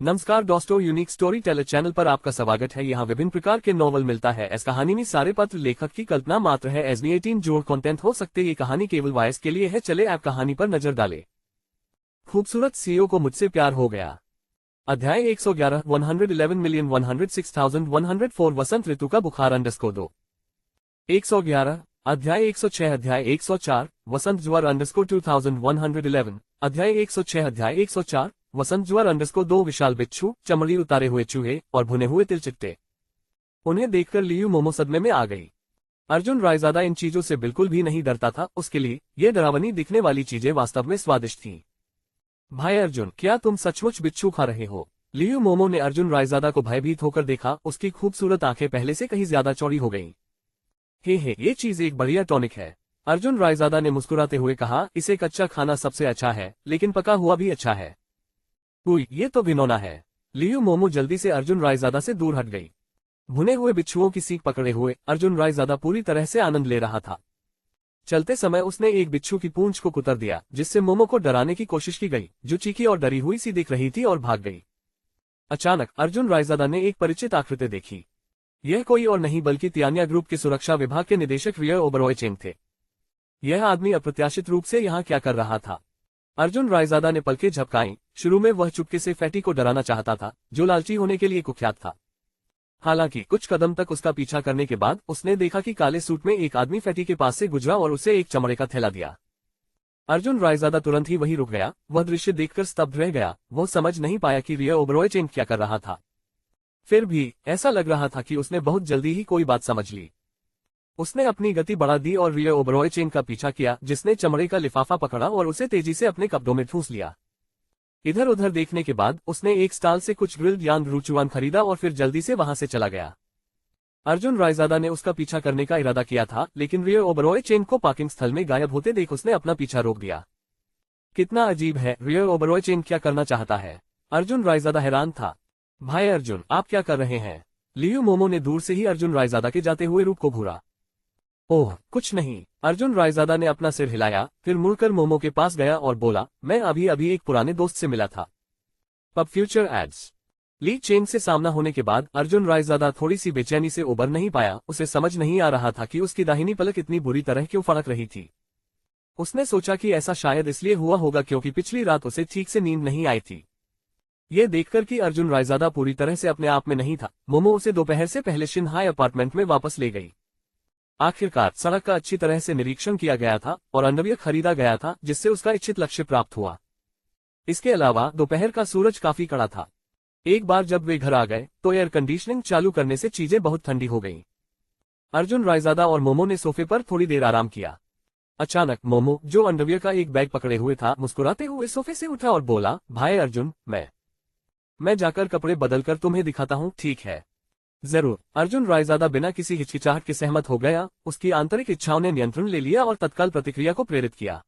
नमस्कार दोस्तों, unique story teller channel पर आपका स्वागत है। यहाँ विभिन्न प्रकार के नॉवल मिलता है। इस कहानी में सारे पत्र लेखक की कल्पना मात्र है। एसबी 18 जोड़ कंटेंट हो सकते। ये कहानी केवल वॉइस के लिए है। चले आप कहानी पर नजर डालें। खूबसूरत सीईओ को मुझसे प्यार हो गया। अध्याय 111 111,106,104 वसंत ऋतु का बुखार _2 111 अध्याय 106 अध्याय 104 वसंत ज्वर _2111 अध्याय 106 अध्याय 104 वसंत ज्वर _2 विशाल बिच्छू, चमड़ी उतारे हुए चूहे और भुने हुए तिलचिट्टे। उन्हें देखकर लियू मोमो सदमे में आ गई। अर्जुन रायजादा इन चीजों से बिल्कुल भी नहीं डरता था। उसके लिए ये डरावनी दिखने वाली चीजें वास्तव में स्वादिष्ट थीं। भाई अर्जुन, क्या तुम सचमुच बिच्छू खा रहे हो? लियू मोमो ने अर्जुन रायजादा को भयभीत होकर देखा। उसकी खूबसूरत आंखें पहले से कहीं ज्यादा चौड़ी हो गईं। हे, ये चीज एक बढ़िया टॉनिक है। अर्जुन रायजादा ने मुस्कुराते हुए कहा, इसे कच्चा खाना सबसे अच्छा है, लेकिन पका हुआ भी अच्छा है। ये तो घिनौना है। लियू मोमो जल्दी से अर्जुन रायजादा से दूर हट गई। भुने हुए बिच्छुओं की सीख पकड़े हुए अर्जुन रायजादा पूरी तरह से आनंद ले रहा था। चलते समय उसने एक बिच्छू की पूंछ को कुतर दिया, जिससे मोमो को डराने की कोशिश की गई, जो चीखी और डरी हुई सी दिख रही थी और भाग गई। अचानक अर्जुन रायजादा ने एक परिचित आकृति देखी। यह कोई और नहीं बल्कि तियानिया ग्रुप के सुरक्षा विभाग के निदेशक रियर ओबरॉय चेंग थे। यह आदमी अप्रत्याशित रूप से यहाँ क्या कर रहा था? अर्जुन रायजादा ने पलकें झपकाईं। शुरू में वह चुपके से फैटी को डराना चाहता था, जो लालची होने के लिए कुख्यात था। हालांकि कुछ कदम तक उसका पीछा करने के बाद उसने देखा कि काले सूट में एक आदमी फैटी के पास से गुजरा और उसे एक चमड़े का थैला दिया। अर्जुन रायजादा तुरंत ही वहीं रुक गया। वह दृश्य देखकर स्तब्ध रह गया। वह समझ नहीं पाया कि रियर ओबरॉय चेंग क्या कर रहा था। फिर भी ऐसा लग रहा था कि उसने बहुत जल्दी ही कोई बात समझ ली। उसने अपनी गति बढ़ा दी और रियर ओबरॉय चेंग का पीछा किया, जिसने चमड़े का लिफाफा पकड़ा और उसे तेजी से अपने कपड़ों में ठूंस लिया। इधर उधर देखने के बाद उसने एक स्टॉल से कुछ ग्रिल्ड यान रुचुआन खरीदा और फिर जल्दी से वहां से चला गया। अर्जुन रायजादा ने उसका पीछा करने का इरादा किया था, लेकिन रियर ओबरॉय चेंग को पार्किंग स्थल में गायब होते देख उसने अपना पीछा रोक दिया। कितना अजीब है, रियर ओबरॉय चेंग क्या करना चाहता है? अर्जुन रायजादा हैरान था। भाई अर्जुन, आप क्या कर रहे हैं? लियू मोमो ने दूर से ही अर्जुन रायजादा के जाते हुए रूप को घूरा। ओह, कुछ नहीं। अर्जुन रायजादा ने अपना सिर हिलाया, फिर मुड़कर मोमो के पास गया और बोला, मैं अभी अभी एक पुराने दोस्त से मिला था। पब फ्यूचर एड्स। ली चेंग से सामना होने के बाद अर्जुन रायजादा थोड़ी सी बेचैनी से उबर नहीं पाया। उसे समझ नहीं आ रहा था कि उसकी दाहिनी पलक इतनी बुरी तरह क्यों फड़क रही थी। उसने सोचा कि ऐसा शायद इसलिए हुआ होगा क्योंकि पिछली रात उसे ठीक से नींद नहीं आई थी। ये देखकर कि अर्जुन रायजादा पूरी तरह से अपने आप में नहीं था, मोमो उसे दोपहर से पहले शिनहाई अपार्टमेंट में वापस ले गई। आखिरकार सड़क का अच्छी तरह से निरीक्षण किया गया था और अंडरवियर खरीदा गया था, जिससे उसका इच्छित लक्ष्य प्राप्त हुआ। इसके अलावा दोपहर का सूरज काफी कड़ा था। एक बार जब वे घर आ गए तो एयर कंडीशनिंग चालू करने से चीजें बहुत ठंडी हो गईं। अर्जुन रायजादा और मोमो ने सोफे पर थोड़ी देर आराम किया। अचानक मोमो, जो अंडरवियर का एक बैग पकड़े हुए था, मुस्कुराते हुए सोफे से उठा और बोला, भाई अर्जुन, मैं जाकर कपड़े बदलकर तुम्हें दिखाता हूँ, ठीक है? जरूर। अर्जुन रायजादा बिना किसी हिचकिचाहट के सहमत हो गया। उसकी आंतरिक इच्छाओं ने नियंत्रण ले लिया और तत्काल प्रतिक्रिया को प्रेरित किया।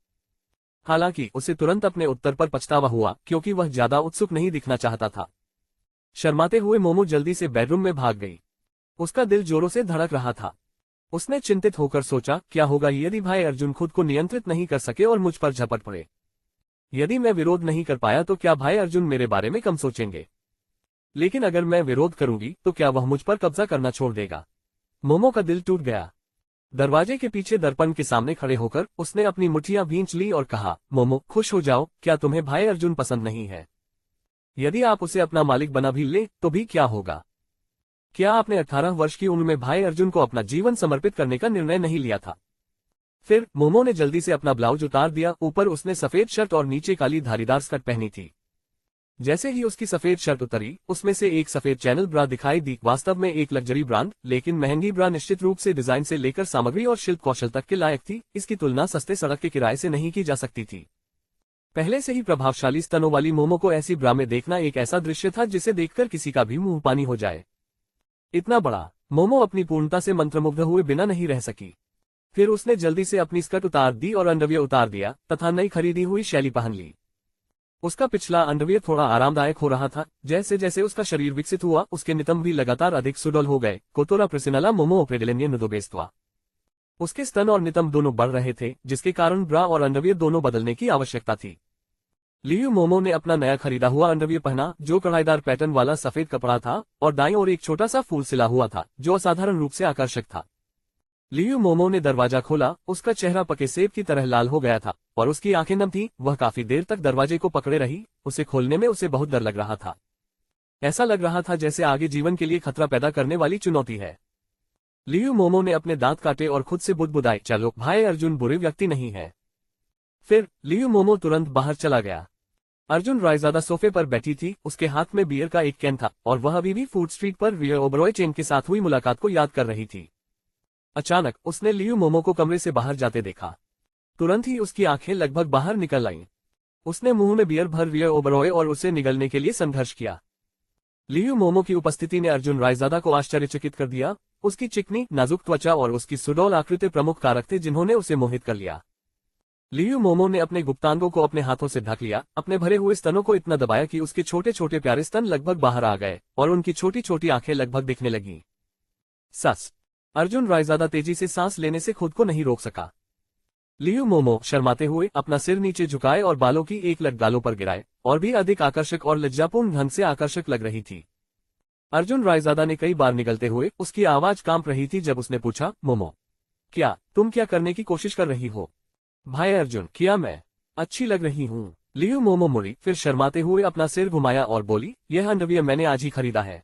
हालांकि उसे तुरंत अपने उत्तर पर पछतावा हुआ, क्योंकि वह ज्यादा उत्सुक नहीं दिखना चाहता था। शर्माते हुए मोमो जल्दी से बेडरूम में भाग गई। उसका दिल जोरों से धड़क रहा था। उसने चिंतित होकर सोचा, क्या होगा यदि भाई अर्जुन खुद को नियंत्रित नहीं कर सके और मुझ पर झपट पड़े? यदि मैं विरोध नहीं कर पाया तो क्या भाई अर्जुन मेरे बारे में कम सोचेंगे? लेकिन अगर मैं विरोध करूंगी तो क्या वह मुझ पर कब्जा करना छोड़ देगा? मोमो का दिल टूट गया। दरवाजे के पीछे दर्पण के सामने खड़े होकर उसने अपनी मुट्ठियां भींच ली और कहा, मोमो, खुश हो जाओ। क्या तुम्हें भाई अर्जुन पसंद नहीं है? यदि आप उसे अपना मालिक बना भी ले तो भी क्या होगा? क्या आपने 18 वर्ष की उम्र में भाई अर्जुन को अपना जीवन समर्पित करने का निर्णय नहीं लिया था? फिर मोमो ने जल्दी से अपना ब्लाउज उतार दिया। ऊपर उसने सफेद शर्ट और नीचे काली धारीदार स्कर्ट पहनी थी। जैसे ही उसकी सफेद शर्ट उतरी, उसमें से एक सफेद चैनल ब्रा दिखाई दी। वास्तव में एक लग्जरी ब्रांड, लेकिन महंगी ब्रा निश्चित रूप से डिजाइन से लेकर सामग्री और शिल्प कौशल तक के लायक थी। इसकी तुलना सस्ते सड़क के किराए से नहीं की जा सकती थी। पहले से ही प्रभावशाली स्तनों वाली मोमो को ऐसी ब्रा में देखना एक ऐसा दृश्य था जिसे देखकर किसी का भी मुंह पानी हो जाए। इतना बड़ा। मोमो अपनी पूर्णता से मंत्रमुग्ध हुए बिना नहीं रह सकी। फिर उसने जल्दी से अपनी स्कर्ट उतार दी और अंडरवियर उतार दिया तथा नई खरीदी हुई शैली पहन ली। उसका पिछला अंडरवियर थोड़ा आरामदायक हो रहा था। जैसे जैसे उसका शरीर विकसित हुआ, उसके नितंब भी लगातार अधिक सुडौल हो गए। कोतोरा प्रेसिनला मोमो प्रेडिलेनियन नुदोबेस्तवा। उसके स्तन और नितंब दोनों बढ़ रहे थे, जिसके कारण ब्रा और अंडरवियर दोनों बदलने की आवश्यकता थी। लियू मोमो ने अपना नया खरीदा हुआ अंडरवियर पहना, जो कढ़ाईदार पैटर्न वाला सफेद कपड़ा था और दाईं ओर एक छोटा सा फूल सिला हुआ था, जो असाधारण रूप से आकर्षक था। लियू मोमो ने दरवाजा खोला, उसका चेहरा पके सेब की तरह लाल हो गया था और उसकी आंखें नम थीं। वह काफी देर तक दरवाजे को पकड़े रही, उसे खोलने में उसे बहुत डर लग रहा था। ऐसा लग रहा था जैसे आगे जीवन के लिए खतरा पैदा करने वाली चुनौती है। लियू मोमो ने अपने दांत काटे और खुद से बुदबुदाए, चलो भाई अर्जुन बुरे व्यक्ति नहीं है। फिर लियू मोमो तुरंत बाहर चला गया। अर्जुन रायजादा सोफे पर बैठी थी, उसके हाथ में बियर का एक कैन था और वह अभी भी फूड स्ट्रीट पर रिया ओबरॉय चेन के साथ हुई मुलाकात को याद कर रही थी। अचानक उसने लियू मोमो को कमरे से बाहर जाते देखा। तुरंत ही उसकी आंखें लगभग बाहर निकल आईं। उसने मुंह में बियर भर रिया ओबरॉय और उसे निगलने के लिए संघर्ष किया। लियू मोमो की उपस्थिति ने अर्जुन रायजादा को आश्चर्यचकित कर दिया। उसकी चिकनी नाजुक त्वचा और उसकी सुडौल आकृति प्रमुख कारक थे जिन्होंने उसे मोहित कर लिया। लियू मोमो ने अपने गुप्तांगों को अपने हाथों से ढक लिया, अपने भरे हुए स्तनों को इतना दबाया कि उसके छोटे छोटे प्यारे स्तन लगभग बाहर आ गए और उनकी छोटी छोटी आंखें लगभग दिखने लगीं। सस। अर्जुन रायजादा तेजी से सांस लेने से खुद को नहीं रोक सका। लियू मोमो शर्माते हुए अपना सिर नीचे झुकाए और बालों की एक लट गालों पर गिराए और भी अधिक आकर्षक और लज्जापूर्ण ढंग से आकर्षक लग रही थी। अर्जुन रायजादा ने कई बार निगलते हुए उसकी आवाज कांप रही थी जब उसने पूछा, मोमो, क्या तुम क्या करने की कोशिश कर रही हो? भाई अर्जुन, क्या मैं अच्छी लग रही हूँ? लियू मोमो मुड़ी, फिर शर्माते हुए अपना सिर घुमाया और बोली, यह अंडरवियर मैंने आज ही खरीदा है।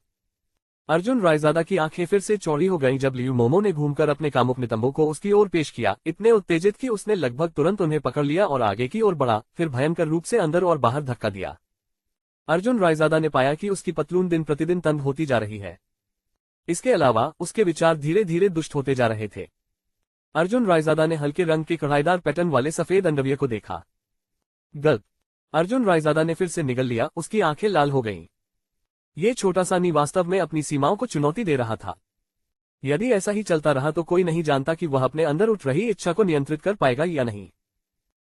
अर्जुन रायजादा की आंखें फिर से चौड़ी हो गईं जब लियू मोमो ने घूमकर अपने कामुक नितंबों को उसकी ओर पेश किया, इतने उत्तेजित कि उसने लगभग तुरंत उन्हें पकड़ लिया और आगे की ओर बढ़ा, फिर भयंकर रूप से अंदर और बाहर धक्का दिया। अर्जुन रायजादा ने पाया कि उसकी पतलून दिन प्रतिदिन तंग होती जा रही है। इसके अलावा उसके विचार धीरे धीरे दुष्ट होते जा रहे थे। अर्जुन रायजादा ने हल्के रंग के कढ़ाईदार पैटर्न वाले सफेद अंडरवियर को देखा। गल्प। अर्जुन रायजादा ने फिर से निगल लिया, उसकी आंखें लाल हो गईं। ये छोटा सा नी वास्तव में अपनी सीमाओं को चुनौती दे रहा था। यदि ऐसा ही चलता रहा तो कोई नहीं जानता कि वह अपने अंदर उठ रही इच्छा को नियंत्रित कर पाएगा या नहीं।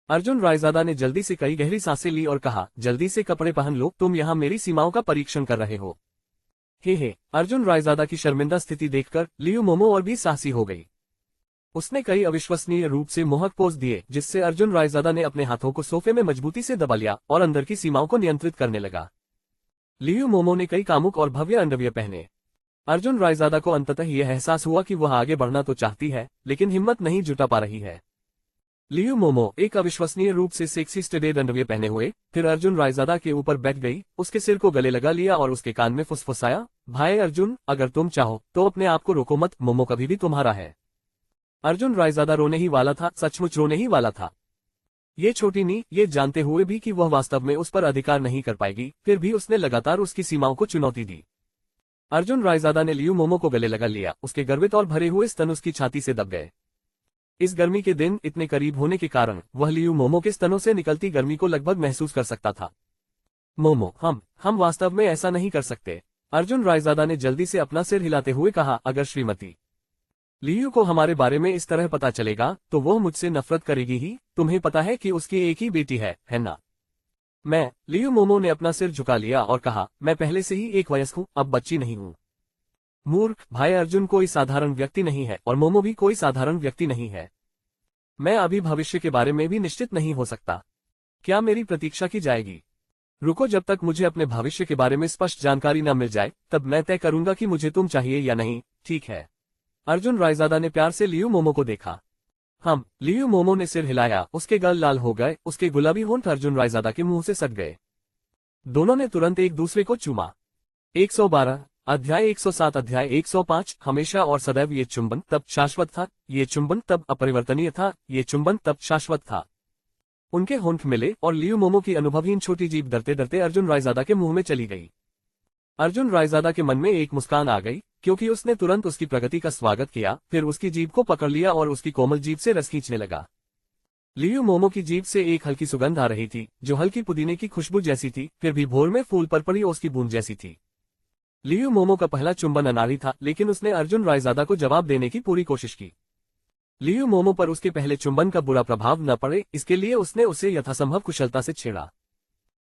अर्जुन रायजादा ने जल्दी से कई गहरी सांसें ली और कहा, जल्दी से कपड़े पहन लो, तुम यहाँ मेरी सीमाओं का परीक्षण कर रहे हो। हे। अर्जुन रायजादा की शर्मिंदा स्थिति देखकर लियू मोमो और भी साहसी हो गई। उसने कई अविश्वसनीय रूप से मोहक पोज दिए, जिससे अर्जुन रायजादा ने अपने हाथों को सोफे में मजबूती से दबा लिया और अंदर की सीमाओं को नियंत्रित करने लगा। लियू मोमो ने कई कामुक और भव्य अंडरवियर पहने। अर्जुन रायजादा को अंततः यह एहसास हुआ कि वह आगे बढ़ना तो चाहती है, लेकिन हिम्मत नहीं जुटा पा रही है। लियू मोमो एक अविश्वसनीय रूप से सेक्सी स्टडेड अंडरवियर पहने हुए फिर अर्जुन रायजादा के ऊपर बैठ गई, उसके सिर को गले लगा लिया और उसके कान में फुसफुसाया, भाई अर्जुन, अगर तुम चाहो तो अपने आप को रोको मत, मोमो कभी भी तुम्हारा है। अर्जुन रायजादा रोने ही वाला था, सचमुच रोने ही वाला था। ये छोटी नी, ये जानते हुए भी कि वह वास्तव में उस पर अधिकार नहीं कर पाएगी, फिर भी उसने लगातार उसकी सीमाओं को चुनौती दी। अर्जुन रायजादा ने लियू मोमो को गले लगा लिया, उसके गर्वित और भरे हुए स्तन उसकी छाती से दब गए। इस गर्मी के दिन इतने करीब होने के कारण वह लियू मोमो के स्तनों से निकलती गर्मी को लगभग महसूस कर सकता था। मोमो, हम वास्तव में ऐसा नहीं कर सकते। अर्जुन रायजादा ने जल्दी से अपना सिर हिलाते हुए कहा, अगर श्रीमती लियू को हमारे बारे में इस तरह पता चलेगा तो वह मुझसे नफरत करेगी ही। तुम्हें पता है कि उसकी एक ही बेटी है ना? मैं। लियू मोमो ने अपना सिर झुका लिया और कहा, मैं पहले से ही एक वयस्क हूँ, अब बच्ची नहीं हूँ। मूर्ख, भाई अर्जुन कोई साधारण व्यक्ति नहीं है और मोमो भी कोई साधारण व्यक्ति नहीं है। मैं अभी भविष्य के बारे में भी निश्चित नहीं हो सकता। क्या मेरी प्रतीक्षा की जाएगी? रुको, जब तक मुझे अपने भविष्य के बारे में स्पष्ट जानकारी न मिल जाए तब मैं तय करूंगा कि मुझे तुम चाहिए या नहीं, ठीक है? अर्जुन रायजादा ने प्यार से लियू मोमो को देखा। लियू मोमो ने सिर हिलाया, उसके गाल लाल हो गए, उसके गुलाबी होंठ अर्जुन रायजादा के मुंह से सट गए। दोनों ने तुरंत एक दूसरे को चूमा। 112 अध्याय 107 अध्याय 105 हमेशा और सदैव ये चुंबन तब शाश्वत था, ये चुंबन तब अपरिवर्तनीय था, ये चुंबन तब शाश्वत था। उनके होंठ मिले और लियू मोमो की अनुभवहीन छोटी जीभ डरते डरते अर्जुन रायजादा के मुंह में चली गई। अर्जुन रायजादा के मन में एक मुस्कान आ गई, क्योंकि उसने तुरंत उसकी प्रगति का स्वागत किया, फिर उसकी जीभ को पकड़ लिया और उसकी कोमल जीभ से रस खींचने लगा। लियू मोमो की जीभ से एक हल्की सुगंध आ रही थी, जो हल्की पुदीने की खुशबू जैसी थी, फिर भी भोर में फूल पर पड़ी ओस की बूंद जैसी थी। लियू मोमो का पहला चुंबन अनाड़ी था, लेकिन उसने अर्जुन रायजादा को जवाब देने की पूरी कोशिश की। लियू मोमो पर उसके पहले चुंबन का बुरा प्रभाव न पड़े, इसके लिए उसने उसे यथासंभव कुशलता से छेड़ा।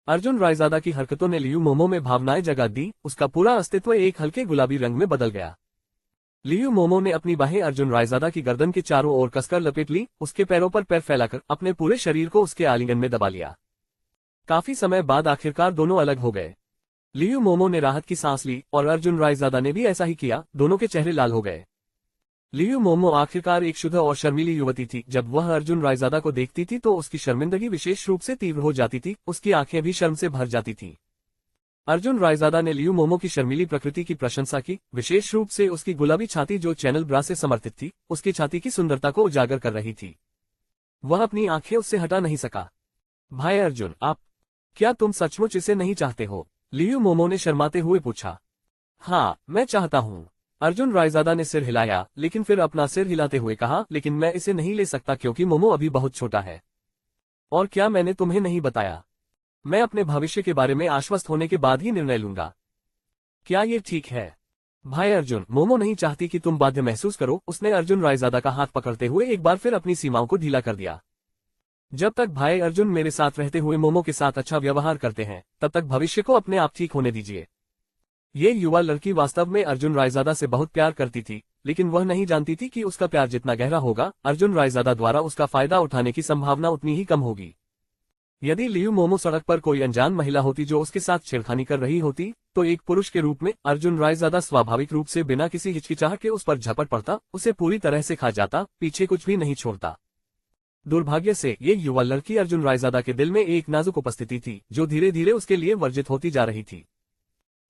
अर्जुन रायजादा की हरकतों ने लियू मोमो में भावनाएं जगा दी, उसका पूरा अस्तित्व एक हल्के गुलाबी रंग में बदल गया। लियू मोमो ने अपनी बाहें अर्जुन रायजादा की गर्दन के चारों ओर कसकर लपेट ली, उसके पैरों पर पैर फैलाकर अपने पूरे शरीर को उसके आलिंगन में दबा लिया। काफी समय बाद आखिरकार दोनों अलग हो गए। लियू मोमो ने राहत की सांस ली और अर्जुन रायजादा ने भी ऐसा ही किया। दोनों के चेहरे लाल हो गए। लियू मोमो आखिरकार एक शुद्ध और शर्मीली युवती थी। जब वह अर्जुन रायजादा को देखती थी तो उसकी शर्मिंदगी विशेष रूप से तीव्र हो जाती थी, उसकी आंखें भी शर्म से भर जाती थीं। अर्जुन रायजादा ने लियू मोमो की शर्मीली प्रकृति की प्रशंसा की, विशेष रूप से उसकी गुलाबी छाती जो चैनल ब्रा से समर्थित थी, उसकी छाती की सुंदरता को उजागर कर रही थी। वह अपनी आंखें उससे हटा नहीं सका। भाई अर्जुन, क्या तुम सचमुच इसे नहीं चाहते हो? लियू मोमो ने शर्माते हुए पूछा। हाँ, मैं चाहता हूँ। अर्जुन रायजादा ने सिर हिलाया, लेकिन फिर अपना सिर हिलाते हुए कहा, लेकिन मैं इसे नहीं ले सकता क्योंकि मोमो अभी बहुत छोटा है। और क्या मैंने तुम्हें नहीं बताया? मैं अपने भविष्य के बारे में आश्वस्त होने के बाद ही निर्णय लूंगा। क्या ये ठीक है? भाई अर्जुन, मोमो नहीं चाहती कि तुम बाध्य महसूस करो। उसने अर्जुन रायजादा का हाथ पकड़ते हुए एक बार फिर अपनी सीमाओं को ढीला कर दिया। जब तक भाई अर्जुन मेरे साथ रहते हुए मोमो के साथ अच्छा व्यवहार करते हैं, तब तक भविष्य को अपने आप ठीक होने दीजिए। ये युवा लड़की वास्तव में अर्जुन रायजादा से बहुत प्यार करती थी, लेकिन वह नहीं जानती थी कि उसका प्यार जितना गहरा होगा, अर्जुन रायजादा द्वारा उसका फायदा उठाने की संभावना उतनी ही कम होगी। यदि लियू मोमो सड़क पर कोई अनजान महिला होती जो उसके साथ छेड़खानी कर रही होती, तो एक पुरुष के रूप में अर्जुन रायजादा स्वाभाविक रूप से बिना किसी हिचकिचाहट के उस पर झपट पड़ता, उसे पूरी तरह से खा जाता, पीछे कुछ भी नहीं छोड़ता। दुर्भाग्य से ये युवा लड़की अर्जुन रायजादा के दिल में एक नाजुक उपस्थिति थी, जो धीरे धीरे उसके लिए वर्जित होती जा रही थी।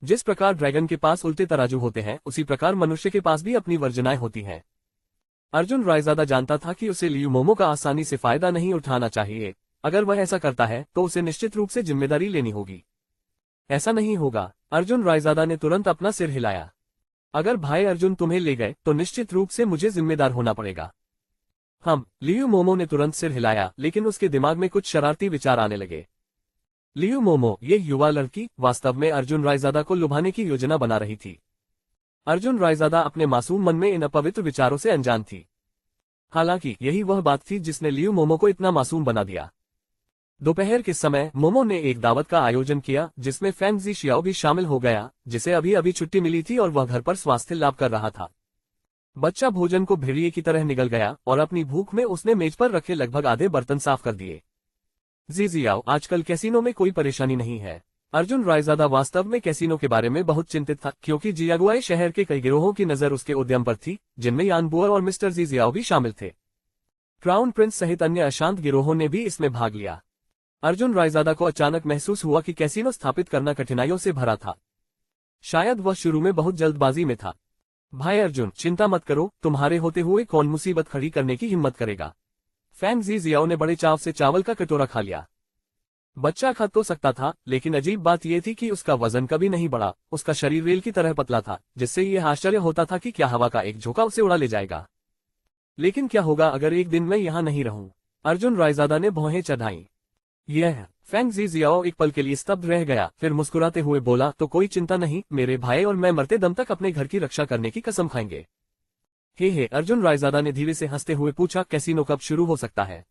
जिस प्रकार ड्रैगन के पास उल्टे तराजू होते हैं, उसी प्रकार मनुष्य के पास भी अपनी वर्जनाएं होती हैं। अर्जुन रायजादा जानता था कि उसे लियू मोमो का आसानी से फायदा नहीं उठाना चाहिए। अगर वह ऐसा करता है तो उसे निश्चित रूप से जिम्मेदारी लेनी होगी। ऐसा नहीं होगा। अर्जुन रायजादा ने तुरंत अपना सिर हिलाया। अगर भाई अर्जुन तुम्हें ले गए तो निश्चित रूप से मुझे जिम्मेदार होना पड़ेगा। लियू मोमो ने तुरंत सिर हिलाया, लेकिन उसके दिमाग में कुछ शरारती विचार आने लगे। लियू मोमो, ये युवा लड़की, वास्तव में अर्जुन रायजादा को लुभाने की योजना बना रही थी। अर्जुन रायजादा अपने मासूम मन में इन अपवित्र विचारों से अनजान थी। हालांकि यही वह बात थी जिसने लियू मोमो को इतना मासूम बना दिया। दोपहर के समय मोमो ने एक दावत का आयोजन किया, जिसमें फैंग ज़िशियाओ भी शामिल हो गया, जिसे अभी अभी छुट्टी मिली थी और वह घर पर स्वास्थ्य लाभ कर रहा था। बच्चा भोजन को भेड़िए की तरह निगल गया और अपनी भूख में उसने मेज पर रखे लगभग आधे बर्तन साफ कर दिए। ज़िशियाओ, आजकल कैसीनो में कोई परेशानी नहीं है। अर्जुन रायजादा वास्तव में कैसीनो के बारे में बहुत चिंतित था, क्योंकि जियागुआई शहर के कई गिरोहों की नजर उसके उद्यम पर थी, जिनमें यानबुआ और मिस्टर ज़िशियाओ भी शामिल थे। क्राउन प्रिंस सहित अन्य अशांत गिरोहों ने भी इसमें भाग लिया। अर्जुन रायजादा को अचानक महसूस हुआ कि कैसीनो स्थापित करना कठिनाइयों से भरा था। शायद वह शुरू में बहुत जल्दबाजी में था। भाई अर्जुन, चिंता मत करो, तुम्हारे होते हुए कौन मुसीबत खड़ी करने की हिम्मत करेगा? फैंग ज़िशियाओ ने बड़े चाव से चावल का कटोरा खा लिया। बच्चा खा तो सकता था, लेकिन अजीब बात यह थी कि उसका वजन कभी नहीं बढ़ा। उसका शरीर रेल की तरह पतला था, जिससे यह आश्चर्य होता था कि क्या हवा का एक झोंका उसे उड़ा ले जाएगा। लेकिन क्या होगा अगर एक दिन मैं यहाँ नहीं रहूं? अर्जुन रायजादा ने भौहें चढ़ाई। यह फैंग ज़िशियाओ एक पल के लिए स्तब्ध रह गया, फिर मुस्कुराते हुए बोला, तो कोई चिंता नहीं, मेरे भाई और मैं मरते दम तक अपने घर की रक्षा करने की कसम खाएंगे। हे, अर्जुन रायजादा ने धीरे से हंसते हुए पूछा, कैसीनो कब शुरू हो सकता है?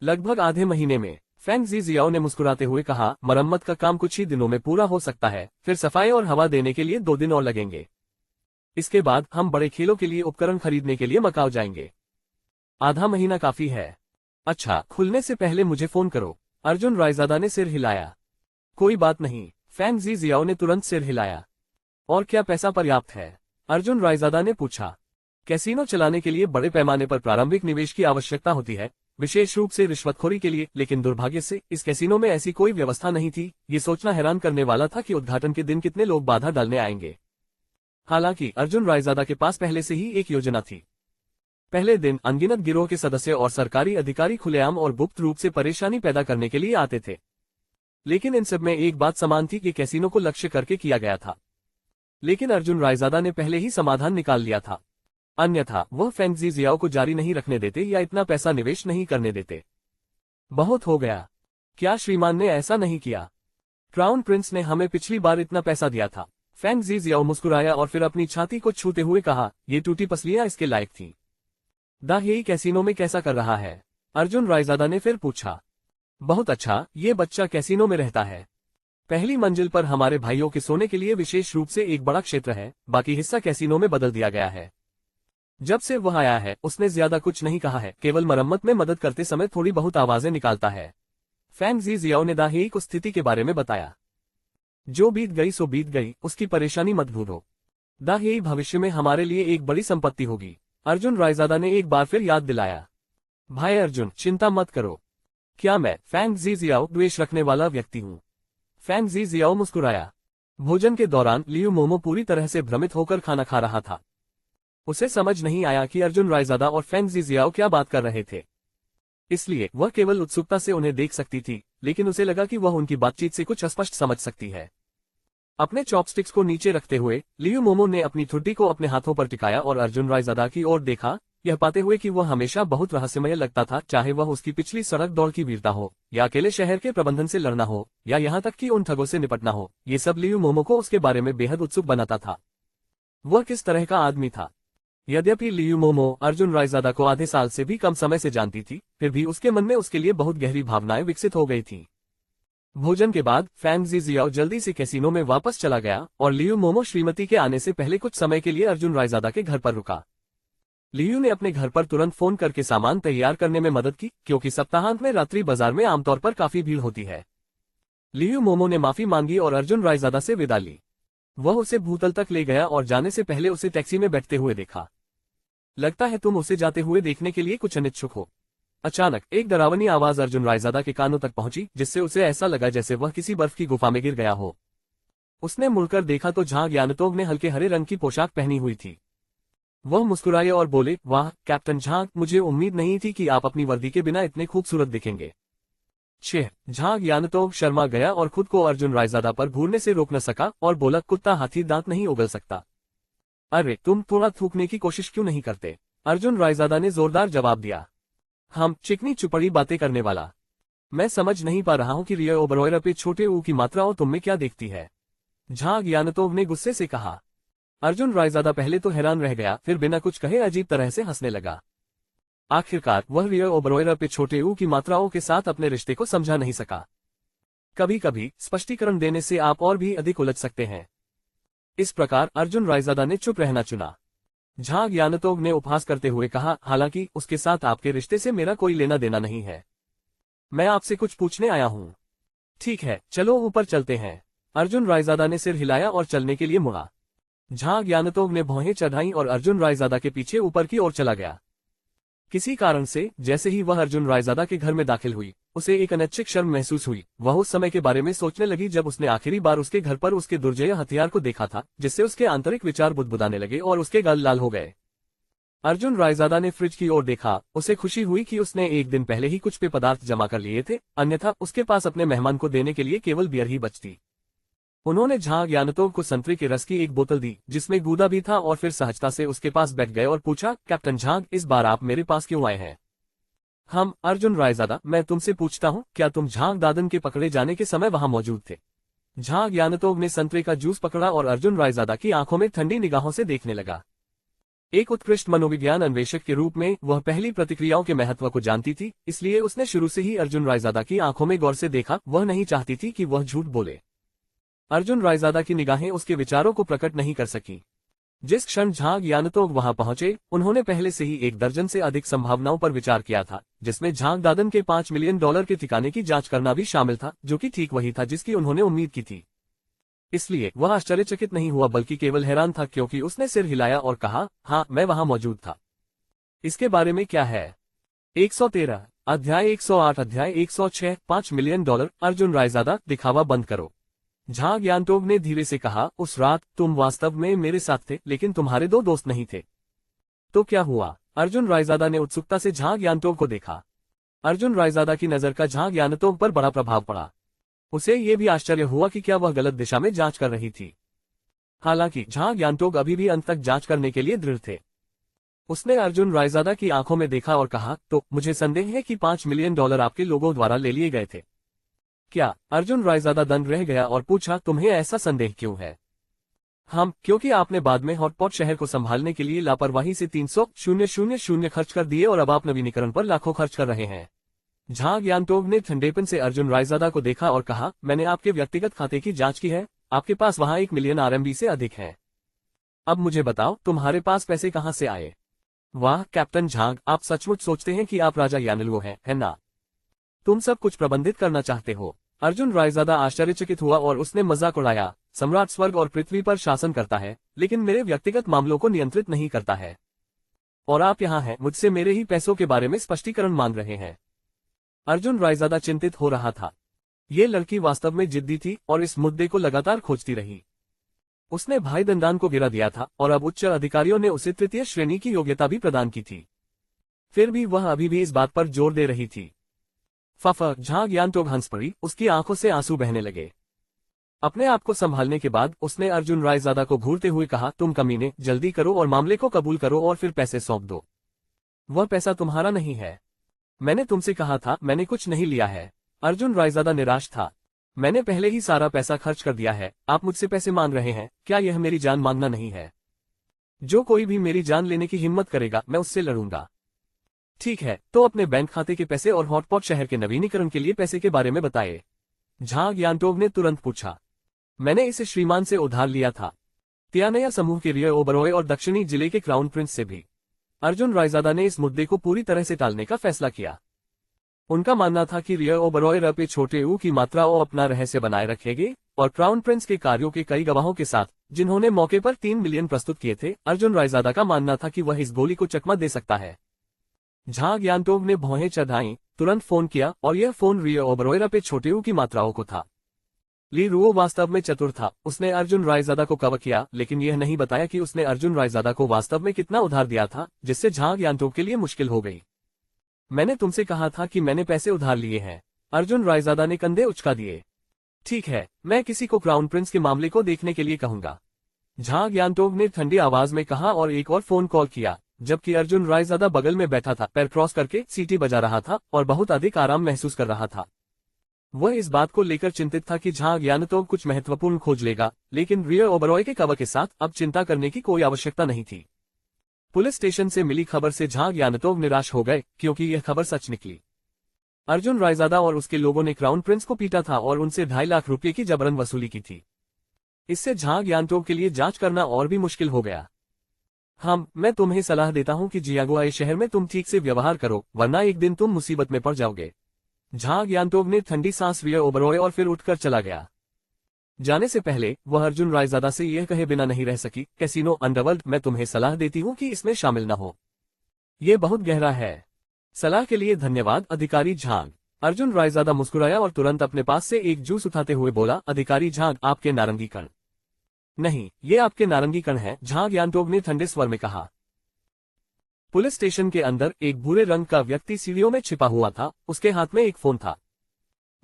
लगभग आधे महीने में, फैंग ज़िशियाओ ने मुस्कुराते हुए कहा। मरम्मत का काम कुछ ही दिनों में पूरा हो सकता है, फिर सफाई और हवा देने के लिए 2 दिन और लगेंगे। इसके बाद हम बड़े खेलों के लिए उपकरण खरीदने के लिए मकाओ जाएंगे। आधा महीना काफी है। अच्छा, खुलने से पहले मुझे फोन करो। अर्जुन रायजादा ने सिर हिलाया। कोई बात नहीं। फैंग ज़िशियाओ ने तुरंत सिर हिलाया। और क्या पैसा पर्याप्त है? अर्जुन रायजादा ने पूछा। कैसीनो चलाने के लिए बड़े पैमाने पर प्रारंभिक निवेश की आवश्यकता होती है, विशेष रूप से रिश्वतखोरी के लिए, लेकिन दुर्भाग्य से इस कैसीनो में ऐसी कोई व्यवस्था नहीं थी। ये सोचना हैरान करने वाला था कि उद्घाटन के दिन कितने लोग बाधा डालने आएंगे। हालांकि अर्जुन रायजादा के पास पहले से ही एक योजना थी। पहले दिन अनगिनत गिरोह के सदस्य और सरकारी अधिकारी खुलेआम और गुप्त रूप से परेशानी पैदा करने के लिए आते थे। लेकिन इन सब में एक बात समान थी कि कैसीनो को लक्ष्य करके किया गया था। लेकिन अर्जुन रायजादा ने पहले ही समाधान निकाल लिया था। अन्यथा वह फैंग ज़िशियाओ को जारी नहीं रखने देते या इतना पैसा निवेश नहीं करने देते। बहुत हो गया। क्या श्रीमान ने ऐसा नहीं किया? क्राउन प्रिंस ने हमें पिछली बार इतना पैसा दिया था। फैंग ज़िशियाओ मुस्कुराया और फिर अपनी छाती को छूते हुए कहा, ये टूटी पसलियां इसके लायक थीं। यही कैसीनो में कैसा कर रहा है? अर्जुन रायजादा ने फिर पूछा। बहुत अच्छा, ये बच्चा कैसीनो में रहता है। पहली मंजिल पर हमारे भाइयों के सोने के लिए विशेष रूप से एक बड़ा क्षेत्र है, बाकी हिस्सा कैसीनो में बदल दिया गया है। जब से वह आया है उसने ज्यादा कुछ नहीं कहा है, केवल मरम्मत में मदद करते समय थोड़ी बहुत आवाजें निकालता है। फैंग जी जियाओ ने दाहेई को स्थिति के बारे में बताया। जो बीत गई सो बीत गई, उसकी परेशानी मत भूलो। दाहेई भविष्य में हमारे लिए एक बड़ी संपत्ति होगी। अर्जुन रायजादा ने एक बार फिर याद दिलाया। भाई अर्जुन, चिंता मत करो। क्या मैं फैंग जी जियाओ द्वेष रखने वाला व्यक्ति हूँ? फैंग जी जियाओ मुस्कुराया। भोजन के दौरान लियू मोमो पूरी तरह से भ्रमित होकर खाना खा रहा था। उसे समझ नहीं आया कि अर्जुन रायजादा और फैंग जी जियाओ क्या बात कर रहे थे, इसलिए वह केवल उत्सुकता से उन्हें देख सकती थी, लेकिन उसे लगा कि वह उनकी बातचीत से कुछ अस्पष्ट समझ सकती है। अपने चॉपस्टिक्स को नीचे रखते हुए लियू मोमो ने अपनी ठुड्डी को अपने हाथों पर टिकाया और अर्जुन रायजादा की ओर देखा, यह पाते हुए कि वह हमेशा बहुत रहस्यमय लगता था, चाहे वह उसकी पिछली सड़क दौड़ की वीरता हो, या अकेले शहर के प्रबंधन से लड़ना हो, या यहाँ तक कि उन ठगों से निपटना हो। ये सब लियू मोमो को उसके बारे में बेहद उत्सुक बनाता था। वह किस तरह का आदमी था? यद्यपि लियू मोमो अर्जुन रायजादा को आधे साल से भी कम समय से जानती थी, फिर भी उसके मन में उसके लिए बहुत गहरी भावनाएं विकसित हो गई थीं। भोजन के बाद फैंग जी जियाओ जल्दी से कैसीनो में वापस चला गया और लियू मोमो श्रीमती के आने से पहले कुछ समय के लिए अर्जुन रायजादा के घर पर रुका। लियू ने अपने घर पर तुरंत फोन करके सामान तैयार करने में मदद की, क्योंकि सप्ताहांत में रात्रि बाजार में आमतौर पर काफी भीड़ होती है। लियू मोमो ने माफी मांगी और अर्जुन रायजादा से विदा ली। वह उसे भूतल तक ले गया और जाने से पहले उसे टैक्सी में बैठते हुए देखा। लगता है तुम उसे जाते हुए देखने के लिए कुछ अनिच्छुक हो। अचानक एक डरावनी आवाज अर्जुन रायजादा के कानों तक पहुंची, जिससे उसे ऐसा लगा जैसे वह किसी बर्फ की गुफा में गिर गया हो। उसने मुड़कर देखा तो झांग यानतोग ने हल्के हरे रंग की पोशाक पहनी हुई थी। वह मुस्कुराए और बोले, वाह कैप्टन झांग, मुझे उम्मीद नहीं थी कि आप अपनी वर्दी के बिना इतने खूबसूरत दिखेंगे। झांग यानतोग शर्मा गया और खुद को अर्जुन रायजादा पर घूरने से रोक न सका और बोला, कुत्ता हाथी दांत नहीं उगल सकता। अरे तुम थोड़ा थूकने की कोशिश क्यों नहीं करते? अर्जुन रायजादा ने जोरदार जवाब दिया। हम चिकनी चुपड़ी बातें करने वाला। मैं समझ नहीं पा रहा हूं कि रियो ओबरॉय पे छोटे ऊ की मात्रा तुम में क्या देखती है? झांग यानतोग ने गुस्से से कहा। अर्जुन रायजादा पहले तो हैरान रह गया, फिर बिना कुछ कहे अजीब तरह से हंसने लगा। आखिरकार वह रियो ओबरॉय पे छोटे ऊ की मात्राओं के साथ अपने रिश्ते को समझा नहीं सका। कभी कभी स्पष्टीकरण देने से आप और भी अधिक उलझ सकते हैं। इस प्रकार अर्जुन रायजादा ने चुप रहना चुना। झांग यानतोग ने उपहास करते हुए कहा, हालांकि उसके साथ आपके रिश्ते से मेरा कोई लेना देना नहीं है। मैं आपसे कुछ पूछने आया हूं। ठीक है, चलो ऊपर चलते हैं। अर्जुन रायजादा ने सिर हिलाया और चलने के लिए मुड़ा। झांग यानतोग ने भौहें चढ़ाई और अर्जुन रायजादा के पीछे ऊपर की ओर चला गया। किसी कारण से जैसे ही वह अर्जुन रायजादा के घर में दाखिल हुई, उसे एक अनैच्छिक शर्म महसूस हुई। वह उस समय के बारे में सोचने लगी जब उसने आखिरी बार उसके घर पर उसके दुर्जेय हथियार को देखा था, जिससे उसके आंतरिक विचार बुदबुदाने लगे और उसके गाल लाल हो गए। अर्जुन रायजादा ने फ्रिज की ओर देखा। उसे खुशी हुई कि उसने एक दिन पहले ही कुछ पेय पदार्थ जमा कर लिए थे, अन्यथा उसके पास अपने मेहमान को देने के लिए केवल बियर ही बचती। उन्होंने झांग यानतोग को संतरे के रस की एक बोतल दी, जिसमें गूदा भी था, और फिर सहजता से उसके पास बैठ गए और पूछा, कैप्टन झांग, इस बार आप मेरे पास क्यों आए हैं? हम अर्जुन रायजादा, मैं तुमसे पूछता हूँ, क्या तुम झांग दादन के पकड़े जाने के समय वहां मौजूद थे? झांग यानतोग ने संतरे का जूस पकड़ा और अर्जुन रायजादा की आंखों में ठंडी निगाहों से देखने लगा। एक उत्कृष्ट मनोविज्ञान अन्वेषक के रूप में वह पहली प्रतिक्रियाओं के महत्व को जानती थी, इसलिए उसने शुरू से ही अर्जुन रायजादा की आंखों में गौर से देखा। वह नहीं चाहती थी कि वह झूठ बोले। अर्जुन रायजादा की निगाहें उसके विचारों को प्रकट नहीं कर सकी। जिस क्षण झांग यानतोग वहां पहुंचे, उन्होंने पहले से ही 1 दर्जन से अधिक संभावनाओं पर विचार किया था, जिसमें झांग दादन के $5 मिलियन के ठिकाने की जांच करना भी शामिल था, जो कि ठीक वही था जिसकी उन्होंने उम्मीद की थी। इसलिए वह आश्चर्यचकित नहीं हुआ, बल्कि केवल हैरान था, क्योंकि उसने सिर हिलाया और कहा, हाँ, मैं वहां मौजूद था। इसके बारे में क्या है? 113 अध्याय 108 अध्याय 106 $5 मिलियन। अर्जुन रायजादा, दिखावा बंद करो। झांग यानतोग ने धीरे से कहा, उस रात तुम वास्तव में मेरे साथ थे, लेकिन तुम्हारे 2 दोस्त नहीं थे। तो क्या हुआ? अर्जुन रायजादा ने उत्सुकता से झांग यानतोग को देखा। अर्जुन रायजादा की नजर का झांग यानतोग पर बड़ा प्रभाव पड़ा। उसे ये भी आश्चर्य हुआ कि क्या वह गलत दिशा में जांच कर रही थी। हालांकि झांग यानतोग अभी भी अंत तक जांच करने के लिए दृढ़ थे। उसने अर्जुन रायजादा की आंखों में देखा और कहा, तो मुझे संदेह है कि $5 मिलियन आपके लोगों द्वारा ले लिए गए थे। क्या? अर्जुन रायजादा दंग रह गया और पूछा, तुम्हें ऐसा संदेह क्यों है? क्योंकि आपने बाद में हॉटपॉट शहर को संभालने के लिए लापरवाही से 300,000 खर्च कर दिए और अब आप नवीनीकरण पर लाखों खर्च कर रहे हैं। झांग यानतोग ने ठंडेपन से अर्जुन रायजादा को देखा और कहा, मैंने आपके व्यक्तिगत खाते की जांच की है, आपके पास वहां 1 मिलियन RMB से अधिक है। अब मुझे बताओ, तुम्हारे पास पैसे कहां से आए? वाह कैप्टन झांग, आप सचमुच सोचते हैं कि आप राजा यानलुओ हैं, है ना? तुम सब कुछ प्रबंधित करना चाहते हो। अर्जुन रायजादा आश्चर्यचकित हुआ और उसने मजाक उड़ाया, सम्राट स्वर्ग और पृथ्वी पर शासन करता है, लेकिन मेरे व्यक्तिगत मामलों को नियंत्रित नहीं करता है। और आप यहाँ हैं, मुझसे मेरे ही पैसों के बारे में स्पष्टीकरण मांग रहे हैं। अर्जुन रायजादा चिंतित हो रहा था। ये लड़की वास्तव में जिद्दी थी और इस मुद्दे को लगातार खोजती रही। उसने भाई दंडान को गिरा दिया था और अब उच्च अधिकारियों ने उसे तृतीय श्रेणी की योग्यता भी प्रदान की थी। फिर भी वह अभी भी इस बात पर जोर दे रही थी। फफा जहां ज्ञानटोग हंस पड़ी, उसकी आंखों से आंसू बहने लगे। अपने आप को संभालने के बाद उसने अर्जुन रायजादा को घूरते हुए कहा, तुम कमीने, जल्दी करो और मामले को कबूल करो और फिर पैसे सौंप दो। वह पैसा तुम्हारा नहीं है। मैंने तुमसे कहा था, मैंने कुछ नहीं लिया है। अर्जुन रायजादा निराश था। मैंने पहले ही सारा पैसा खर्च कर दिया है, आप मुझसे पैसे मांग रहे हैं, क्या यह मेरी जान मांगना नहीं है? जो कोई भी मेरी जान लेने की हिम्मत करेगा, मैं उससे लड़ूंगा। ठीक है, तो अपने बैंक खाते के पैसे और हॉटपॉट शहर के नवीनीकरण के लिए पैसे के बारे में बताइए। झांग यानटोग ने तुरंत पूछा। मैंने इसे श्रीमान से उधार लिया था, तियानया समूह के रिय ओबरॉय और दक्षिणी जिले के क्राउन प्रिंस से भी। अर्जुन रायजादा ने इस मुद्दे को पूरी तरह से टालने का फैसला किया। उनका मानना था कि रिय ओबरॉय रपे छोटे ऊ की मात्रा और अपना रहस्य बनाए रखेंगे और क्राउन प्रिंस के कार्यों के कई गवाहों के साथ, जिन्होंने मौके पर 3 मिलियन प्रस्तुत किए थे, अर्जुन रायजादा का मानना था कि वह इस गोली को चकमा दे सकता है। झांग यानटोग ने भौहें चढ़ाई, तुरंत फोन किया और यह फोन रिय ओबरॉय रपे छोटे ऊ की मात्राओं को था। ली रुओ वास्तव में चतुर था। उसने अर्जुन रायजादा को कवर किया, लेकिन यह नहीं बताया कि उसने अर्जुन रायजादा को वास्तव में कितना उधार दिया था, जिससे झांग यानटोग के लिए मुश्किल हो गई। मैंने तुमसे कहा था कि मैंने पैसे उधार लिए हैं। अर्जुन रायजादा ने कंधे उचका दिए। ठीक है, मैं किसी को क्राउन प्रिंस के मामले को देखने के लिए कहूंगा, झांग यानटोग ने ठंडी आवाज में कहा और एक और फोन कॉल किया, जबकि अर्जुन रायजादा बगल में बैठा था, पैर क्रॉस करके सीटी बजा रहा था और बहुत अधिक आराम महसूस कर रहा था। वह इस बात को लेकर चिंतित था कि झांग यानटोग कुछ महत्वपूर्ण खोज लेगा, लेकिन रिय ओबरॉय के कवर के साथ अब चिंता करने की कोई आवश्यकता नहीं थी। पुलिस स्टेशन से मिली खबर से झांग यानटोग निराश हो गए, क्योंकि यह खबर सच निकली। अर्जुन रायजादा और उसके लोगों ने क्राउन प्रिंस को पीटा था और उनसे 2.5 लाख रुपए की जबरन वसूली की थी। इससे झांग यानटोग के लिए जांच करना और भी मुश्किल हो गया। मैं तुम्हें सलाह देता हूं कि जियागुआई शहर में तुम ठीक से व्यवहार करो, वरना एक दिन तुम मुसीबत में पड़ जाओगे। झांग यानटोग ने ठंडी सांस रिय ओबरॉय और फिर उठकर चला गया। जाने से पहले वह अर्जुन रायजादा से यह कहे बिना नहीं रह सकी, कैसीनो अंडरवर्ल्ड, मैं तुम्हें सलाह देती हूं कि इसमें शामिल न हो। ये बहुत गहरा है। सलाह के लिए धन्यवाद अधिकारी झांग। अर्जुन रायजादा मुस्कुराया और तुरंत अपने पास से एक जूस उठाते हुए बोला, अधिकारी झांग, आपके नारंगी कण। नहीं, ये आपके नारंगी कण है, झांग यानटोग ने ठंडे स्वर में कहा। पुलिस स्टेशन के अंदर एक भूरे रंग का व्यक्ति सीढ़ियों में छिपा हुआ था। उसके हाथ में एक फोन था।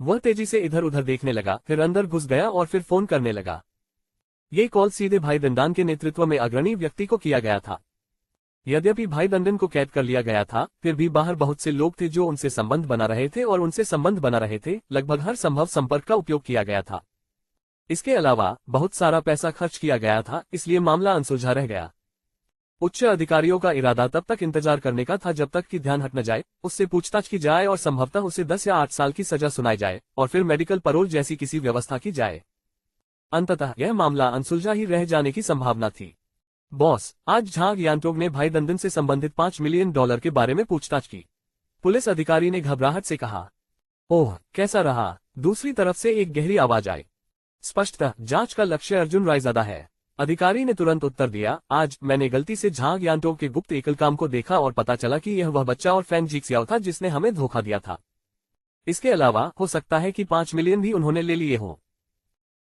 वह तेजी से इधर उधर देखने लगा, फिर अंदर घुस गया और फिर फोन करने लगा। ये कॉल सीधे भाई दंडान के नेतृत्व में अग्रणी व्यक्ति को किया गया था। यद्यपि भाई दंडन को कैद कर लिया गया था, फिर भी बाहर बहुत से लोग थे जो उनसे संबंध बना रहे थे और उनसे संबंध बना रहे थे। लगभग हर संभव संपर्क का उपयोग किया गया था। इसके अलावा बहुत सारा पैसा खर्च किया गया था, इसलिए मामला अनसुलझा रह गया। उच्च अधिकारियों का इरादा तब तक इंतजार करने का था जब तक कि ध्यान हट न जाए, उससे पूछताछ की जाए और संभवतः उसे 10 या 8 साल की सजा सुनाई जाए और फिर मेडिकल पैरोल जैसी किसी व्यवस्था की जाए। अंततः यह मामला अनसुलझा ही रह जाने की संभावना थी। बॉस, आज झांग यानटोग ने भाई दंडन से संबंधित $5 मिलियन के बारे में पूछताछ की। पुलिस अधिकारी ने घबराहट से कहा। ओह, कैसा रहा? दूसरी तरफ से एक गहरी आवाज आई। स्पष्टतः जांच का लक्ष्य अर्जुन रायजादा है। अधिकारी ने तुरंत उत्तर दिया, आज मैंने गलती से झांग यानटोग के गुप्त एकल काम को देखा और पता चला कि यह वह बच्चा और फैन जिक्सियाओ था जिसने हमें धोखा दिया था। इसके अलावा हो सकता है कि 5 मिलियन भी उन्होंने ले लिए हों।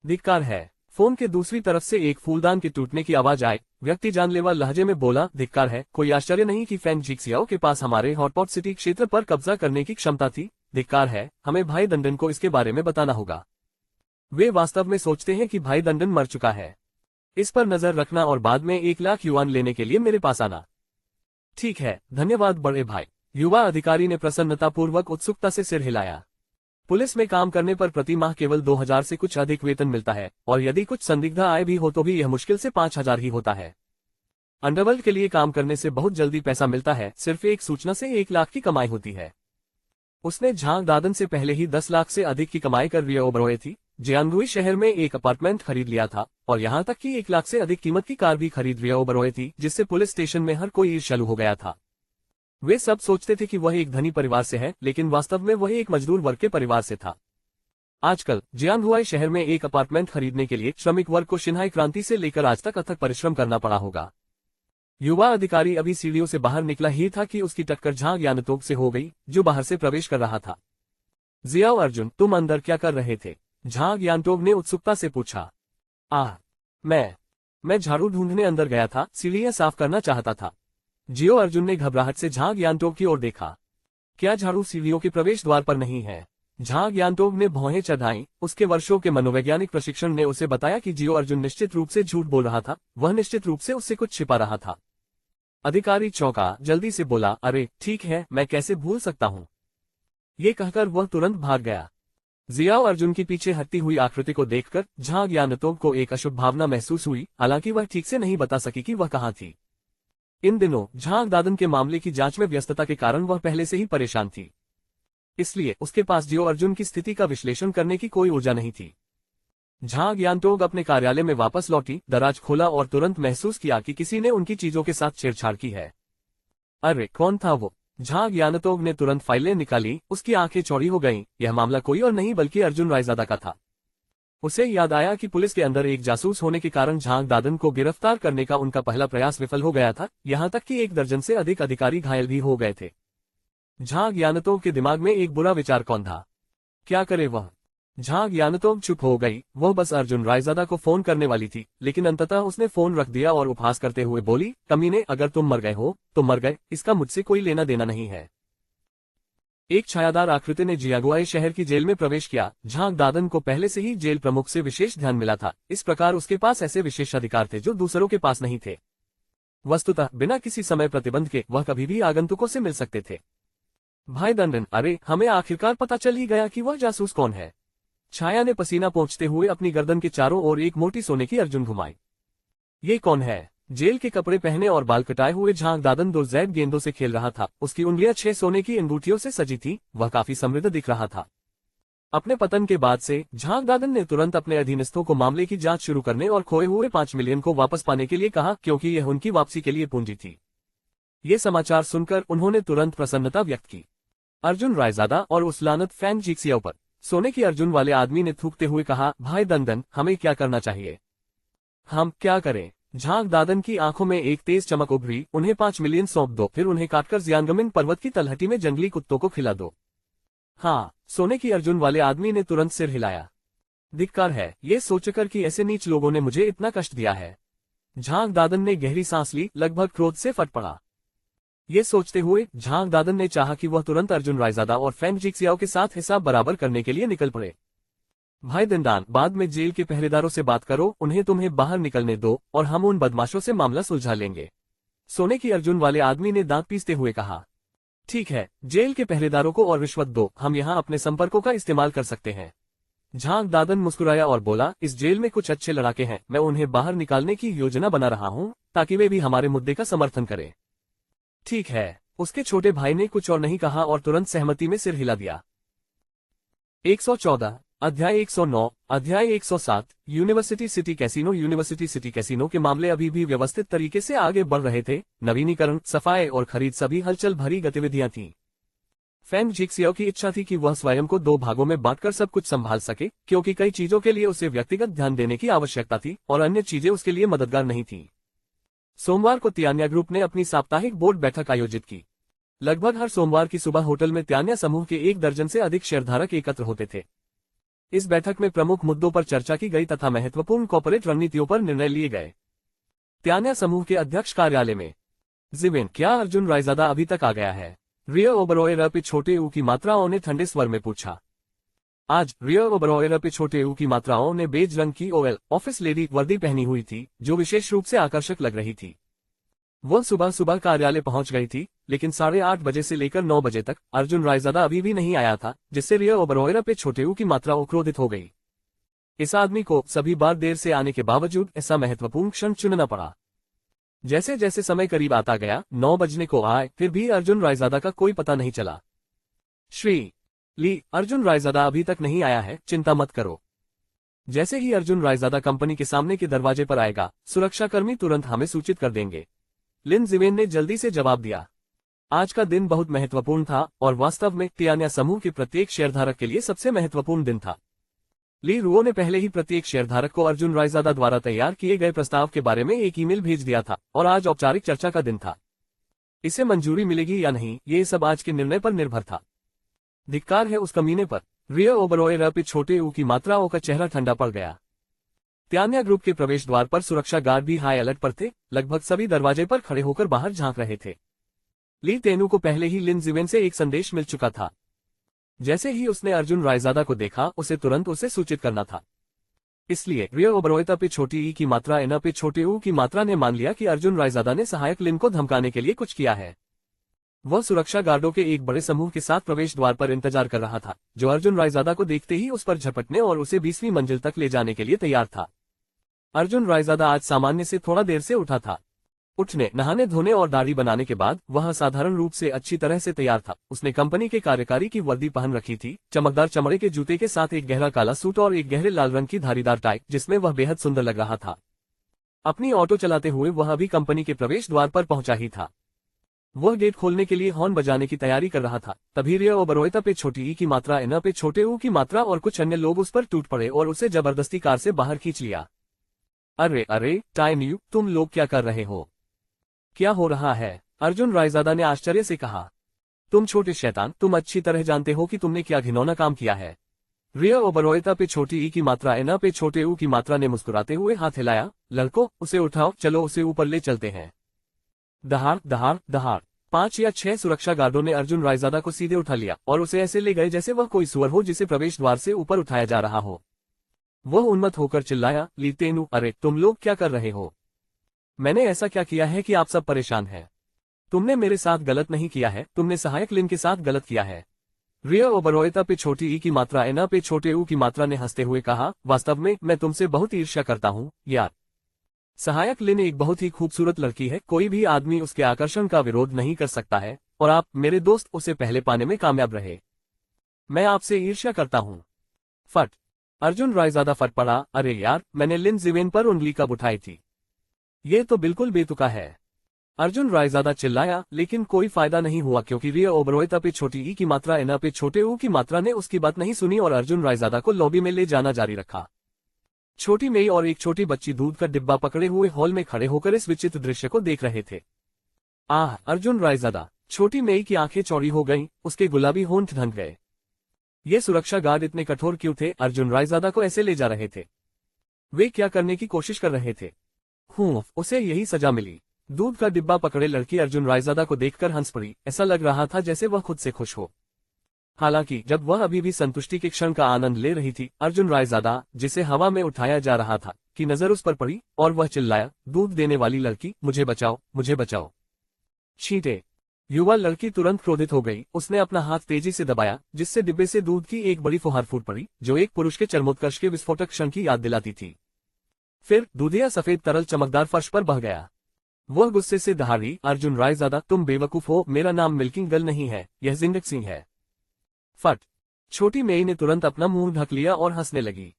धिक्कार है। फोन के दूसरी तरफ से एक फूलदान के टूटने की आवाज आई। व्यक्ति जानलेवा लहजे में बोला, धिक्कार है, कोई आश्चर्य नहीं कि फैन जिक्सियाओ के पास हमारे हॉटपॉट सिटी क्षेत्र पर कब्जा करने की क्षमता थी। धिक्कार है, हमें भाई दंडन को इसके बारे में बताना होगा। वे वास्तव में सोचते हैं कि भाई दंडन मर चुका है। इस पर नजर रखना और बाद में 1 लाख युआन लेने के लिए मेरे पास आना। ठीक है, धन्यवाद बड़े भाई। युवा अधिकारी ने प्रसन्नतापूर्वक उत्सुकता से सिर हिलाया। पुलिस में काम करने पर प्रति माह केवल 2000 से कुछ अधिक वेतन मिलता है और यदि कुछ संदिग्ध आय भी हो तो भी यह मुश्किल से 5000 ही होता है। अंडरवर्ल्ड के लिए काम करने से बहुत जल्दी पैसा मिलता है, सिर्फ एक सूचना से 1 लाख की कमाई होती है। उसने झांग दादन से पहले ही 10 लाख से अधिक की कमाई कर रिय ओबरॉय थी, जियांगुई शहर में एक अपार्टमेंट खरीद लिया था और यहाँ तक कि 1 लाख से अधिक कीमत की कार भी खरीद रिय ओबरॉय थी, जिससे पुलिस स्टेशन में हर कोई ईर्ष्यालु हो गया था। वे सब सोचते थे कि वह एक धनी परिवार से है, लेकिन वास्तव में वह एक मजदूर वर्ग के परिवार से था। आजकल जियांगहुआई शहर में एक अपार्टमेंट खरीदने के लिए श्रमिक वर्ग को शिन्हाई क्रांति से लेकर आज तक अथक परिश्रम करना पड़ा होगा। युवा अधिकारी अभी सीढ़ियों से बाहर निकला ही था कि उसकी टक्कर झांग यानतोग से हो गई, जो बाहर से प्रवेश कर रहा था। जियाओ अर्जुन, तुम अंदर क्या कर रहे थे? झांग यानतोग ने उत्सुकता से पूछा। मैं झाड़ू ढूंढने अंदर गया था, सीढ़ियां साफ करना चाहता था। जियो अर्जुन ने घबराहट से झांग यानतोग की ओर देखा। क्या झाड़ू सीढ़ियों के प्रवेश द्वार पर नहीं है? झांग यानतोग ने भौहें चढ़ाई। उसके वर्षों के मनोवैज्ञानिक प्रशिक्षण ने उसे बताया कि जियो अर्जुन निश्चित रूप से झूठ बोल रहा था, वह निश्चित रूप से उससे कुछ छिपा रहा था। अधिकारी चौंका, जल्दी से बोला, अरे ठीक है, मैं कैसे भूल सकता हूँ। ये कहकर वह तुरंत भाग गया। जियाओ अर्जुन की पीछे हटती हुई आकृति को देखकर झांग यानतोग को एक अशुभ भावना महसूस हुई, हालांकि वह ठीक से नहीं बता सकी कि वह कहाँ थी। इन दिनों झांग दादन के मामले की जांच में व्यस्तता के कारण वह पहले से ही परेशान थी, इसलिए उसके पास जियो अर्जुन की स्थिति का विश्लेषण करने की कोई ऊर्जा नहीं थी। झांग यानतोग अपने कार्यालय में वापस लौटी, दराज खोला और तुरंत महसूस किया कि किसी ने उनकी चीजों के साथ छेड़छाड़ की है। अरे कौन था वो? झांग यानतोग ने तुरंत फाइलें निकाली। उसकी आंखें चौड़ी हो गईं। यह मामला कोई और नहीं बल्कि अर्जुन रायजादा का था। उसे याद आया कि पुलिस के अंदर एक जासूस होने के कारण झांग दादन को गिरफ्तार करने का उनका पहला प्रयास विफल हो गया था, यहाँ तक कि 1 दर्जन से अधिक अधिकारी घायल भी हो गए थे। झांग यानतोग के दिमाग में एक बुरा विचार कौन था? क्या करे वह? झांग यानतोग चुप हो गई। वह बस अर्जुन रायजादा को फोन करने वाली थी, लेकिन अंततः उसने फोन रख दिया और उपहास करते हुए बोली, कमीने, अगर तुम मर गए हो तो मर गए, इसका मुझसे कोई लेना देना नहीं है। एक छायादार आकृति ने जियांगहुआई शहर की जेल में प्रवेश किया। झांग दादन को पहले से ही जेल प्रमुख से विशेष ध्यान मिला था, इस प्रकार उसके पास ऐसे विशेष अधिकार थे जो दूसरों के पास नहीं थे। वस्तुतः बिना किसी समय प्रतिबंध के वह कभी भी आगंतुकों से मिल सकते थे। भाई दंडन, अरे हमें आखिरकार पता चल ही गया कि वह जासूस कौन है। छाया ने पसीना पोंछते हुए अपनी गर्दन के चारों ओर एक मोटी सोने की अर्जुन घुमाई। ये कौन है? जेल के कपड़े पहने और बाल कटाए हुए झांग दादन 2 ज़ैद गेंदों से खेल रहा था। उसकी उंगलियां 6 सोने की अंगूठियों से सजी थी। वह काफी समृद्ध दिख रहा था। अपने पतन के बाद से झांग दादन ने तुरंत अपने अधीनस्थों को मामले की जांच शुरू करने और खोए हुए 5 मिलियन को वापस पाने के लिए कहा, क्योंकि यह उनकी वापसी के लिए पूंजी थी। ये समाचार सुनकर उन्होंने तुरंत प्रसन्नता व्यक्त की। अर्जुन रायजादा और उस लानत फैंग जिक्सियाओ पर। सोने की अर्जुन वाले आदमी ने थूकते हुए कहा, भाई दंडन, हमें क्या करना चाहिए? हम क्या करें? झांग दादन की आंखों में एक तेज चमक उभरी। उन्हें 5 मिलियन सौंप दो, फिर उन्हें काटकर जियांगमिन पर्वत की तलहटी में जंगली कुत्तों को खिला दो। हाँ, सोने की अर्जुन वाले आदमी ने तुरंत सिर हिलाया। धिक्कार है, ये सोचकर कि ऐसे नीच लोगों ने मुझे इतना कष्ट दिया है। झांग दादन ने गहरी सांस ली, लगभग क्रोध से फट पड़ा। ये सोचते हुए झांग दादन ने चाहा कि वह तुरंत अर्जुन रायजादा और फैंग जिक्सियाओ के साथ हिसाब बराबर करने के लिए निकल पड़े। भाई दंडान, बाद में जेल के पहरेदारों से बात करो, उन्हें तुम्हें बाहर निकलने दो और हम उन बदमाशों से मामला सुलझा लेंगे। सोने की अर्जुन वाले आदमी ने दांत पीसते हुए कहा। ठीक है, जेल के पहरेदारों को और रिश्वत दो, हम यहाँ अपने संपर्कों का इस्तेमाल कर सकते हैं। झांग दादन मुस्कुराया और बोला, इस जेल में कुछ अच्छे लड़ाके हैं, मैं उन्हें बाहर निकालने की योजना बना रहा हूँ ताकि वे भी हमारे मुद्दे का समर्थन करें। ठीक है, उसके छोटे भाई ने कुछ और नहीं कहा और तुरंत सहमति में सिर हिला दिया। 114 अध्याय 109 अध्याय 107 university city casino. University city casino के मामले अभी भी व्यवस्थित तरीके से आगे बढ़ रहे थे। नवीनीकरण, सफाई और खरीद सभी हलचल भरी गतिविधियां थीं। फैंग जिक्सियाओ की इच्छा थी कि वह स्वयं को 2 भागों में बांटकर सब कुछ संभाल सके, क्योंकि कई चीजों के लिए उसे व्यक्तिगत ध्यान देने की आवश्यकता थी और अन्य चीजें उसके लिए मददगार नहीं थीं। सोमवार को त्यान्या ग्रुप ने अपनी साप्ताहिक बोर्ड बैठक आयोजित की। लगभग हर सोमवार की सुबह होटल में त्यान्या समूह के 1 दर्जन से अधिक शेयरधारक एकत्र होते थे। इस बैठक में प्रमुख मुद्दों पर चर्चा की गई तथा महत्वपूर्ण कॉर्पोरेट रणनीतियों पर निर्णय लिए गए। त्यान्या समूह के अध्यक्ष कार्यालय में। जिवेन, क्या अर्जुन रायजादा अभी तक आ गया है? रिया ओबरॉय पे छोटे ऊ की मात्राओं ने ठंडे स्वर में पूछा। आज रिया ओबरॉय पे छोटे ऊ की मात्राओं ने बेज रंग की ओएल ऑफिस लेडी वर्दी पहनी हुई थी, जो विशेष रूप से आकर्षक लग रही थी। वह सुबह सुबह कार्यालय पहुंच गई थी, लेकिन 8:30 बजे से लेकर 9 बजे तक अर्जुन रायजादा अभी भी नहीं आया था, जिससे रिया ओबरॉय पे छोटे ऊ की मात्रा क्रोधित हो गई। इस आदमी को सभी बार देर से आने के बावजूद ऐसा महत्वपूर्ण क्षण चुनना पड़ा। जैसे जैसे समय करीब आता गया, 9 बजने को आए, फिर भी अर्जुन रायजादा का कोई पता नहीं चला। श्री ली, अर्जुन रायजादा अभी तक नहीं आया है, चिंता मत करो। जैसे ही अर्जुन रायजादा कंपनी के सामने के दरवाजे पर आएगा, सुरक्षाकर्मी तुरंत हमें सूचित कर देंगे। लिन जिवेन ने जल्दी से जवाब दिया। आज का दिन बहुत महत्वपूर्ण था और वास्तव में टियाना समूह के प्रत्येक शेयरधारक के लिए सबसे महत्वपूर्ण दिन था। ली रुओ ने पहले ही प्रत्येक शेयरधारक को अर्जुन रायजादा द्वारा तैयार किए गए प्रस्ताव के बारे में एक ईमेल भेज दिया था और आज औपचारिक चर्चा का दिन था। इसे मंजूरी मिलेगी या नहीं, ये सब आज के निर्णय पर निर्भर था। धिक्कार है उस कमीने पर। रियो ओबरोय पे छोटे ऊ की मात्रा ओ का चेहरा ठंडा पड़ गया। टियाना ग्रुप के प्रवेश द्वार पर सुरक्षा गार्ड भी हाई अलर्ट पर थे, लगभग सभी दरवाजे पर खड़े होकर बाहर झांक रहे थे। ली तेनू को पहले ही लिन जिवेन से एक संदेश मिल चुका था। जैसे ही उसने अर्जुन रायजादा को देखा उसे तुरंत उसे सूचित करना था। इसलिए रियो ओबरोय पे छोटी ई की मात्रा एना पे छोटे ऊ की मात्रा ने मान लिया कि अर्जुन रायजादा ने सहायक लिन को धमकाने के लिए कुछ किया है। वह सुरक्षा गार्डों के एक बड़े समूह के साथ प्रवेश द्वार पर इंतजार कर रहा था, जो अर्जुन रायजादा को देखते ही उस पर झपटने और उसे 20वीं मंजिल तक ले जाने के लिए तैयार था। अर्जुन रायजादा आज सामान्य से थोड़ा देर से उठा था। उठने, नहाने धोने और दाढ़ी बनाने के बाद वह साधारण रूप से अच्छी तरह से तैयार था। उसने कंपनी के कार्यकारी की वर्दी पहन रखी थी, चमकदार चमड़े के जूते के साथ एक गहरा काला सूट और एक गहरे लाल रंग की धारीदार टाई, जिसमें वह बेहद सुंदर लग रहा था। अपनी ऑटो चलाते हुए वह अभी कंपनी के प्रवेश द्वार पर पहुंचा ही था। वह गेट खोलने के लिए हॉर्न बजाने की तैयारी कर रहा था, तभी रियो ओबरोय पे छोटी ई की मात्रा एना पे छोटे ऊ की मात्रा और कुछ अन्य लोग उस पर टूट पड़े और उसे जबरदस्ती कार से बाहर खींच लिया। अरे अरे टाइन्यू, तुम लोग क्या कर रहे हो? क्या हो रहा है? अर्जुन रायजादा ने आश्चर्य से कहा। तुम छोटे शैतान, तुम अच्छी तरह जानते हो कि तुमने क्या घिनौना काम किया है। रियो ओबरोय पे छोटी ई की मात्रा एना पे छोटे ऊ की मात्रा ने मुस्कुराते हुए हाथ हिलाया। लड़कों, उसे उठाओ, चलो उसे ऊपर ले चलते हैं। दहाड़ दहाड़ दहाड़ 5 या 6 सुरक्षा गार्डों ने अर्जुन रायजादा को सीधे उठा लिया और उसे ऐसे ले गए जैसे वह कोई सुअर हो जिसे प्रवेश द्वार से ऊपर उठाया जा रहा हो। वह उन्मत्त होकर चिल्लाया, ली तेनू, अरे तुम लोग क्या कर रहे हो? मैंने ऐसा क्या किया है कि आप सब परेशान हैं? तुमने मेरे साथ गलत नहीं किया है, तुमने सहायक लिन के साथ गलत किया है। रियो ओबरोय पे छोटी ई की मात्रा एना पे छोटे ऊ की मात्रा ने हंसते हुए कहा, वास्तव में मैं तुमसे बहुत ईर्ष्या करता हूँ यार। सहायक लिन एक बहुत ही खूबसूरत लड़की है, कोई भी आदमी उसके आकर्षण का विरोध नहीं कर सकता है, और आप मेरे दोस्त उसे पहले पाने में कामयाब रहे। मैं आपसे ईर्ष्या करता हूँ। फट। अर्जुन रायजादा फट पड़ा। अरे यार, मैंने लिन जिवेन पर उंगली कब उठाई थी? ये तो बिल्कुल बेतुका है। अर्जुन रायजादा चिल्लाया, लेकिन कोई फायदा नहीं हुआ क्योंकि रियो ओबरोय पे छोटी ई की मात्रा एना पे छोटे ऊ की मात्रा ने उसकी बात नहीं सुनी और अर्जुन रायजादा को लॉबी में ले जाना जारी रखा। छोटी मेई और एक छोटी बच्ची दूध का डिब्बा पकड़े हुए हॉल में खड़े होकर इस विचित्र दृश्य को देख रहे थे। आह, अर्जुन रायजादा! छोटी मेई की आंखें चौड़ी हो गईं, उसके गुलाबी होंठ ढंक गए। ये सुरक्षा गार्ड इतने कठोर क्यों थे? अर्जुन रायजादा को ऐसे ले जा रहे थे। वे क्या करने की कोशिश कर रहे थे? उसे यही सजा मिली। दूध का डिब्बा पकड़े लड़की अर्जुन रायजादा को देखकर हंस पड़ी। ऐसा लग रहा था जैसे वह खुद से खुश हो। हालांकि जब वह अभी भी संतुष्टि के क्षण का आनंद ले रही थी, अर्जुन रायजादा, जिसे हवा में उठाया जा रहा था, की नजर उस पर पड़ी और वह चिल्लाया, दूध देने वाली लड़की, मुझे बचाओ, मुझे बचाओ। छींटे। युवा लड़की तुरंत क्रोधित हो गई। उसने अपना हाथ तेजी से दबाया, जिससे डिब्बे से दूध की एक बड़ी फुहार फूट पड़ी, जो एक पुरुष के चरमोत्कर्ष के विस्फोटक क्षण की याद दिलाती थी। फिर दूधिया सफेद तरल चमकदार फर्श पर बह गया। वह गुस्से से दहाड़ी, अर्जुन रायजादा, तुम बेवकूफ हो, मेरा नाम मिल्किंग गर्ल नहीं है, यह जिंदक सिंह है। फट। छोटी मेई ने तुरंत अपना मुंह ढक लिया और हंसने लगी।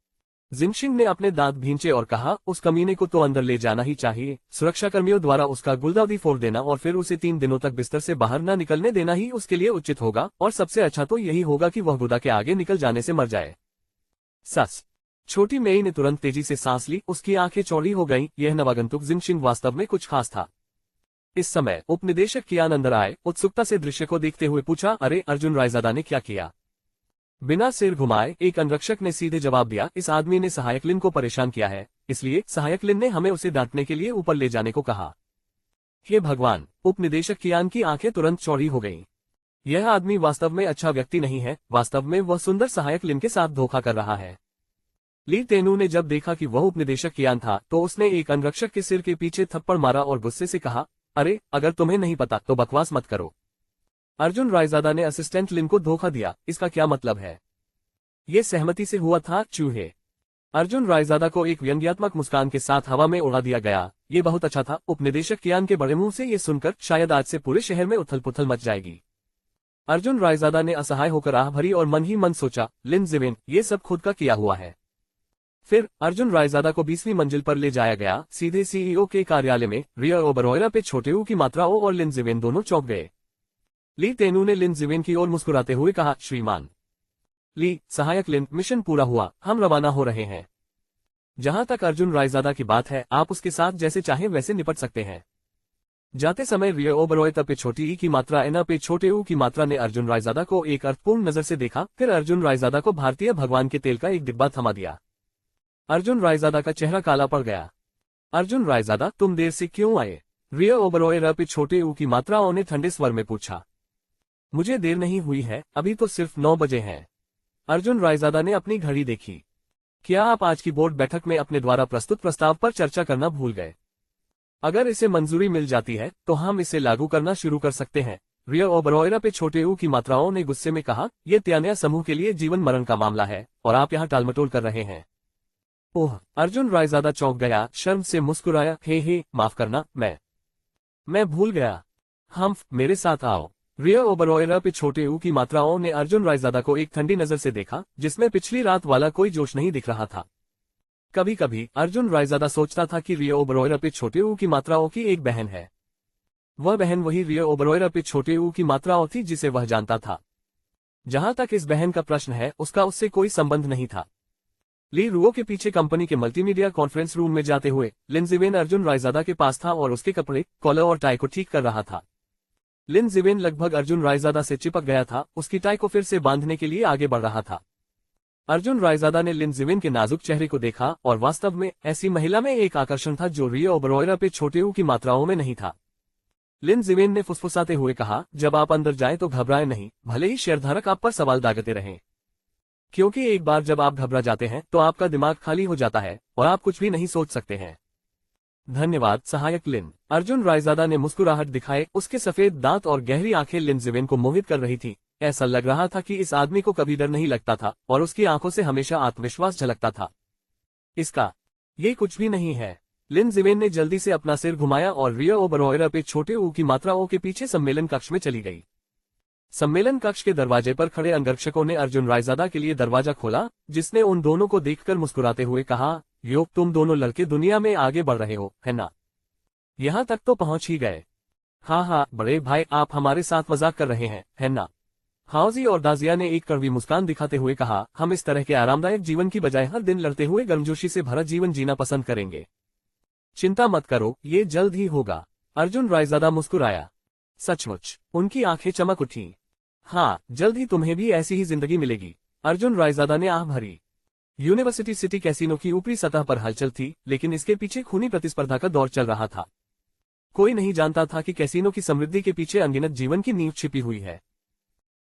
जिनशिंग ने अपने दांत भींचे और कहा, उस कमीने को तो अंदर ले जाना ही चाहिए। सुरक्षाकर्मियों द्वारा उसका गुलदाउदी फोड़ देना और फिर उसे 3 दिनों तक बिस्तर से बाहर न निकलने देना ही उसके लिए उचित होगा, और सबसे अच्छा तो यही होगा कि वह गुदा के आगे निकल जाने से मर जाए। सस। छोटी मेई ने तुरंत तेजी से सांस ली, उसकी आंखें चौड़ी हो गईं। यह नवागंतुक जिनशिंग वास्तव में कुछ खास था। इस समय उपनिदेशक कियान अंदर आए, उत्सुकता से दृश्य को देखते हुए पूछा, अरे अर्जुन रायजादा ने क्या किया? बिना सिर घुमाए एक अंगरक्षक ने सीधे जवाब दिया, इस आदमी ने सहायक लिन को परेशान किया है, इसलिए सहायक लिन ने हमें उसे डांटने के लिए ऊपर ले जाने को कहा। हे भगवान! उपनिदेशक कियान की आंखें तुरंत चौड़ी हो गईं। यह आदमी वास्तव में अच्छा व्यक्ति नहीं है, वास्तव में वह सुंदर सहायक लिन के साथ धोखा कर रहा है। ली तेनू ने जब देखा कि वह उपनिदेशक कियान था, तो उसने एक अंगरक्षक के सिर के पीछे थप्पड़ मारा और गुस्से से कहा, अरे अगर तुम्हें नहीं पता तो बकवास मत करो। अर्जुन रायजादा ने असिस्टेंट लिन को धोखा दिया, इसका क्या मतलब है? ये सहमति से हुआ था, चूहे। अर्जुन रायजादा को एक व्यंग्यात्मक मुस्कान के साथ हवा में उड़ा दिया गया। ये बहुत अच्छा था। उपनिदेशक कियान के बड़े मुंह से ये सुनकर शायद आज से पूरे शहर में उथल पुथल मच जाएगी। अर्जुन रायजादा ने असहाय होकर आह भरी और मन ही मन सोचा, लिन जिवेन, ये सब खुद का किया हुआ है। फिर अर्जुन रायजादा को 20वीं मंजिल पर ले जाया गया, सीधे सीईओ के कार्यालय में। रियो ओबरोय पे छोटे ऊ की मात्रा ओ और लिन जिवेन दोनों चौंक गए। ली तेनू ने लिन जिवेन की ओर मुस्कुराते हुए कहा, श्रीमान ली, सहायक लिन, मिशन पूरा हुआ, हम रवाना हो रहे हैं। जहां तक अर्जुन रायजादा की बात है, आप उसके साथ जैसे चाहें वैसे निपट सकते हैं। जाते समय रियो ओबरॉय पे छोटी ई की मात्रा एना पे छोटे ऊ की मात्रा ने अर्जुन रायजादा को एक अर्थपूर्ण नजर से देखा, फिर अर्जुन रायजादा को भारतीय भगवान के तेल का एक डिब्बा थमा दिया। अर्जुन रायजादा का चेहरा काला पड़ गया। अर्जुन रायजादा, तुम देर से क्यों आए? रियो ओबरॉय पे छोटे ऊ की मात्राओं ने ठंडे स्वर में पूछा। मुझे देर नहीं हुई है, अभी तो सिर्फ 9 बजे हैं। अर्जुन रायजादा ने अपनी घड़ी देखी। क्या आप आज की बोर्ड बैठक में अपने द्वारा प्रस्तुत प्रस्ताव पर चर्चा करना भूल गए? अगर इसे मंजूरी मिल जाती है तो हम इसे लागू करना शुरू कर सकते हैं। रियो ओबरॉय पे छोटे ऊ की मात्राओं ने गुस्से में कहा, यह त्यान्या समूह के लिए जीवन मरण का मामला है और आप यहाँ टालमटोल कर रहे हैं। ओह! अर्जुन रायजादा चौंक गया, शर्म से मुस्कुराया, हे माफ करना, मैं भूल गया। मेरे साथ आओ। रियो ओबरॉय पे छोटे ऊ की मात्राओं ने अर्जुन रायजादा को एक ठंडी नजर से देखा, जिसमें पिछली रात वाला कोई जोश नहीं दिख रहा था। कभी कभी अर्जुन रायजादा सोचता था कि रियो ओबरॉय पे छोटे ऊ की मात्राओं की एक बहन है। वह बहन वही रियो ओबरॉय पे छोटे ऊ की मात्राओं थी जिसे वह जानता था। जहां तक इस बहन का प्रश्न है, उसका उससे कोई संबंध नहीं था। ली रुओ के पीछे कंपनी के मल्टीमीडिया कॉन्फ्रेंस रूम में जाते हुए लिन जिवेन अर्जुन रायजादा के पास था और उसके कपड़े, कॉलर और टाई को ठीक कर रहा था। लिन जिवेन लगभग अर्जुन रायजादा से चिपक गया था, उसकी टाई को फिर से बांधने के लिए आगे बढ़ रहा था। अर्जुन रायजादा ने लिन जिवेन के नाजुक चेहरे को देखा और वास्तव में ऐसी महिला में एक आकर्षण था जो रियो ओबरॉय पे छोटे ऊ की मात्राओं में नहीं था। लिन जिवेन ने फुसफुसाते हुए कहा, जब आप अंदर जाएं तो घबराएं नहीं, भले ही शेयरधारक आप पर सवाल दागते रहें। क्योंकि एक बार जब आप घबरा जाते हैं तो आपका दिमाग खाली हो जाता है और आप कुछ भी नहीं सोच सकते हैं। धन्यवाद सहायक लिन। अर्जुन रायजादा ने मुस्कुराहट दिखाए, उसके सफेद दांत और गहरी आंखें लिन जिवेन को मोहित कर रही थी। ऐसा लग रहा था कि इस आदमी को कभी डर नहीं लगता था और उसकी आंखों से हमेशा आत्मविश्वास झलकता था। ये कुछ भी नहीं है। लिन जिवेन ने जल्दी से अपना सिर घुमाया और रियो ओबरॉय पे छोटे ऊ की मात्राओं के पीछे सम्मेलन कक्ष में चली गई। सम्मेलन कक्ष के दरवाजे पर खड़े अंगरक्षकों ने अर्जुन रायजादा के लिए दरवाजा खोला, जिसने उन दोनों को देखकर मुस्कुराते हुए कहा, यो, तुम दोनों लड़के दुनिया में आगे बढ़ रहे हो, है ना? यहाँ तक तो पहुंच ही गए। हाँ, बड़े भाई, आप हमारे साथ मजाक कर रहे हैं, है ना? हाउजी और दाजिया ने एक कड़वी मुस्कान दिखाते हुए कहा, हम इस तरह के आरामदायक जीवन की बजाय हर दिन लड़ते हुए गर्मजोशी से भरा जीवन जीना पसंद करेंगे। चिंता मत करो, ये जल्द ही होगा। अर्जुन रायजादा मुस्कुराया। सचमुच? उनकी आंखें चमक उठी। हाँ, जल्द ही तुम्हें भी ऐसी ही जिंदगी मिलेगी। अर्जुन रायजादा ने आह भरी। यूनिवर्सिटी सिटी कैसीनो की ऊपरी सतह पर हलचल थी, लेकिन इसके पीछे खूनी प्रतिस्पर्धा का दौर चल रहा था। कोई नहीं जानता था कि कैसीनो की समृद्धि के पीछे अनगिनत जीवन की नींव छिपी हुई है।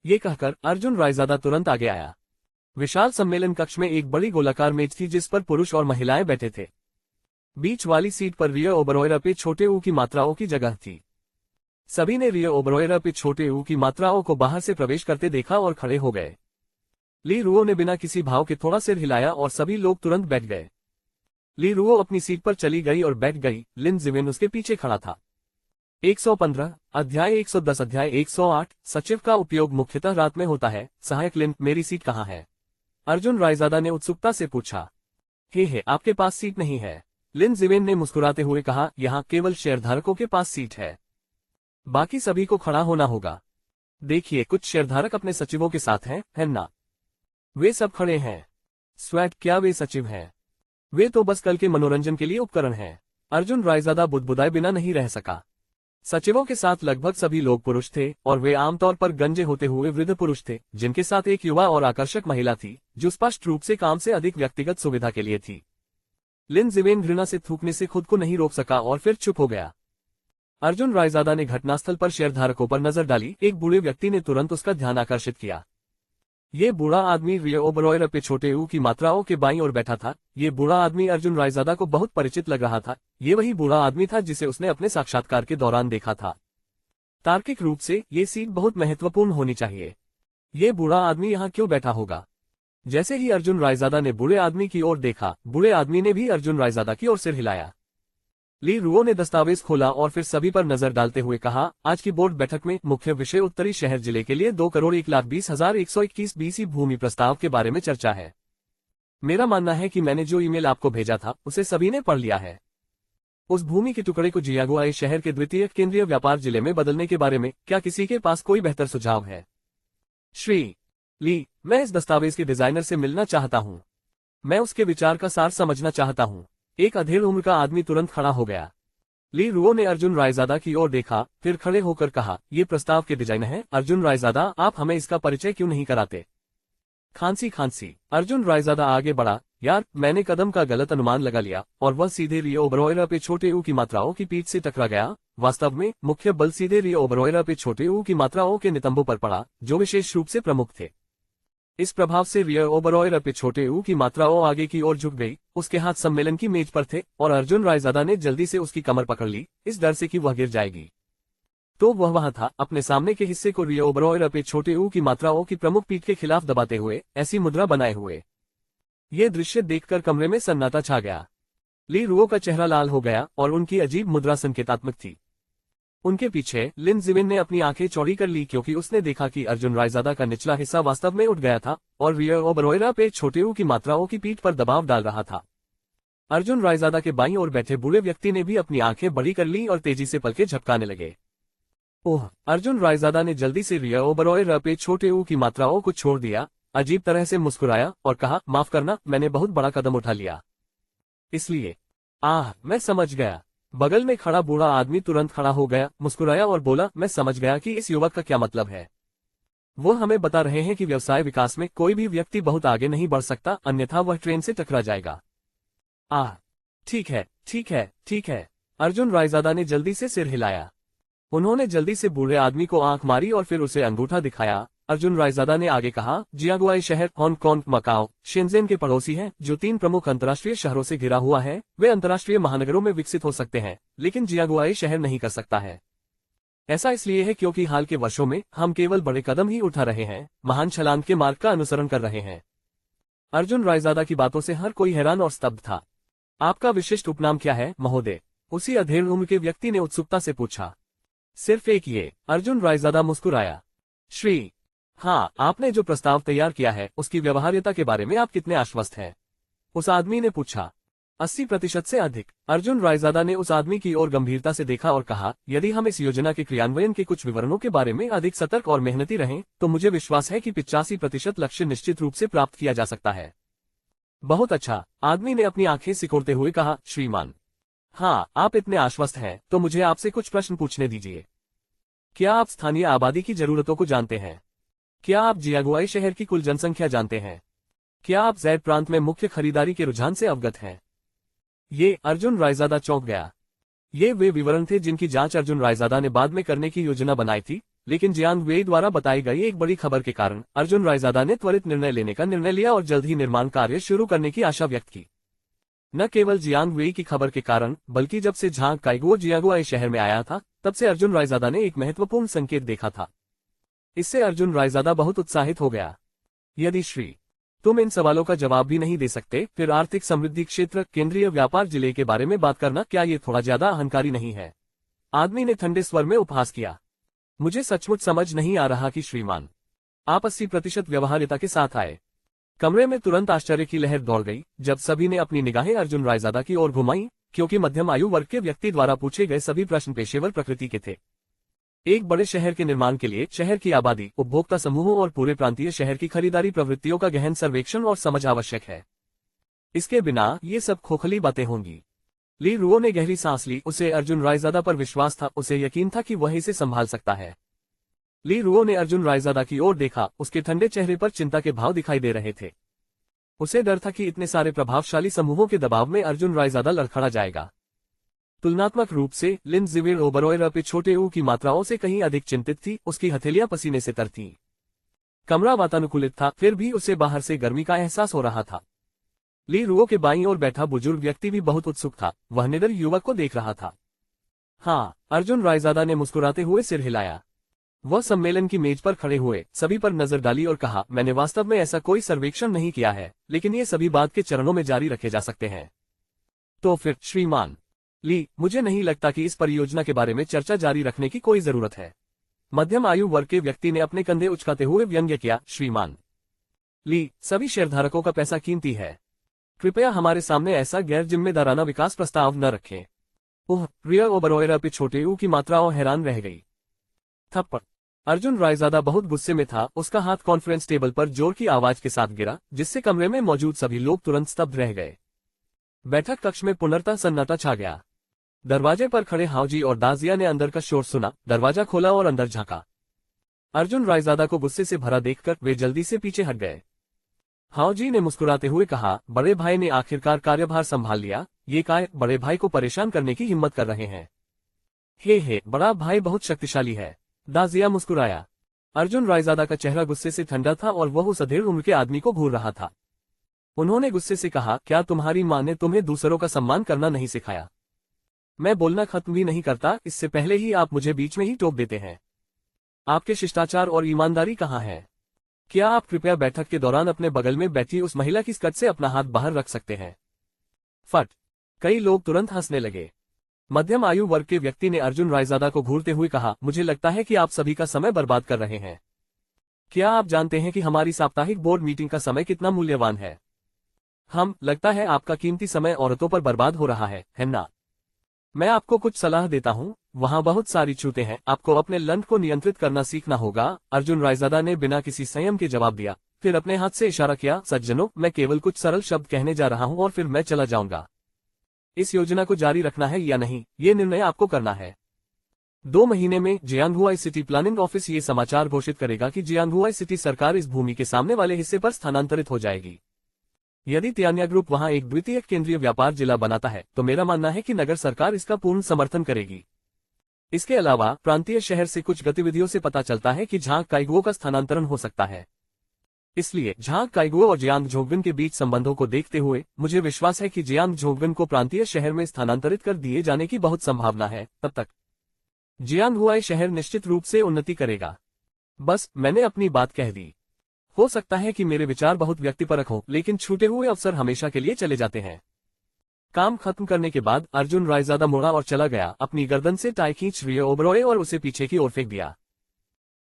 ये कहकर अर्जुन रायजादा तुरंत आगे आया। विशाल सम्मेलन कक्ष में एक बड़ी गोलाकार मेज थी जिस पर पुरुष और महिलाएं बैठे थे। बीच वाली सीट पर रियो ओबरॉय पे छोटे ऊ की मात्राओं की जगह थी। सभी ने रियो ओबरॉय पे छोटे ऊ की मात्राओं को बाहर से प्रवेश करते देखा और खड़े हो गए। ली रुओ ने बिना किसी भाव के थोड़ा सिर हिलाया और सभी लोग तुरंत बैठ गए। ली रुओ अपनी सीट पर चली गई और बैठ गई, लिन जिवेन उसके पीछे खड़ा था। 115 अध्याय 110 अध्याय 108 सचिव का उपयोग मुख्यतः रात में होता है। सहायक लिन, मेरी सीट कहाँ है? अर्जुन रायजादा ने उत्सुकता से पूछा। हे, आपके पास सीट नहीं है। लिन जिवेन ने मुस्कुराते हुए कहा, यहाँ केवल शेयरधारकों के पास सीट है, बाकी सभी को खड़ा होना होगा। देखिए, कुछ शेयरधारक अपने सचिवों के साथ हैं, है ना? वे सब खड़े हैं। स्वैट, क्या वे सचिव हैं? वे तो बस कल के मनोरंजन के लिए उपकरण हैं। अर्जुन रायजादा बुदबुदाए बिना नहीं रह सका। सचिवों के साथ लगभग सभी लोग पुरुष थे और वे आमतौर पर गंजे होते हुए वृद्ध पुरुष थे, जिनके साथ एक युवा और आकर्षक महिला थी जो स्पष्ट रूप से काम से अधिक व्यक्तिगत सुविधा के लिए थी। लिन जिवेन घृणा से थूकने से खुद को नहीं रोक सका और फिर चुप हो गया। अर्जुन रायजादा ने घटनास्थल पर शेयरधारकों पर नजर डाली। एक बूढ़े व्यक्ति ने तुरंत उसका ध्यान आकर्षित किया। ये बूढ़ा आदमी रियो ओबरॉय पे छोटे ऊ की मात्राओं के बाईं ओर बैठा था। ये बूढ़ा आदमी अर्जुन रायजादा को बहुत परिचित लग रहा था। ये वही बूढ़ा आदमी था जिसे उसने अपने साक्षात्कार के दौरान देखा था। तार्किक रूप से ये सीट बहुत महत्वपूर्ण होनी चाहिए। ये बूढ़ा आदमी यहाँ क्यों बैठा होगा? जैसे ही अर्जुन रायजादा ने बूढ़े आदमी की ओर देखा, बूढ़े आदमी ने भी अर्जुन रायजादा की ओर सिर हिलाया। ली रुओ ने दस्तावेज खोला और फिर सभी पर नजर डालते हुए कहा, आज की बोर्ड बैठक में मुख्य विषय उत्तरी शहर जिले के लिए 2,01,20,121 बीसी भूमि प्रस्ताव के बारे में चर्चा है। मेरा मानना है कि मैंने जो ईमेल आपको भेजा था उसे सभी ने पढ़ लिया है। उस भूमि के टुकड़े को जियागुआई शहर के द्वितीय केंद्रीय व्यापार जिले में बदलने के बारे में क्या किसी के पास कोई बेहतर सुझाव है? श्री ली, मैं इस दस्तावेज के डिजाइनर से मिलना चाहता हूँ। मैं उसके विचार का सार समझना चाहता हूँ। एक अधेड़ उम्र का आदमी तुरंत खड़ा हो गया। ली रुओ ने अर्जुन रायजादा की ओर देखा, फिर खड़े होकर कहा, ये प्रस्ताव के डिजाइन है। अर्जुन रायजादा, आप हमें इसका परिचय क्यों नहीं कराते? खांसी। अर्जुन रायजादा आगे बढ़ा, यार, मैंने कदम का गलत अनुमान लगा लिया और वह सीधे रियो ओबरॉय पे छोटे ऊ की मात्राओं की पीठ से टकरा गया। वास्तव में मुख्य बल सीधे रियो ओबरॉय पे छोटे ऊ की मात्राओं के नितंबों पर पड़ा, जो विशेष रूप से प्रमुख थे। इस प्रभाव से रियो ओबरॉय पे छोटे ऊ की मात्राओं आगे की ओर झुक गई। उसके हाथ सम्मेलन की मेज पर थे और अर्जुन रायजादा ने जल्दी से उसकी कमर पकड़ ली, इस डर से कि वह गिर जाएगी। तो वह वहां था, अपने सामने के हिस्से को रियो ओबरॉय पे छोटे ऊ की मात्राओं की प्रमुख पीठ के खिलाफ दबाते हुए, ऐसी मुद्रा बनाए हुए। ये दृश्य देखकर कमरे में सन्नाटा छा गया। ली रुओ का चेहरा लाल हो गया और उनकी अजीब मुद्रा संकेतात्मक थी। उनके पीछे लिन जिविन ने अपनी आंखें चौड़ी कर ली, क्योंकि उसने देखा कि अर्जुन रायजादा का निचला हिस्सा वास्तव में उठ गया था और रियो ओबरॉय पे छोटे ऊ की मात्राओं की पीठ पर दबाव डाल रहा था। अर्जुन रायजादा के बाईं ओर बैठे बूढ़े व्यक्ति ने भी अपनी आंखें बड़ी कर ली और तेजी से पलकें झपकाने लगे। ओह! अर्जुन रायजादा ने जल्दी से रियो ओबरॉय पे छोटे ऊ की मात्राओं को छोड़ दिया, अजीब तरह से मुस्कुराया और कहा, माफ करना, मैंने बहुत बड़ा कदम उठा लिया। इसलिए मैं समझ गया। बगल में खड़ा बूढ़ा आदमी तुरंत खड़ा हो गया, मुस्कुराया और बोला, मैं समझ गया कि इस युवक का क्या मतलब है। वो हमें बता रहे हैं कि व्यवसाय विकास में कोई भी व्यक्ति बहुत आगे नहीं बढ़ सकता, अन्यथा वह ट्रेन से टकरा जाएगा। ठीक है। अर्जुन रायजादा ने जल्दी से सिर हिलाया। उन्होंने जल्दी से बूढ़े आदमी को आंख मारी और फिर उसे अंगूठा दिखाया। अर्जुन रायजादा ने आगे कहा, जियागुआई शहर हांगकांग, मकाओ, शेंजेन के पड़ोसी हैं, जो 3 प्रमुख अंतर्राष्ट्रीय शहरों से घिरा हुआ है। वे अंतर्राष्ट्रीय महानगरों में विकसित हो सकते हैं, लेकिन जियागुआई शहर नहीं कर सकता है। ऐसा इसलिए है क्योंकि हाल के वर्षों में हम केवल बड़े कदम ही उठा रहे हैं, महान छलांग के मार्ग का अनुसरण कर रहे हैं। अर्जुन रायजादा की बातों से हर कोई हैरान और स्तब्ध था। आपका विशिष्ट उपनाम क्या है, महोदय? उसी अधेड़ उम्र के व्यक्ति ने उत्सुकता से पूछा। सिर्फ एक ये। अर्जुन रायजादा मुस्कुराया। श्री, हाँ, आपने जो प्रस्ताव तैयार किया है उसकी व्यवहार्यता के बारे में आप कितने आश्वस्त हैं? उस आदमी ने पूछा। 80% से अधिक। अर्जुन रायजादा ने उस आदमी की ओर गंभीरता से देखा और कहा, यदि हम इस योजना के क्रियान्वयन के कुछ विवरणों के बारे में अधिक सतर्क और मेहनती रहें, तो मुझे विश्वास है कि 85% लक्ष्य निश्चित रूप से प्राप्त किया जा सकता है। बहुत अच्छा, आदमी ने अपनी आंखें सिकोड़ते हुए कहा, श्रीमान। हाँ, आप इतने आश्वस्त हैं, तो मुझे आपसे कुछ प्रश्न पूछने दीजिए। क्या आप स्थानीय आबादी की जरूरतों को जानते हैं? क्या आप जियागुआई शहर की कुल जनसंख्या जानते हैं? क्या आप जैद प्रांत में मुख्य खरीदारी के रुझान से अवगत हैं? ये अर्जुन रायजादा चौंक गया। ये वे विवरण थे जिनकी जांच अर्जुन रायजादा ने बाद में करने की योजना बनाई थी, लेकिन जियांग वेई द्वारा बताई गई एक बड़ी खबर के कारण अर्जुन रायजादा ने त्वरित निर्णय लेने का निर्णय लिया और जल्द ही निर्माण कार्य शुरू करने की आशा व्यक्त की। न केवल जियांग वेई की खबर के कारण, बल्कि जब से झांग काइगुओ जियागुआई शहर में आया था, तब से अर्जुन रायजादा ने एक महत्वपूर्ण संकेत देखा था। इससे अर्जुन रायजादा बहुत उत्साहित हो गया। यदि श्री, तुम इन सवालों का जवाब भी नहीं दे सकते, फिर आर्थिक समृद्धि क्षेत्र, केंद्रीय व्यापार जिले के बारे में बात करना क्या ये थोड़ा ज्यादा अहंकारी नहीं है? आदमी ने ठंडे स्वर में उपहास किया। मुझे सचमुच समझ नहीं आ रहा कि श्रीमान, आप 80% व्यवहार्यता के साथ आए। कमरे में तुरंत आश्चर्य की लहर दौड़ गई जब सभी ने अपनी निगाहें अर्जुन रायजादा की ओर घुमाई, क्योंकि मध्यम आयु वर्ग के व्यक्ति द्वारा पूछे गए सभी प्रश्न पेशेवर प्रकृति के थे। एक बड़े शहर के निर्माण के लिए शहर की आबादी, उपभोक्ता समूहों और पूरे प्रांतीय शहर की खरीदारी प्रवृत्तियों का गहन सर्वेक्षण और समझ आवश्यक है। इसके बिना ये सब खोखली बातें होंगी। ली रुओ ने गहरी सांस ली। उसे अर्जुन रायजादा पर विश्वास था, उसे यकीन था कि वह इसे संभाल सकता है। ली रुओ ने अर्जुन रायजादा की ओर देखा, उसके ठंडे चेहरे पर चिंता के भाव दिखाई दे रहे थे। उसे डर था कि इतने सारे प्रभावशाली समूहों के दबाव में अर्जुन रायजादा लड़खड़ा जाएगा। तुलनात्मक रूप से लिन जिविन ओबरॉय पे छोटे ऊ की मात्राओं से कहीं अधिक चिंतित थी। उसकी हथेलियां पसीने से तर थीं। कमरा वातानुकूलित था, फिर भी उसे बाहर से गर्मी का एहसास हो रहा था। ली रुओ के बाईं ओर बैठा बुजुर्ग व्यक्ति भी बहुत उत्सुक था, वह निडर युवक को देख रहा था। हाँ, अर्जुन रायजादा ने मुस्कुराते हुए सिर हिलाया। वह सम्मेलन की मेज पर खड़े हुए, सभी पर नजर डाली और कहा, मैंने वास्तव में ऐसा कोई सर्वेक्षण नहीं किया है, लेकिन ये सभी बाद के चरणों में जारी रखे जा सकते हैं। तो फिर श्रीमान ली, मुझे नहीं लगता कि इस परियोजना के बारे में चर्चा जारी रखने की कोई जरूरत है। मध्यम आयु वर्ग के व्यक्ति ने अपने कंधे उचकाते हुए व्यंग्य किया। श्रीमान ली, सभी शेयरधारकों का पैसा कीमती है। कृपया हमारे सामने ऐसा गैर जिम्मेदाराना विकास प्रस्ताव न रखें। ओह, रिया ओबरॉय पे छोटे ऊ की मात्रा और हैरान रह गई। थप्पड़। अर्जुन रायजादा बहुत गुस्से में था, उसका हाथ कॉन्फ्रेंस टेबल पर जोर की आवाज के साथ गिरा, जिससे कमरे में मौजूद सभी लोग तुरंत स्तब्ध रह गए। बैठक कक्ष में पुनर्तः सन्नाटा छा गया। दरवाजे पर खड़े हाउजी और दाजिया ने अंदर का शोर सुना, दरवाजा खोला और अंदर झांका। अर्जुन रायजादा को गुस्से से भरा देखकर वे जल्दी से पीछे हट गए। हाउजी ने मुस्कुराते हुए कहा, बड़े भाई ने आखिरकार कार्यभार संभाल लिया, ये काय बड़े भाई को परेशान करने की हिम्मत कर रहे हैं। हे, बड़ा भाई बहुत शक्तिशाली है। दाजिया मुस्कुराया। अर्जुन रायजादा का चेहरा गुस्से से ठंडा था और वह उस अधेड़ उम्र के आदमी को घूर रहा था। उन्होंने गुस्से से कहा, क्या तुम्हारी माँ ने तुम्हें दूसरों का सम्मान करना नहीं सिखाया? मैं बोलना खत्म भी नहीं करता, इससे पहले ही आप मुझे बीच में ही टोक देते हैं। आपके शिष्टाचार और ईमानदारी कहाँ है? क्या आप कृपया बैठक के दौरान अपने बगल में बैठी उस महिला की स्कर्ट से अपना हाथ बाहर रख सकते हैं? फट। कई लोग तुरंत हंसने लगे। मध्यम आयु वर्ग के व्यक्ति ने अर्जुन रायजादा को घूरते हुए कहा, मुझे लगता है कि आप सभी का समय बर्बाद कर रहे हैं। क्या आप जानते हैं कि हमारी साप्ताहिक बोर्ड मीटिंग का समय कितना मूल्यवान है? लगता है आपका कीमती समय औरतों पर बर्बाद हो रहा है ना? मैं आपको कुछ सलाह देता हूँ, वहाँ बहुत सारी छूटें हैं, आपको अपने लंठ को नियंत्रित करना सीखना होगा। अर्जुन रायजादा ने बिना किसी संयम के जवाब दिया, फिर अपने हाथ से इशारा किया, सज्जनों, मैं केवल कुछ सरल शब्द कहने जा रहा हूँ और फिर मैं चला जाऊंगा। इस योजना को जारी रखना है या नहीं, ये निर्णय आपको करना है। 2 महीने में जियांगहुआई सिटी प्लानिंग ऑफिस ये समाचार घोषित करेगा कि जियांगहुआई सिटी सरकार इस भूमि के सामने वाले हिस्से पर स्थानांतरित हो जाएगी। यदि तियान्या ग्रुप वहां एक द्वितीय केंद्रीय व्यापार जिला बनाता है तो मेरा मानना है कि नगर सरकार इसका पूर्ण समर्थन करेगी। इसके अलावा प्रांतीय शहर से कुछ गतिविधियों से पता चलता है कि झांग काइगुओ का स्थानांतरण हो सकता है। इसलिए झांग काइगुओ और जियांगझोंगन के बीच संबंधों को देखते हुए मुझे विश्वास है कि जियांगझोंगन को प्रांतीय शहर में स्थानांतरित कर दिए जाने की बहुत संभावना है। तब तक जियांगहुआई शहर निश्चित रूप से उन्नति करेगा। बस मैंने अपनी बात कह दी। हो सकता है कि मेरे विचार बहुत व्यक्तिपरक हों, लेकिन छूटे हुए अवसर हमेशा के लिए चले जाते हैं। काम खत्म करने के बाद अर्जुन रायजादा मुड़ा और चला गया, अपनी गर्दन से टाई खींच रिया ओबरॉय और उसे पीछे की ओर फेंक दिया।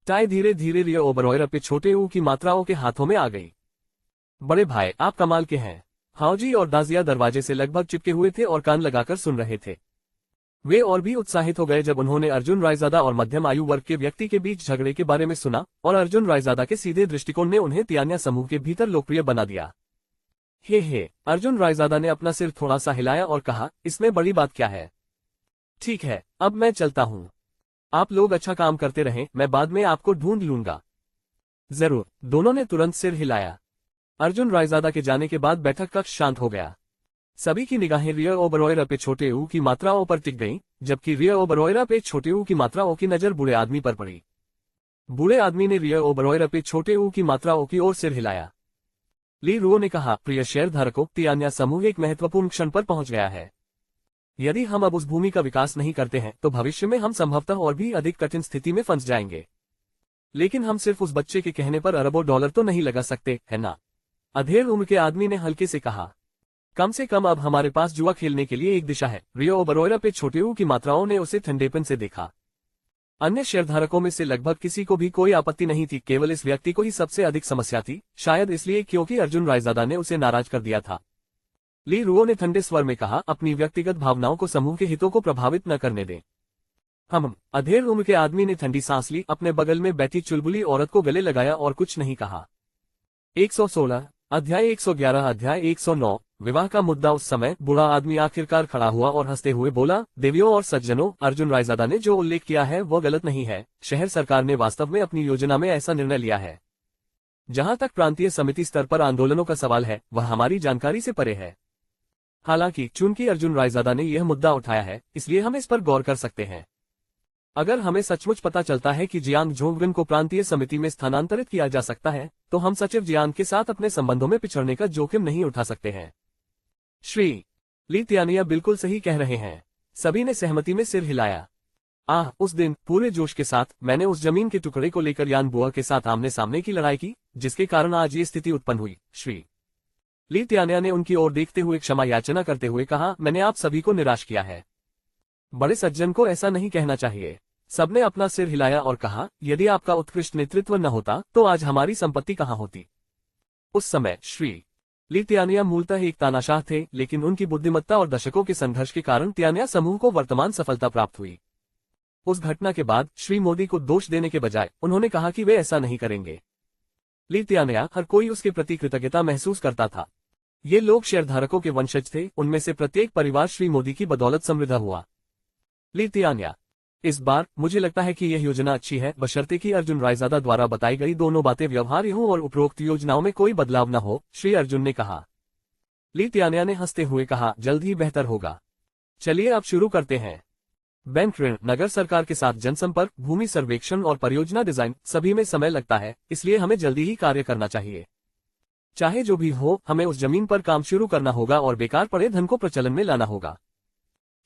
टाई धीरे धीरे रिया ओबरॉय पे छोटे ऊ की मात्राओं के हाथों में आ गई। बड़े भाई, आप कमाल के हैं। हाउजी और दाजिया दरवाजे से लगभग चिपके हुए थे और कान लगाकर सुन रहे थे। वे और भी उत्साहित हो गए जब उन्होंने अर्जुन रायजादा और मध्यम आयु वर्ग के व्यक्ति के बीच झगड़े के बारे में सुना, और अर्जुन रायजादा के सीधे दृष्टिकोण ने उन्हें तियान्या समूह के भीतर लोकप्रिय बना दिया। हे, अर्जुन रायजादा ने अपना सिर थोड़ा सा हिलाया और कहा, इसमें बड़ी बात क्या है? ठीक है, अब मैं चलता हूँ। आप लोग अच्छा काम करते रहें, मैं बाद में आपको ढूंढ लूंगा। जरूर। दोनों ने तुरंत सिर हिलाया। अर्जुन रायजादा के जाने के बाद बैठक कक्ष शांत हो गया। सभी की निगाहें रिया ओबरॉय पे छोटे ऊ की मात्राओं पर टिक गईं, जबकि रिया ओबरॉय पे छोटे ऊ की मात्राओं की नजर बूढ़े आदमी पर पड़ी। बूढ़े आदमी ने रिया ओबरॉय पे छोटे ऊ की मात्राओं की ओर सिर हिलाया। ली रुओ ने कहा, प्रिय शेयरधारकों, तियान्या समूह एक महत्वपूर्ण क्षण पर पहुंच गया है। यदि हम अब उस भूमि का विकास नहीं करते हैं तो भविष्य में हम संभवतः और भी अधिक कठिन स्थिति में फंस जाएंगे। लेकिन हम सिर्फ उस बच्चे के कहने पर अरबों डॉलर तो नहीं लगा सकते, है ना? अधेड़ उम्र के आदमी ने हल्के से कहा। कम से कम अब हमारे पास जुआ खेलने के लिए एक दिशा है। रिया ओबरॉय पे छोटे ऊ की मात्राओं ने उसे ठंडेपन से देखा। अन्य शेयरधारकों में से लगभग किसी को भी कोई आपत्ति नहीं थी, केवल इस व्यक्ति को ही सबसे अधिक समस्या थी, शायद इसलिए क्योंकि अर्जुन रायजादा ने उसे नाराज कर दिया था। ली रुओ ने ठंडे स्वर में कहा, अपनी व्यक्तिगत भावनाओं को समूह के हितों को प्रभावित न करने दें। अधेड़ उम्र के आदमी ने ठंडी सांस ली, अपने बगल में बैठी चुलबुली औरत को गले लगाया और कुछ नहीं कहा। 116 अध्याय 111 अध्याय 109 विवाह का मुद्दा। उस समय बूढ़ा आदमी आखिरकार खड़ा हुआ और हंसते हुए बोला, देवियों और सज्जनों, अर्जुन रायजादा ने जो उल्लेख किया है वह गलत नहीं है। शहर सरकार ने वास्तव में अपनी योजना में ऐसा निर्णय लिया है। जहां तक प्रांतीय समिति स्तर पर आंदोलनों का सवाल है, वह हमारी जानकारी से परे है। हालांकि चूंकि अर्जुन रायजादा ने यह मुद्दा उठाया है, इसलिए हम इस पर गौर कर सकते हैं। अगर हमें सचमुच पता चलता है कि जियांगझोंगन को प्रांतीय समिति में स्थानांतरित किया जा सकता है, तो हम सचिव जियांग के साथ अपने संबंधों में पिछड़ने का जोखिम नहीं उठा सकते हैं। श्री ली तियान्या बिल्कुल सही कह रहे हैं। सभी ने सहमति में सिर हिलाया। उस दिन पूरे जोश के साथ मैंने उस जमीन के टुकड़े को लेकर यान बुआ के साथ आमने सामने की लड़ाई की, जिसके कारण आज ये स्थिति उत्पन्न हुई। श्री ली तियान्या ने उनकी ओर देखते हुए क्षमा याचना करते हुए कहा, मैंने आप सभी को निराश किया है। बड़े सज्जन को ऐसा नहीं कहना चाहिए। सबने अपना सिर हिलाया और कहा, यदि आपका उत्कृष्ट नेतृत्व न होता तो आज हमारी संपत्ति कहाँ होती। उस समय श्री ली तियानिया मूलतः एक तानाशाह थे, लेकिन उनकी बुद्धिमत्ता और दशकों के संघर्ष के कारण तियानिया समूह को वर्तमान सफलता प्राप्त हुई। उस घटना के बाद श्री मोदी को दोष देने के बजाय उन्होंने कहा कि वे ऐसा नहीं करेंगे। ली तियानिया हर कोई उसके प्रति कृतज्ञता महसूस करता था। ये लोग शेयरधारकों के वंशज थे, उनमें से प्रत्येक परिवार श्री मोदी की बदौलत समृद्ध हुआ। ली तियानिया, इस बार मुझे लगता है कि यह योजना अच्छी है, बशर्ते कि अर्जुन रायजादा द्वारा बताई गई दोनों बातें व्यवहार्य हों और उपरोक्त योजनाओं में कोई बदलाव न हो, श्री अर्जुन ने कहा। ली तियानिया ने हंसते हुए कहा, जल्द ही बेहतर होगा। चलिए अब शुरू करते हैं। बैंक ऋण, नगर सरकार के साथ जनसंपर्क, भूमि सर्वेक्षण और परियोजना डिजाइन, सभी में समय लगता है, इसलिए हमें जल्दी ही कार्य करना चाहिए। चाहे जो भी हो, हमें उस जमीन पर काम शुरू करना होगा और बेकार पड़े धन को प्रचलन में लाना होगा।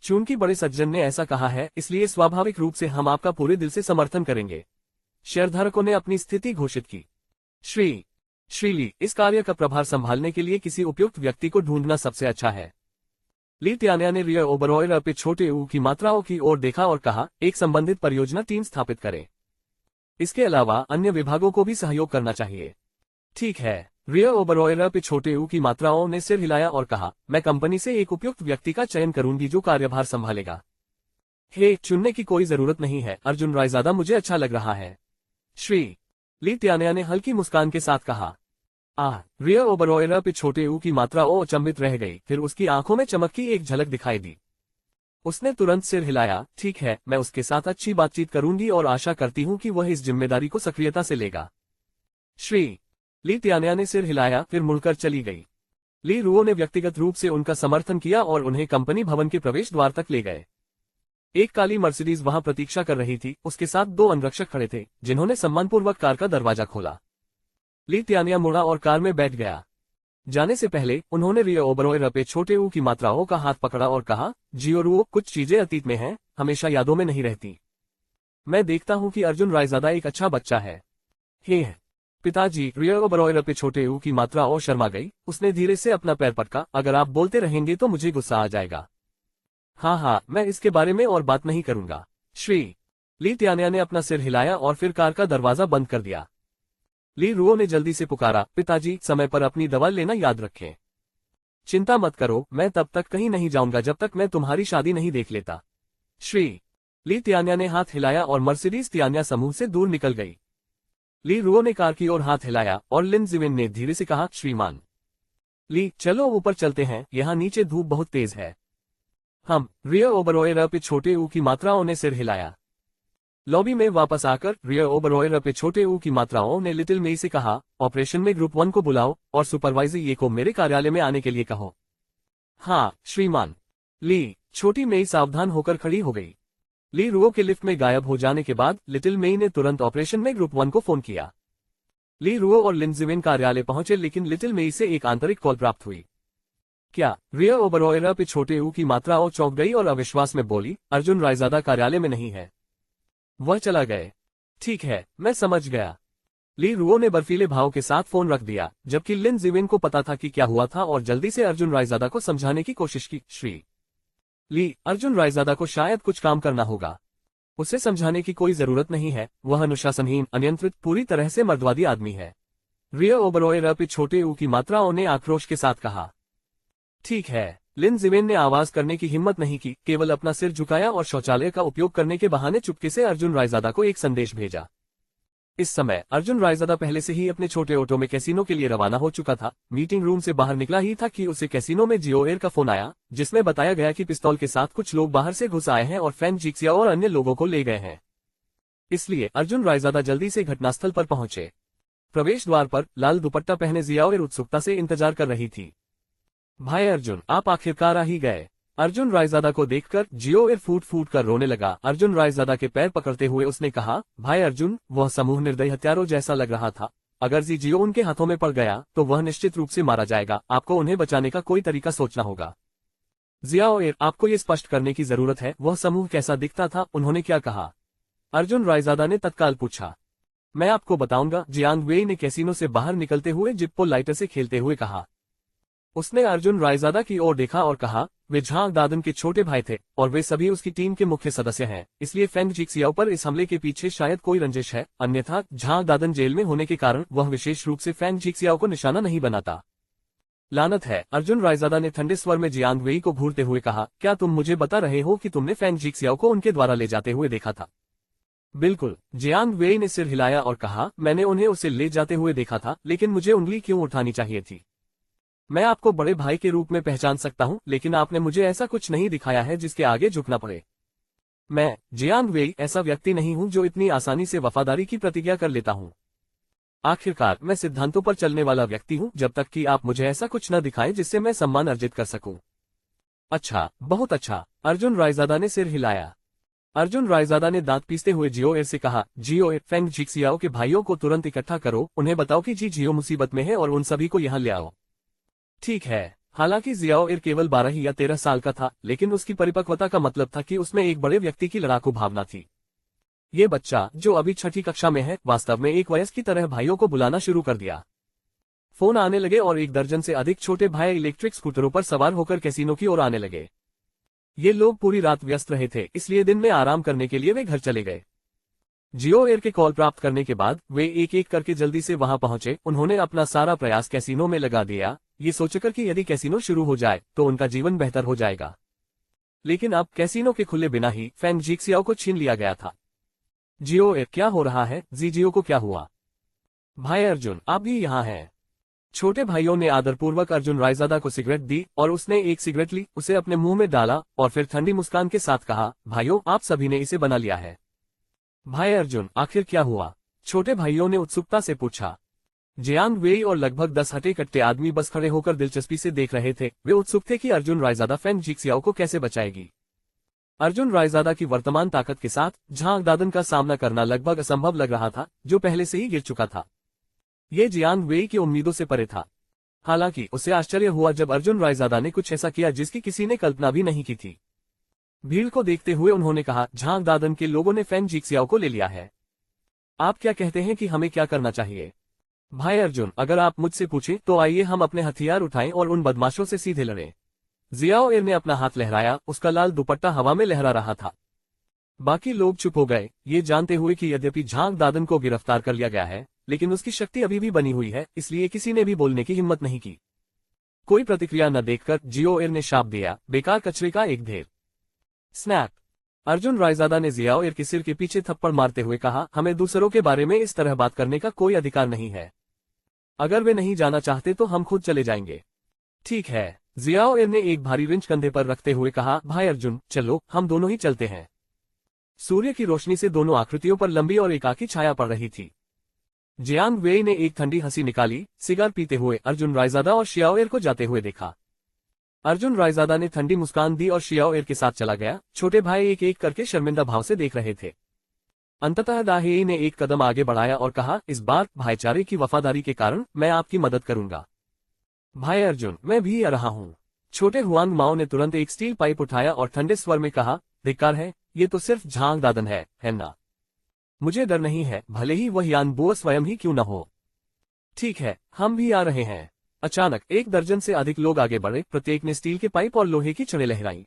चूंकि बड़े सज्जन ने ऐसा कहा है, इसलिए स्वाभाविक रूप से हम आपका पूरे दिल से समर्थन करेंगे। शेयरधारकों ने अपनी स्थिति घोषित की। श्री ली, इस कार्य का प्रभार संभालने के लिए किसी उपयुक्त व्यक्ति को ढूंढना सबसे अच्छा है। ली तियानिया ने रियर ओबरॉय पे छोटे ऊ की मात्राओं की ओर देखा और कहा, एक संबंधित परियोजना टीम स्थापित करें। इसके अलावा अन्य विभागों को भी सहयोग करना चाहिए। ठीक है। रियर ओबरॉय पे छोटे ऊ की मात्राओं ने सिर हिलाया और कहा, मैं कंपनी से एक उपयुक्त व्यक्ति का चयन करूंगी जो कार्यभार संभालेगा। चुनने की कोई जरूरत नहीं है, अर्जुन रायजादा मुझे अच्छा लग रहा है। श्री ली तियानिया ने हल्की मुस्कान के साथ कहा। रियर ओबरॉय पे छोटे ऊ की मात्राओं अचंभित रह गई, फिर उसकी आंखों में चमक की एक झलक दिखाई दी। उसने तुरंत सिर हिलाया, ठीक है, मैं उसके साथ अच्छी बातचीत करूंगी और आशा करती हूं कि वह इस जिम्मेदारी को सक्रियता से लेगा। श्री ली तियानिया ने सिर हिलाया, फिर मुड़कर चली गई। ली रुओ ने व्यक्तिगत रूप से उनका समर्थन किया और उन्हें कंपनी भवन के प्रवेश द्वार तक ले गए। एक काली मर्सिडीज वहां प्रतीक्षा कर रही थी, उसके साथ 2 अंगरक्षक खड़े थे, जिन्होंने सम्मानपूर्वक कार का दरवाजा खोला। ली तियानिया मुड़ा और कार में बैठ गया। जाने से पहले उन्होंने रियर ओबरॉय पे छोटे ऊ की मात्राओं का हाथ पकड़ा और कहा, जियो रुओ, कुछ चीजें अतीत में हैं, हमेशा यादों में नहीं रहती। मैं देखता हूं कि अर्जुन रायजादा एक अच्छा बच्चा है। पिताजी, रियर ओबरॉय पे छोटे ऊ की मात्राओं शर्मा गई। उसने धीरे से अपना पैर पटका, अगर आप बोलते रहेंगे तो मुझे गुस्सा आ जाएगा। हाँ, मैं इसके बारे में और बात नहीं करूंगा। श्री ली तियानिया ने अपना सिर हिलाया और फिर कार का दरवाजा बंद कर दिया। ली रुओ ने जल्दी से पुकारा, पिताजी, समय पर अपनी दवा लेना याद रखें। चिंता मत करो, मैं तब तक कहीं नहीं जाऊंगा जब तक मैं तुम्हारी शादी नहीं देख लेता। श्री ली तियानिया ने हाथ हिलाया और मर्सिडीज तियानिया समूह से दूर निकल गई। ली रुओ ने कार की ओर हाथ हिलाया और लिन जिविन ने धीरे से कहा, श्रीमान ली, चलो ऊपर चलते हैं, यहाँ नीचे धूप बहुत तेज है। हम रियर ओबरॉय पे छोटे ऊ की मात्राओं ने सिर हिलाया। लॉबी में वापस आकर रियर ओबरॉय पे छोटे ऊ की मात्राओं ने लिटिल मेई से कहा, ऑपरेशन में ग्रुप 1 को बुलाओ और सुपरवाइजर ये को मेरे कार्यालय में आने के लिए कहो। हाँ श्रीमान। ली छोटी मेई सावधान होकर खड़ी हो गई। ली रुओ के लिफ्ट में गायब हो जाने के बाद लिटिल मेई ने तुरंत ऑपरेशन में ग्रुप 1 को फोन किया। ली रुओ और लिन जिविन कार्यालय पहुंचे, लेकिन लिटिल मेई से एक आंतरिक कॉल प्राप्त हुई। क्या? रियर ओबरॉय पे छोटे ऊ की मात्राओं चौंक गई और अविश्वास में बोली, अर्जुन रायजादा कार्यालय में नहीं है, वह चला गए। ठीक है, मैं समझ गया। ली रुओ ने बर्फीले भाव के साथ फोन रख दिया, जबकि लिन जिविन को पता था कि क्या हुआ था और जल्दी से अर्जुन रायजादा को समझाने की कोशिश की। श्री ली, अर्जुन रायजादा को शायद कुछ काम करना होगा। उसे समझाने की कोई जरूरत नहीं है, वह अनुशासनहीन, अनियंत्रित, पूरी तरह से मर्दवादी आदमी है। रियर ओबरॉय पे छोटे ऊ की मात्राओं ने आक्रोश के साथ कहा। ठीक है। लिन जिवेन ने आवाज करने की हिम्मत नहीं की, केवल अपना सिर झुकाया और शौचालय का उपयोग करने के बहाने चुपके से अर्जुन रायजादा को एक संदेश भेजा। इस समय अर्जुन रायजादा पहले से ही अपने छोटे ऑटो में कैसीनो के लिए रवाना हो चुका था। मीटिंग रूम से बाहर निकला ही था कि उसे कैसीनो में जियो एयर का फोन आया, जिसमें बताया गया कि पिस्तौल के साथ कुछ लोग बाहर से घुस आए हैं और फैंग जिक्सिया और अन्य लोगों को ले गए हैं। इसलिए अर्जुन रायजादा जल्दी से घटनास्थल पर पहुंचे। प्रवेश द्वार पर लाल दुपट्टा पहने जियाओ एयर उत्सुकता से इंतजार कर रही थी। भाई अर्जुन, आप आखिरकार आ ही गए। अर्जुन रायजादा को देखकर जियो एयर फूट फूट कर रोने लगा। अर्जुन रायजादा के पैर पकड़ते हुए उसने कहा, भाई अर्जुन, वह समूह निर्दयी हत्यारों जैसा लग रहा था। अगर जियो उनके हाथों में पड़ गया तो वह निश्चित रूप से मारा जाएगा। आपको उन्हें बचाने का कोई तरीका सोचना होगा। जियाओ एयर, आपको ये स्पष्ट करने की जरूरत है, वह समूह कैसा दिखता था, उन्होंने क्या कहा? अर्जुन रायजादा ने तत्काल पूछा। मैं आपको बताऊंगा, जियांग वेई ने कैसीनो से बाहर निकलते हुए जिप्पो लाइटर से खेलते हुए कहा। उसने अर्जुन रायजादा की ओर देखा और कहा, वे झांग दादन के छोटे भाई थे और वे सभी उसकी टीम के मुख्य सदस्य हैं, इसलिए फैंग जिक्सियाओ पर इस हमले के पीछे शायद कोई रंजिश है, अन्यथा झांग दादन जेल में होने के कारण वह विशेष रूप से फैंग जिक्सियाओ को निशाना नहीं बनाता। लानत है, अर्जुन रायजादा ने ठंडे स्वर में जियांग वेई को घूरते हुए कहा, क्या तुम मुझे बता रहे हो कि तुमने फैंग जिक्सियाओ को उनके द्वारा ले जाते हुए देखा था? बिल्कुल, जियांग वेई ने सिर हिलाया और कहा, मैंने उन्हें उसे ले जाते हुए देखा था, लेकिन मुझे उंगली क्यों उठानी चाहिए थी? मैं आपको बड़े भाई के रूप में पहचान सकता हूं, लेकिन आपने मुझे ऐसा कुछ नहीं दिखाया है जिसके आगे झुकना पड़े। मैं, जियांग वेई, ऐसा व्यक्ति नहीं हूं जो इतनी आसानी से वफादारी की प्रतिज्ञा कर लेता हूं। आखिरकार मैं सिद्धांतों पर चलने वाला व्यक्ति हूं, जब तक कि आप मुझे ऐसा कुछ न दिखाएं जिससे मैं सम्मान अर्जित कर सकूं। अच्छा, बहुत अच्छा, अर्जुन रायजादा ने सिर हिलाया। अर्जुन रायजादा ने दांत पीसते हुए जियो एयर से कहा, जियो एयर, फैंग जिक्सियाओ के भाइयों को तुरंत इकट्ठा करो, उन्हें बताओ कि जियो मुसीबत में है और उन सभी को यहाँ ले आओ। ठीक है। हालांकि जियाओ एयर केवल 12 या 13 साल का था, लेकिन उसकी परिपक्वता का मतलब था कि उसमें एक बड़े व्यक्ति की लड़ाकू भावना थी। ये बच्चा, जो अभी 6ठी कक्षा में है, वास्तव में एक वयस्क की तरह भाइयों को बुलाना शुरू कर दिया। फोन आने लगे और 1 दर्जन से अधिक छोटे भाई इलेक्ट्रिक स्कूटरों पर सवार होकर कैसीनो की ओर आने लगे। ये लोग पूरी रात व्यस्त रहे थे, इसलिए दिन में आराम करने के लिए वे घर चले गए। जियो एयर के कॉल प्राप्त करने के बाद वे एक एक करके जल्दी से वहां पहुंचे। उन्होंने अपना सारा प्रयास कैसीनो में लगा दिया, ये सोचकर कि यदि कैसीनो शुरू हो जाए तो उनका जीवन बेहतर हो जाएगा। लेकिन अब कैसीनो के खुले बिना ही फैंग जिक्सियाओ को छीन लिया गया था। जियो एयर, क्या हो रहा है? जियो को क्या हुआ? भाई अर्जुन, आप भी यहाँ हैं। छोटे भाइयों ने आदरपूर्वक अर्जुन रायजादा को सिगरेट दी और उसने एक सिगरेट ली, उसे अपने मुंह में डाला और फिर ठंडी मुस्कान के साथ कहा, भाइयों, आप सभी ने इसे बना लिया है। भाई अर्जुन, आखिर क्या हुआ? छोटे भाइयों ने उत्सुकता से पूछा। जियांग वेई और लगभग 10 हटे कट्टे आदमी बस खड़े होकर दिलचस्पी से देख रहे थे। वे उत्सुक थे कि अर्जुन रायजादा फैंग जिक्सियाओ को कैसे बचाएगी। अर्जुन रायजादा की वर्तमान ताकत के साथ झांग दादन का सामना करना लगभग असंभव लग रहा था, जो पहले से ही गिर चुका था। ये जियांग वेई की उम्मीदों से परे था। हालांकि उसे आश्चर्य हुआ जब अर्जुन रायजादा ने कुछ ऐसा किया जिसकी किसी ने कल्पना भी नहीं की थी। भीड़ को देखते हुए उन्होंने कहा, झांग दादन के लोगों ने फैंग जिक्सियाओ को ले लिया है। आप क्या कहते हैं कि हमें क्या करना चाहिए? भाई अर्जुन, अगर आप मुझसे पूछें तो आइए हम अपने हथियार उठाएं और उन बदमाशों से सीधे लड़ें। जियाओ एयर ने अपना हाथ लहराया, उसका लाल दुपट्टा हवा में लहरा रहा था। बाकी लोग चुप हो गए, ये जानते हुए कि यद्यपि झांग दादन को गिरफ्तार कर लिया गया है, लेकिन उसकी शक्ति अभी भी बनी हुई है, इसलिए किसी ने भी बोलने की हिम्मत नहीं की। कोई प्रतिक्रिया न देखकर जियो एयर ने शाप दिया, बेकार कचरे का एक ढेर। स्नैप! अर्जुन रायजादा ने जियाओ एयर के सिर के पीछे थप्पड़ मारते हुए कहा, हमें दूसरों के बारे में इस तरह बात करने का कोई अधिकार नहीं है। अगर वे नहीं जाना चाहते तो हम खुद चले जाएंगे। ठीक है, जियाओ एयर ने एक भारी रिंच कंधे पर रखते हुए कहा, भाई अर्जुन, चलो, हम दोनों ही चलते हैं। सूर्य की रोशनी से दोनों आकृतियों पर लंबी और एकाकी छाया पड़ रही थी। जियांग वेई ने एक ठंडी हंसी निकाली, सिगार पीते हुए अर्जुन रायजादा और शियाओ एयर को जाते हुए देखा। अर्जुन रायजादा ने ठंडी मुस्कान दी और शियाओ एयर के साथ चला गया। छोटे भाई एक एक करके शर्मिंदा भाव से देख रहे थे। अंततः दाहेई ने एक कदम आगे बढ़ाया और कहा, इस बार भाईचारे की वफादारी के कारण मैं आपकी मदद करूंगा। भाई अर्जुन, मैं भी आ रहा हूँ। छोटे हुआंग माओ ने तुरंत एक स्टील पाइप उठाया और ठंडे स्वर में कहा, धिक्कार है, ये तो सिर्फ झांग दादन है ना? मुझे डर नहीं है, भले ही वह यान बुआ स्वयं ही क्यों न हो। ठीक है, हम भी आ रहे हैं। अचानक 1 दर्जन से अधिक लोग आगे बढ़े, प्रत्येक ने स्टील के पाइप और लोहे की छड़ें लहराई।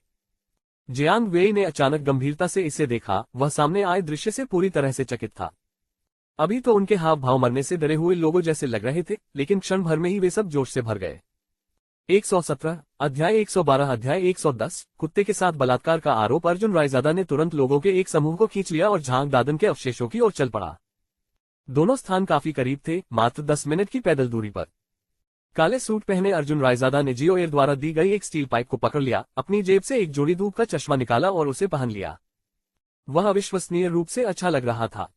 जियांग वेई ने अचानक गंभीरता से इसे देखा, वह सामने आए दृश्य से पूरी तरह से चकित था। अभी तो उनके हाव भाव मरने से डरे हुए लोगों जैसे लग रहे थे, लेकिन क्षण भर में ही वे सब जोश से भर गए। 117 अध्याय 112 अध्याय 110 कुत्ते के साथ बलात्कार का आरोप। अर्जुन रायजादा ने तुरंत लोगों के एक समूह को खींच लिया और झांग दादन के अवशेषों की ओर चल पड़ा। दोनों स्थान काफी करीब थे, मात्र 10 मिनट की पैदल दूरी पर। काले सूट पहने अर्जुन रायजादा ने जियो एयर द्वारा दी गई एक स्टील पाइप को पकड़ लिया, अपनी जेब से एक जोड़ी धूप का चश्मा निकाला और उसे पहन लिया। वह अविश्वसनीय रूप से अच्छा लग रहा था।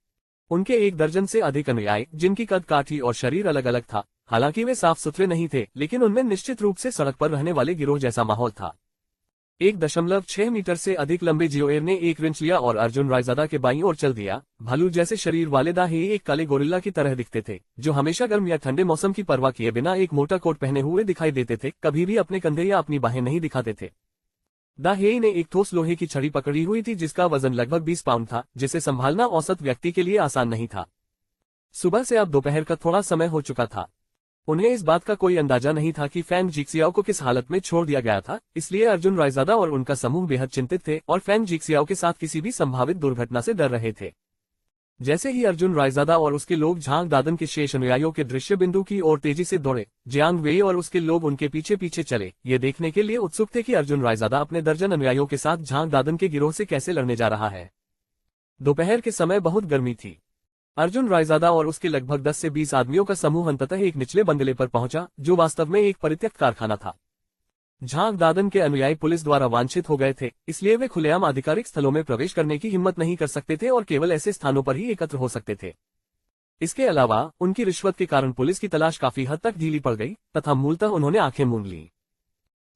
उनके 1 दर्जन से अधिक अनुयायी, जिनकी कद काठी और शरीर अलग अलग था, हालांकि वे साफ सुथरे नहीं थे, लेकिन उनमें निश्चित रूप से सड़क पर रहने वाले गिरोह जैसा माहौल था। 1.6 मीटर से अधिक लंबे जियो एयर ने एक रिंच लिया और अर्जुन रायजादा के बाईं ओर चल दिया। भालू जैसे शरीर वाले दाहेई एक काले गोरिल्ला की तरह दिखते थे, जो हमेशा गर्म या ठंडे मौसम की परवाह किए बिना एक मोटा कोट पहने हुए दिखाई देते थे, कभी भी अपने कंधे या अपनी बाहें नहीं दिखाते थे। दाहेई ने एक ठोस लोहे की छड़ी पकड़ी हुई थी जिसका वजन लगभग 20 पाउंड था, जिसे संभालना औसत व्यक्ति के लिए आसान नहीं था। सुबह से अब दोपहर का थोड़ा समय हो चुका था। उन्हें इस बात का कोई अंदाजा नहीं था कि फैंग जिक्सियाओ को किस हालत में छोड़ दिया गया था, इसलिए अर्जुन रायजादा और उनका समूह बेहद चिंतित थे और फैंग जिक्सियाओ के साथ किसी भी संभावित दुर्घटना से डर रहे थे। जैसे ही अर्जुन रायजादा और उसके लोग झांग दादन के शेष अनुयायियों के दृश्य बिंदु की ओर तेजी से दौड़े, जियांग वेई और उसके लोग उनके पीछे पीछे चले, ये देखने के लिए उत्सुक थे कि अर्जुन रायजादा अपने दर्जन अनुयायियों के साथ झांग दादन के गिरोह से कैसे लड़ने जा रहा है। दोपहर के समय बहुत गर्मी थी। अर्जुन रायजादा और उसके लगभग 10 से 20 आदमियों का समूह अंततः एक निचले बंगले पर पहुंचा, जो वास्तव में एक परित्यक्त कारखाना था। झांग दादन के अनुयायी पुलिस द्वारा वांछित हो गए थे, इसलिए वे खुलेआम आधिकारिक स्थलों में प्रवेश करने की हिम्मत नहीं कर सकते थे और केवल ऐसे स्थानों पर ही एकत्र हो सकते थे। इसके अलावा उनकी रिश्वत के कारण पुलिस की तलाश काफी हद तक ढीली पड़ गई तथा मूलतः उन्होंने आंखें मूंद ली।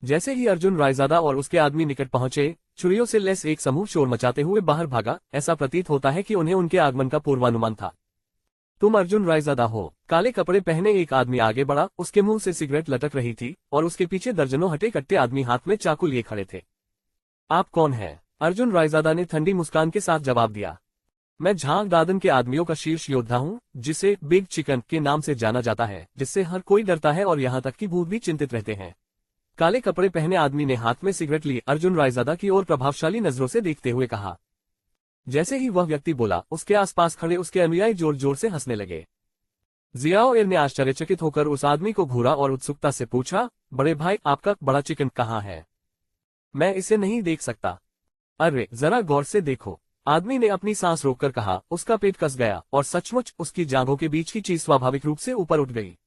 जैसे ही अर्जुन रायजादा और उसके आदमी निकट पहुंचे, छुरियों से लैस एक समूह शोर मचाते हुए बाहर भागा। ऐसा प्रतीत होता है कि उन्हें उनके आगमन का पूर्वानुमान था। तुम अर्जुन रायजादा हो? काले कपड़े पहने एक आदमी आगे बढ़ा, उसके मुंह से सिगरेट लटक रही थी और उसके पीछे दर्जनों हटे कट्टे आदमी हाथ में चाकू लिए खड़े थे। आप कौन हैं? अर्जुन रायजादा ने ठंडी मुस्कान के साथ जवाब दिया। मैं झांग दादन के आदमियों का शीर्ष योद्धा हूँ, जिसे बिग चिकन के नाम से जाना जाता है, जिससे हर कोई डरता है और यहाँ तक कि भूत भी चिंतित रहते हैं। काले कपड़े पहने आदमी ने हाथ में सिगरेट ली अर्जुन रायजादा की ओर प्रभावशाली नजरों से देखते हुए कहा। जैसे ही वह व्यक्ति बोला, उसके आसपास खड़े उसके अनुयायी जोर जोर से हंसने लगे। जियाओ एर ने आश्चर्यचकित होकर उस आदमी को घूरा और उत्सुकता से पूछा, बड़े भाई, आपका बड़ा चिकन कहाँ है? मैं इसे नहीं देख सकता। अरे जरा गौर से देखो, आदमी ने अपनी सांस रोककर कहा। उसका पेट कस गया और सचमुच उसकी जांघों के बीच की चीज स्वाभाविक रूप से ऊपर उठ गई।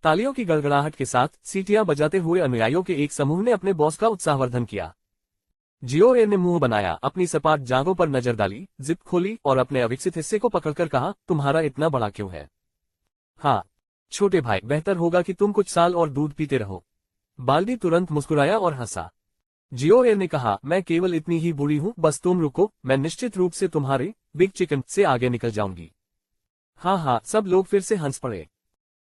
तालियों की गड़गड़ाहट के साथ सीटियां बजाते हुए अनुयायियों के एक समूह ने अपने बॉस का उत्साहवर्धन किया। जियो एर ने मुंह बनाया, अपनी सपाट जांघों पर नजर डाली, जिप खोली और अपने अविकसित हिस्से को पकड़कर कहा, तुम्हारा इतना बड़ा क्यों है? हाँ छोटे भाई, बेहतर होगा कि तुम कुछ साल और दूध पीते रहो। बाल्डी तुरंत मुस्कुराया और हंसा। जियो एर ने कहा, मैं केवल इतनी ही बुरी हूँ, बस तुम रुको, मैं निश्चित रूप से तुम्हारे बिग चिकन से आगे निकल जाऊंगी। हाँ, सब लोग फिर से हंस पड़े।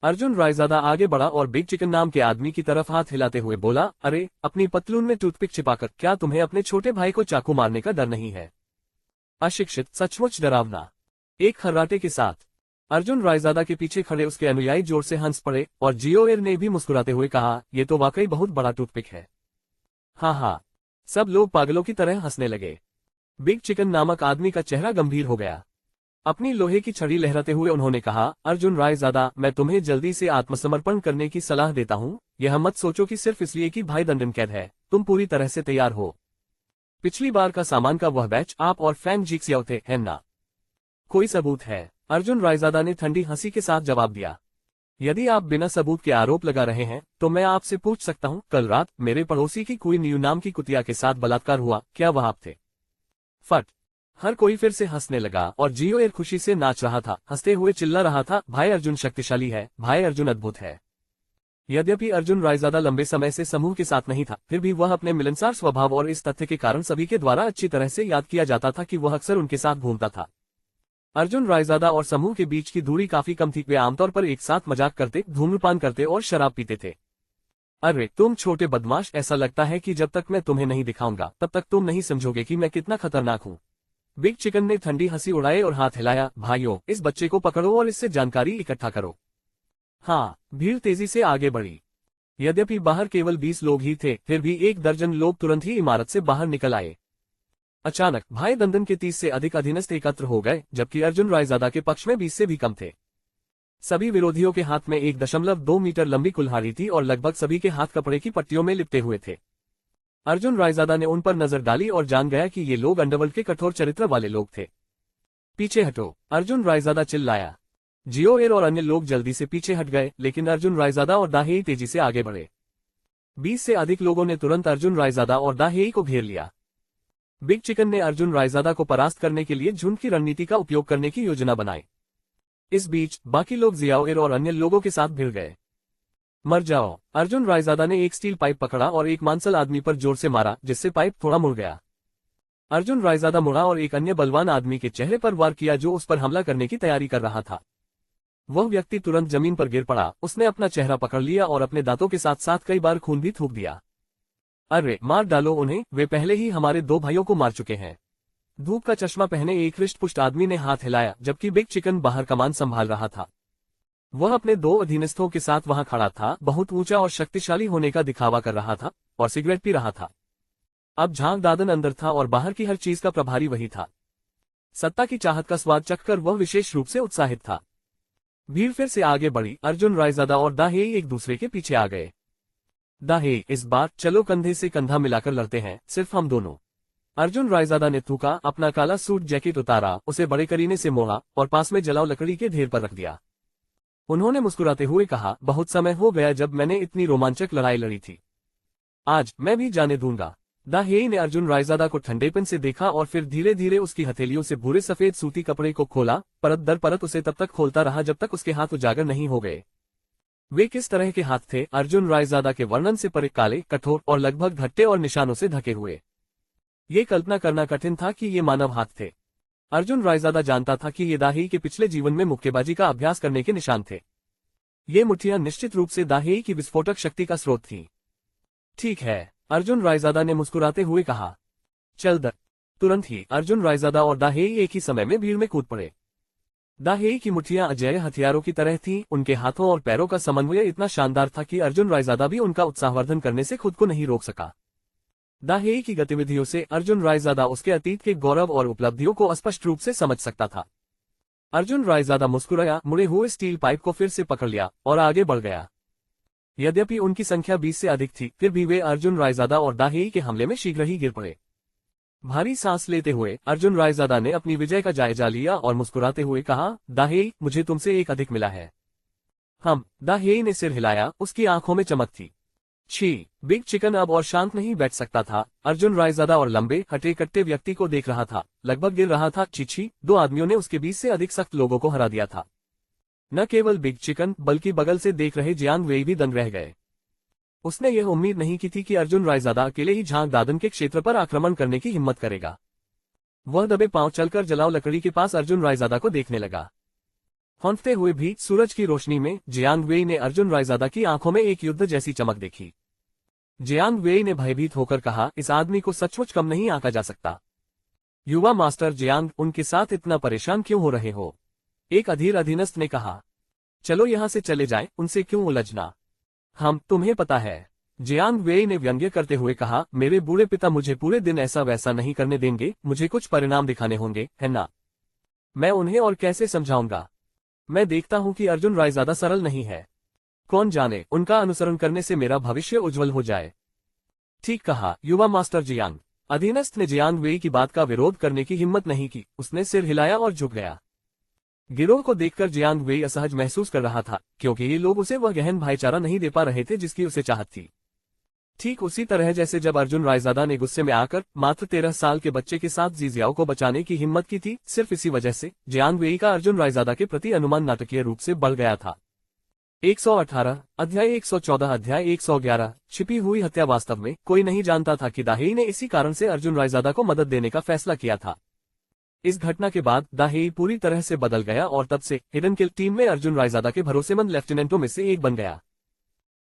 अर्जुन रायजादा आगे बढ़ा और बिग चिकन नाम के आदमी की तरफ हाथ हिलाते हुए बोला, अरे अपनी पतलून में टूथपिक छिपाकर, क्या तुम्हें अपने छोटे भाई को चाकू मारने का डर नहीं है? अशिक्षित, सचमुच डरावना। एक खर्राटे के साथ अर्जुन रायजादा के पीछे खड़े उसके अनुयायी जोर से हंस पड़े और जियो एर ने भी मुस्कुराते हुए कहा, ये तो वाकई बहुत बड़ा टूथपिक है। हाँ, सब लोग पागलों की तरह हंसने लगे। बिग चिकन नामक आदमी का चेहरा गंभीर हो गया। अपनी लोहे की छड़ी लहराते हुए उन्होंने कहा, अर्जुन रायजादा, मैं तुम्हें जल्दी से आत्मसमर्पण करने की सलाह देता हूँ। यह मत सोचो कि सिर्फ इसलिए कि भाई दंडन कैद है, तुम पूरी तरह से तैयार हो। पिछली बार का सामान का वह बैच आप और फैंग जीक्सियाओ थे, है ना? कोई सबूत है? अर्जुन रायजादा ने ठंडी हंसी के साथ जवाब दिया। यदि आप बिना सबूत के आरोप लगा रहे हैं, तो मैं आपसे पूछ सकता हूँ, कल रात मेरे पड़ोसी की कोई न्यू नाम की कुतिया के साथ बलात्कार हुआ, क्या वह आप थे? फट। हर कोई फिर से हंसने लगा और जियो एर खुशी से नाच रहा था, हंसते हुए चिल्ला रहा था, भाई अर्जुन शक्तिशाली है, भाई अर्जुन अद्भुत है। यद्यपि अर्जुन रायजादा लंबे समय से समूह के साथ नहीं था, फिर भी वह अपने मिलनसार स्वभाव और इस तथ्य के कारण सभी के द्वारा अच्छी तरह से याद किया जाता था कि वह अक्सर उनके साथ घूमता था। अर्जुन रायजादा और समूह के बीच की दूरी काफी कम थी। वे आमतौर पर एक साथ मजाक करते, धूम्रपान करते और शराब पीते थे। अरे तुम छोटे बदमाश, ऐसा लगता है कि जब तक मैं तुम्हें नहीं दिखाऊंगा तब तक तुम नहीं समझोगे कि मैं कितना खतरनाक हूँ। बिग चिकन ने ठंडी हंसी उड़ाई और हाथ हिलाया, भाइयों, इस बच्चे को पकड़ो और इससे जानकारी इकट्ठा करो। हाँ, भीड़ तेजी से आगे बढ़ी। यद्यपि बाहर केवल 20 लोग ही थे, फिर भी 1 दर्जन लोग तुरंत ही इमारत से बाहर निकल आए। अचानक भाई दंदन के 30 से अधिक अधीनस्थ एकत्र हो गए, जबकि अर्जुन रायजादा के पक्ष में 20 से भी कम थे। सभी विरोधियों के हाथ में 1.2 मीटर लंबी कुल्हाड़ी थी और लगभग सभी के हाथ कपड़े की पट्टियों में लिपटे हुए थे। अर्जुन रायजादा ने उन पर नजर डाली और जान गया कि ये लोग अंडरवर्ल्ड के कठोर चरित्र वाले लोग थे। पीछे हटो, अर्जुन रायजादा चिल्लाया। जियो एर और अन्य लोग जल्दी से पीछे हट गए, लेकिन अर्जुन रायजादा और दाहेई तेजी से आगे बढ़े। 20 से अधिक लोगों ने तुरंत अर्जुन रायजादा और दाहेई को घेर लिया। बिग चिकन ने अर्जुन रायजादा को परास्त करने के लिए झुंड की रणनीति का उपयोग करने की योजना बनाई। इस बीच बाकी लोग जियाओ एर और अन्य लोगों के साथ भिड़ गए। मर जाओ, अर्जुन रायजादा ने एक स्टील पाइप पकड़ा और एक मांसल आदमी पर जोर से मारा, जिससे पाइप थोड़ा मुड़ गया। अर्जुन रायजादा मुड़ा और एक अन्य बलवान आदमी के चेहरे पर वार किया जो उस पर हमला करने की तैयारी कर रहा था। वह व्यक्ति तुरंत जमीन पर गिर पड़ा, उसने अपना चेहरा पकड़ लिया और अपने दांतों के साथ साथ कई बार खून भी थूक दिया। अरे मार डालो उन्हें, वे पहले ही हमारे 2 भाइयों को मार चुके हैं। धूप का चश्मा पहने एक हृष्ट-पुष्ट आदमी ने हाथ हिलाया, जबकि बिग चिकन बाहर कमान संभाल रहा था। वह अपने 2 अधीनस्थों के साथ वहां खड़ा था, बहुत ऊंचा और शक्तिशाली होने का दिखावा कर रहा था और सिगरेट पी रहा था। अब झांग दादन अंदर था और बाहर की हर चीज का प्रभारी वही था। सत्ता की चाहत का स्वाद चखकर वह विशेष रूप से उत्साहित था। भीड़ फिर से आगे बढ़ी। अर्जुन रायजादा और दाहेई एक दूसरे के पीछे आ गए। दाहेई, इस बार चलो कंधे से कंधा मिलाकर लड़ते हैं, सिर्फ हम दोनों। अर्जुन रायजादा ने थूका, अपना काला सूट जैकेट उतारा, उसे बड़े करीने से मोड़ा और पास में जलाओ लकड़ी के ढेर पर रख दिया। उन्होंने मुस्कुराते हुए कहा, बहुत समय हो गया जब मैंने इतनी रोमांचक लड़ाई लड़ी थी। आज मैं भी जाने दूंगा। दाहेई ने अर्जुन रायजादा को ठंडेपन से देखा और फिर धीरे धीरे उसकी हथेलियों से भूरे सफेद सूती कपड़े को खोला। परत दर परत उसे तब तक खोलता रहा जब तक उसके हाथ उजागर नहीं हो गए। वे किस तरह के हाथ थे? अर्जुन रायजादा के वर्णन से परे काले, कठोर और लगभग घट्टे और निशानों से ढके हुए। ये कल्पना करना कठिन था कि ये मानव हाथ थे। अर्जुन रायजादा जानता था कि ये दाहेई के पिछले जीवन में मुक्केबाजी का अभ्यास करने के निशान थे। ये मुठ्ठियां निश्चित रूप से दाहेई की विस्फोटक शक्ति का स्रोत थीं। ठीक है, अर्जुन रायजादा ने मुस्कुराते हुए कहा। चल दर। तुरंत ही अर्जुन रायजादा और दाहेई एक ही समय में भीड़ में कूद पड़े। दाहेई की मुठ्ठियां अजेय हथियारों की तरह थीं। उनके हाथों और पैरों का समन्वय इतना शानदार था कि अर्जुन रायजादा भी उनका उत्साहवर्धन करने से खुद को नहीं रोक सका। दाहेई की गतिविधियों से अर्जुन रायजादा उसके अतीत के गौरव और उपलब्धियों को स्पष्ट रूप से समझ सकता था। अर्जुन रायजादा मुस्कुराया, मुड़े हुए स्टील पाइप को फिर से पकड़ लिया और आगे बढ़ गया। यद्यपि उनकी संख्या 20 से अधिक थी, फिर भी वे अर्जुन रायजादा और दाहेई के हमले में शीघ्र ही गिर पड़े। भारी सांस लेते हुए अर्जुन रायजादा ने अपनी विजय का जायजा लिया और मुस्कुराते हुए कहा, दाहेई, मुझे तुमसे एक अधिक मिला है। दाहेई ने सिर हिलाया, उसकी आंखों में चमक थी। छी, बिग चिकन अब और शांत नहीं बैठ सकता था। अर्जुन रायजादा और लंबे हटे कट्टे व्यक्ति को देख रहा था, लगभग गिर रहा था। चीची, 2 आदमियों ने उसके 20 से अधिक सख्त लोगों को हरा दिया था। न केवल बिग चिकन बल्कि बगल से देख रहे जियांग वेई भी दंग रह गए। उसने यह उम्मीद नहीं की थी कि अर्जुन रायजादा अकेले ही झांग दादन के क्षेत्र पर आक्रमण करने की हिम्मत करेगा। वह दबे पांव चलकर जलाओ लकड़ी के पास अर्जुन रायजादा को देखने लगा। हौंकते हुए भी सूरज की रोशनी में जियांग वेई ने अर्जुन रायजादा की आंखों में एक युद्ध जैसी चमक देखी। जियांग वेई ने भयभीत होकर कहा, इस आदमी को सचमुच कम नहीं आंका जा सकता। युवा मास्टर जियांग, उनके साथ इतना परेशान क्यों हो रहे हो? एक अधीर अधीनस्थ ने कहा। चलो यहां से चले जाएं, उनसे क्यों उलझना? तुम्हें पता है, जियांग वेई ने व्यंग्य करते हुए कहा, मेरे बूढ़े पिता मुझे पूरे दिन ऐसा वैसा नहीं करने देंगे। मुझे कुछ परिणाम दिखाने होंगे, है ना? मैं उन्हें और कैसे समझाऊंगा? मैं देखता हूं कि अर्जुन रायजादा सरल नहीं है। कौन जाने, उनका अनुसरण करने से मेरा भविष्य उज्जवल हो जाए। ठीक कहा, युवा मास्टर जियांग। अधीनस्थ ने जियांग वेई की बात का विरोध करने की हिम्मत नहीं की। उसने सिर हिलाया और झुक गया। गिरोह को देखकर जियांग वेई असहज महसूस कर रहा था, क्योंकि ये लोग उसे वह गहन भाईचारा नहीं दे पा रहे थे जिसकी उसे चाहत थी। ठीक उसी तरह जैसे जब अर्जुन रायजादा ने गुस्से में आकर मात्र 13 साल के बच्चे के साथ जीजियाओ को बचाने की हिम्मत की थी। सिर्फ इसी वजह से जियांग वेई का अर्जुन रायजादा के प्रति अनुमान नाटकीय रूप से बढ़ गया था। 118 अध्याय 114 अध्याय 111 छिपी हुई हत्या। वास्तव में कोई नहीं जानता था कि दाहेई ने इसी कारण से अर्जुन रायजादा को मदद देने का फैसला किया था। इस घटना के बाद दाहेई पूरी तरह से बदल गया और तब से हिडन किल टीम में अर्जुन रायजादा के भरोसेमंद लेफ्टिनेंटों में से एक बन गया।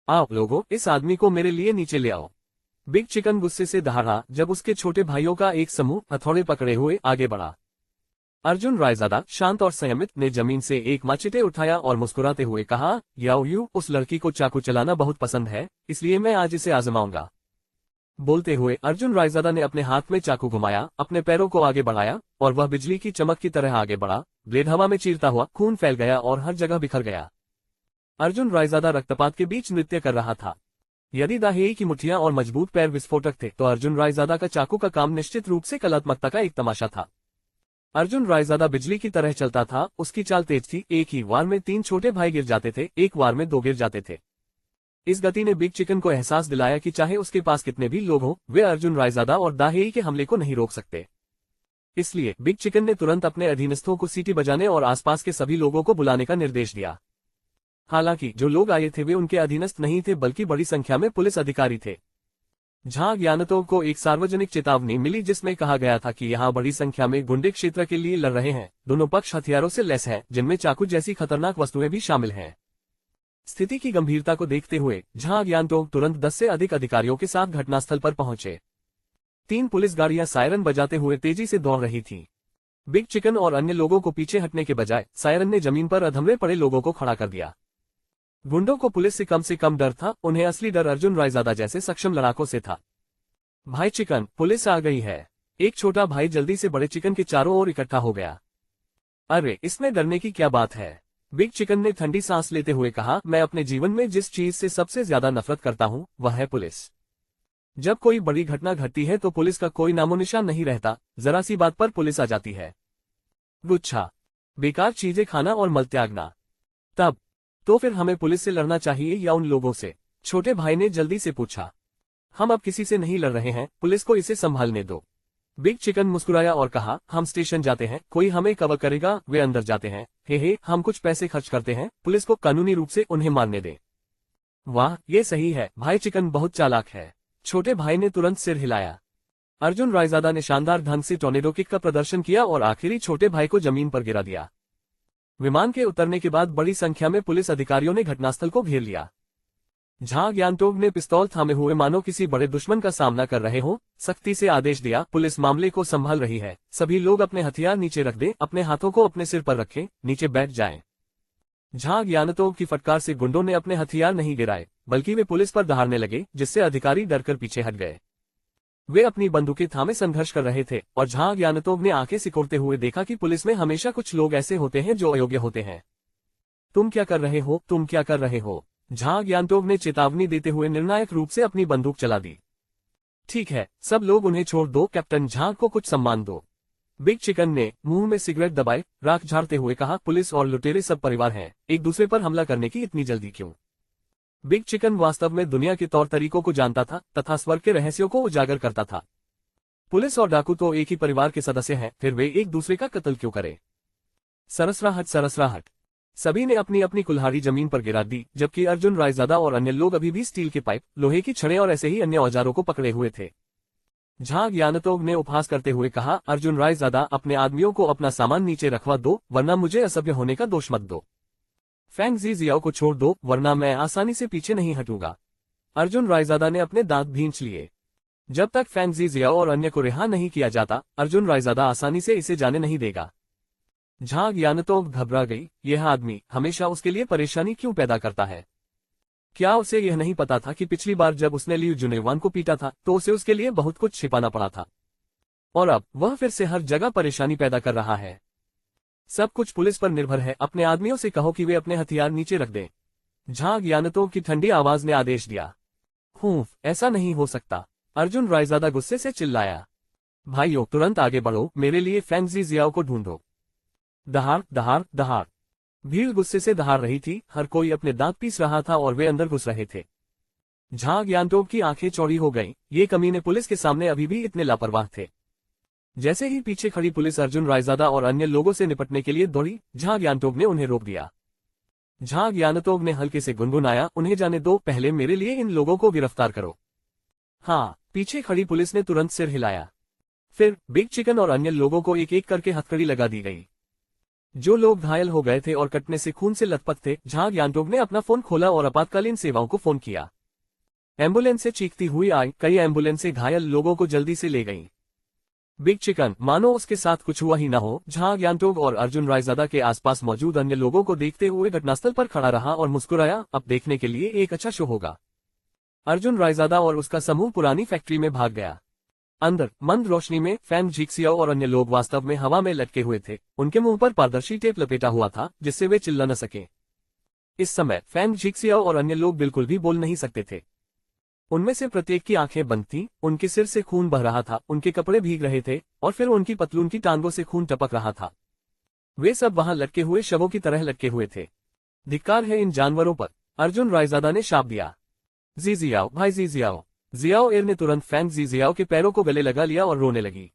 आओ लोगों, इस आदमी को मेरे लिए नीचे ले आओ। बिग चिकन गुस्से से दहाड़ा जब उसके छोटे भाइयों का एक समूह हथौड़े पकड़े हुए आगे बढ़ा। अर्जुन रायजादा, शांत और संयमित, ने जमीन से एक माचिटे उठाया और मुस्कुराते हुए कहा, याओ यू, उस लड़की को चाकू चलाना बहुत पसंद है, इसलिए मैं आज इसे आजमाऊंगा। बोलते हुए अर्जुन रायजादा ने अपने हाथ में चाकू घुमाया, अपने पैरों को आगे बढ़ाया और वह बिजली की चमक की तरह आगे बढ़ा। ब्लेड हवा में चीरता हुआ खून फैल गया और हर जगह बिखर गया। अर्जुन रायजादा रक्तपात के बीच नृत्य कर रहा था। यदि दाहेई की मुठ्ठियां और मजबूत पैर विस्फोटक थे, तो अर्जुन रायजादा का चाकू का काम निश्चित रूप से कलात्मकता का एक तमाशा था। अर्जुन रायजादा बिजली की तरह चलता था, उसकी चाल तेज थी। एक ही वार में 3 छोटे भाई गिर जाते थे, एक वार में 2 गिर जाते थे। इस गति ने बिग चिकन को एहसास दिलाया कि चाहे उसके पास कितने भी लोग हों, वे अर्जुन रायजादा और दाहेई के हमले को नहीं रोक सकते। इसलिए बिग चिकन ने तुरंत अपने अधीनस्थों को सीटी बजाने और आसपास के सभी लोगों को बुलाने का निर्देश दिया। हालांकि जो लोग आए थे वे उनके अधीनस्थ नहीं थे, बल्कि बड़ी संख्या में पुलिस अधिकारी थे। झांग यानतों को एक सार्वजनिक चेतावनी मिली जिसमें कहा गया था कि यहाँ बड़ी संख्या में गुंडे क्षेत्र के लिए लड़ रहे हैं। दोनों पक्ष हथियारों से लैस हैं, जिनमें चाकू जैसी खतरनाक वस्तुएं भी शामिल हैं। स्थिति की गंभीरता को देखते हुए झांग यानतों तुरंत 10 से अधिक अधिकारियों के साथ घटनास्थल पर पहुंचे। 3 पुलिस गाड़ियां सायरन बजाते हुए तेजी से दौड़ रही थीं। बिग चिकन और अन्य लोगों को पीछे हटने के बजाय सायरन ने जमीन पर अधमरे पड़े लोगों को खड़ा कर दिया। गुंडों को पुलिस से कम डर था, उन्हें असली डर अर्जुन रायजादा जैसे सक्षम लड़ाकों से था। भाई चिकन, पुलिस आ गई है। एक छोटा भाई जल्दी से बड़े चिकन के चारों ओर इकट्ठा हो गया। अरे, इसमें डरने की क्या बात है? बिग चिकन ने ठंडी सांस लेते हुए कहा, मैं अपने जीवन में जिस चीज से सबसे ज्यादा नफरत करता हूं वह है पुलिस। जब कोई बड़ी घटना घटती है तो पुलिस का कोई नामोनिशान नहीं रहता, जरा सी बात पर पुलिस आ जाती है। गुच्छा, बेकार चीजें खाना और मल त्यागना। तब तो फिर हमें पुलिस से लड़ना चाहिए या उन लोगों से? छोटे भाई ने जल्दी से पूछा। हम अब किसी से नहीं लड़ रहे हैं, पुलिस को इसे संभालने दो। बिग चिकन मुस्कुराया और कहा, हम स्टेशन जाते हैं, कोई हमें कवर करेगा। वे अंदर जाते हैं। हे, हम कुछ पैसे खर्च करते हैं, पुलिस को कानूनी रूप से उन्हें मारने दें। वाह, ये सही है, भाई चिकन बहुत चालाक है। छोटे भाई ने तुरंत सिर हिलाया। अर्जुन रायजादा ने शानदार ढंग से टॉर्नेडो किक का प्रदर्शन किया और आखिरी छोटे भाई को जमीन पर गिरा दिया। विमान के उतरने के बाद बड़ी संख्या में पुलिस अधिकारियों ने घटनास्थल को घेर लिया। झांग यांटोग ने पिस्तौल थामे हुए मानो किसी बड़े दुश्मन का सामना कर रहे हो, सख्ती से आदेश दिया, पुलिस मामले को संभाल रही है, सभी लोग अपने हथियार नीचे रख दें, अपने हाथों को अपने सिर पर रखें, नीचे बैठ जाएं। झांग यांटोग की फटकार से गुंडों ने अपने हथियार नहीं गिराए, बल्कि वे पुलिस पर दहाड़ने लगे, जिससे अधिकारी डरकर पीछे हट गए। वे अपनी बंदूकें थामे संघर्ष कर रहे थे और झांग यांटोग ने आंखें सिकोड़ते हुए देखा कि पुलिस में हमेशा कुछ लोग ऐसे होते हैं जो अयोग्य होते हैं। तुम क्या कर रहे हो, तुम क्या कर रहे हो? झांग यांटोग ने चेतावनी देते हुए निर्णायक रूप से अपनी बंदूक चला दी। ठीक है, सब लोग उन्हें छोड़ दो, कैप्टन झांग को कुछ सम्मान दो। बिग चिकन ने मुंह में सिगरेट दबाए राख झाड़ते हुए कहा, पुलिस और लुटेरे सब परिवार हैं, एक दूसरे पर हमला करने की इतनी जल्दी क्यों? बिग चिकन वास्तव में दुनिया के तौर तरीकों को जानता था तथा स्वर्ग के रहस्यों को उजागर करता था। पुलिस और डाकू तो एक ही परिवार के सदस्य हैं, फिर वे एक दूसरे का कत्ल क्यों करें? सरसराहट सरसराहट। सभी ने अपनी अपनी कुल्हाड़ी जमीन पर गिरा दी, जबकि अर्जुन रायजादा और अन्य लोग अभी भी स्टील के पाइप, लोहे की छड़ें और ऐसे ही अन्य औजारों को पकड़े हुए थे। झांग यांटोग ने उपहास करते हुए कहा, अर्जुन रायजादा, अपने आदमियों को अपना सामान नीचे रखवा दो, वरना मुझे असभ्य होने का दोष मत दो। फेंग जियाओ को छोड़ दो, वरना मैं आसानी से पीछे नहीं हटूंगा। अर्जुन रायजादा ने अपने दांत भींच लिए। जब तक फेंग जियाओ और अन्य को रिहा नहीं किया जाता, अर्जुन रायजादा आसानी से इसे जाने नहीं देगा। झांग यांटोग घबरा गई, यह आदमी हमेशा उसके लिए परेशानी क्यों पैदा करता है? क्या उसे यह नहीं पता था कि पिछली बार जब उसने लियू जुनेवान को पीटा था तो उसे उसके लिए बहुत कुछ छिपाना पड़ा था, और अब वह फिर से हर जगह परेशानी पैदा कर रहा है। सब कुछ पुलिस पर निर्भर है, अपने आदमियों से कहो कि वे अपने हथियार नीचे रख दें। झांग यांटोग की ठंडी आवाज ने आदेश दिया। ऐसा नहीं हो सकता, अर्जुन रायजादा गुस्से से चिल्लाया। भाइयों, तुरंत आगे बढ़ो, मेरे लिए फेंग जियाओ को ढूंढो। दहाड़ दहाड़ दहाड़। भीड़ गुस्से से दहाड़ रही थी, हर कोई अपने दांत पीस रहा था और वे अंदर घुस रहे थे। झांग यांटोग की आंखें चौड़ी हो गईं, ये कमीने पुलिस के सामने अभी भी इतने लापरवाह थे। जैसे ही पीछे खड़ी पुलिस अर्जुन रायजादा और अन्य लोगों से निपटने के लिए दौड़ी, झांग यांटोग ने उन्हें रोक दिया। झांग यांटोग ने हल्के से गुनगुनाया, उन्हें जाने दो, पहले मेरे लिए इन लोगों को गिरफ्तार करो। हाँ, पीछे खड़ी पुलिस ने तुरंत सिर हिलाया। फिर बिग चिकन और अन्य लोगों को एक एक करके हथकड़ी लगा दी गई। जो लोग घायल हो गए थे और कटने से खून से लथपथ थे, झांग यांटोग ने अपना फोन खोला और आपातकालीन सेवाओं को फोन किया। एम्बुलेंस से चीखती हुई आई, कई एम्बुलेंसें घायल लोगों को जल्दी से ले गईं। बिग चिकन मानो उसके साथ कुछ हुआ ही ना हो, झांग यांटोग और अर्जुन रायजादा के आसपास मौजूद अन्य लोगों को देखते हुए घटनास्थल पर खड़ा रहा और मुस्कुराया, अब देखने के लिए एक अच्छा शो होगा। अर्जुन रायजादा और उसका समूह पुरानी फैक्ट्री में भाग गया। अंदर मंद रोशनी में फेंग जियाओ और अन्य लोग वास्तव में हवा में लटके हुए थे, उनके मुंह पर पारदर्शी टेप लपेटा हुआ था जिससे वे चिल्ला न सके। इस समय फेंग जियाओ और अन्य लोग बिल्कुल भी बोल नहीं सकते थे। उनमें से प्रत्येक की आंखें बंद थीं, उनके सिर से खून बह रहा था, उनके कपड़े भीग रहे थे और फिर उनकी पतलून की टांगों से खून टपक रहा था। वे सब वहां लटके हुए शवों की तरह लटके हुए थे। धिक्कार है इन जानवरों पर, अर्जुन रायजादा ने शाप दिया। जियाओ, भाई जियाओ। जियाओ एर ने तुरंत फेंग जियाओ के पैरों को गले लगा लिया और रोने लगी।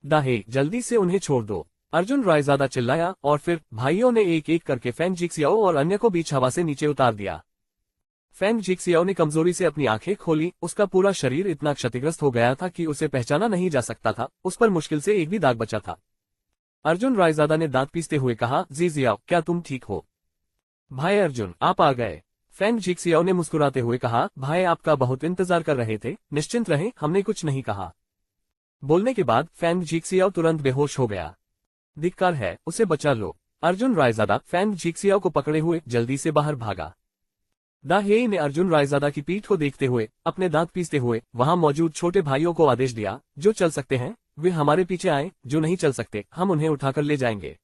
दाहे, जल्दी से उन्हें छोड़ दो, अर्जुन रायजादा चिल्लाया, और फिर भाइयों ने एक एक करके फेंग जियाओ और अन्य को बीच हवा से नीचे उतार दिया। फेंग जियाओ ने कमजोरी से अपनी आंखें खोली, उसका पूरा शरीर इतना क्षतिग्रस्त हो गया था कि उसे पहचाना नहीं जा सकता था, उस पर मुश्किल से एक भी दाग बचा था। अर्जुन रायजादा ने दांत पीसते हुए कहा, जियाओ, क्या तुम ठीक हो? भाई अर्जुन, आप आ गए। फेंग जियाओ ने मुस्कुराते हुए कहा, भाई आपका बहुत इंतजार कर रहे थे, निश्चिंत रहें, हमने कुछ नहीं कहा। बोलने के बाद फेंग जियाओ तुरंत बेहोश हो गया। धिक्कार है, उसे बचा लो। अर्जुन रायजादा फेंग जियाओ को पकड़े हुए जल्दी से बाहर भागा। दाहे ने अर्जुन रायजादा की पीठ को देखते हुए, अपने दांत पीसते हुए वहां मौजूद छोटे भाइयों को आदेश दिया, जो चल सकते हैं वे हमारे पीछे आए, जो नहीं चल सकते, हम उन्हें उठाकर ले जाएंगे।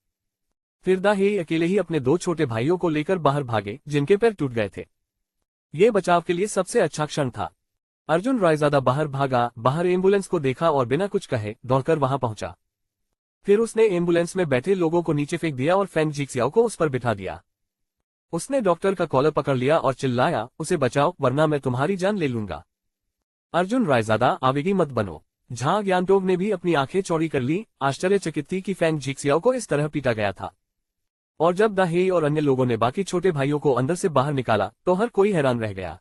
फिर दा हेई अकेले ही अपने 2 छोटे भाइयों को लेकर बाहर भागे, जिनके पैर टूट गए थे। ये बचाव के लिए सबसे अच्छा क्षण था। अर्जुन रायजादा बाहर भागा, बाहर एम्बुलेंस को देखा और बिना कुछ कहे दौड़कर वहां पहुंचा। फिर उसने एम्बुलेंस में बैठे लोगों को नीचे फेंक दिया और फेंग जिक्सियाओ को उस पर बिठा दिया। उसने डॉक्टर का कॉलर पकड़ लिया और चिल्लाया, उसे बचाओ वरना मैं तुम्हारी जान ले लूंगा। अर्जुन रायजादा, आवेगी मत बनो। झांग यानटोग ने भी अपनी आंखें चौड़ी कर ली, आश्चर्यचकित थी कि फेंग जिक्सियाओ को इस तरह पीटा गया था। और जब दा हेई और अन्य लोगों ने बाकी छोटे भाइयों को अंदर से बाहर निकाला तो हर कोई हैरान रह गया।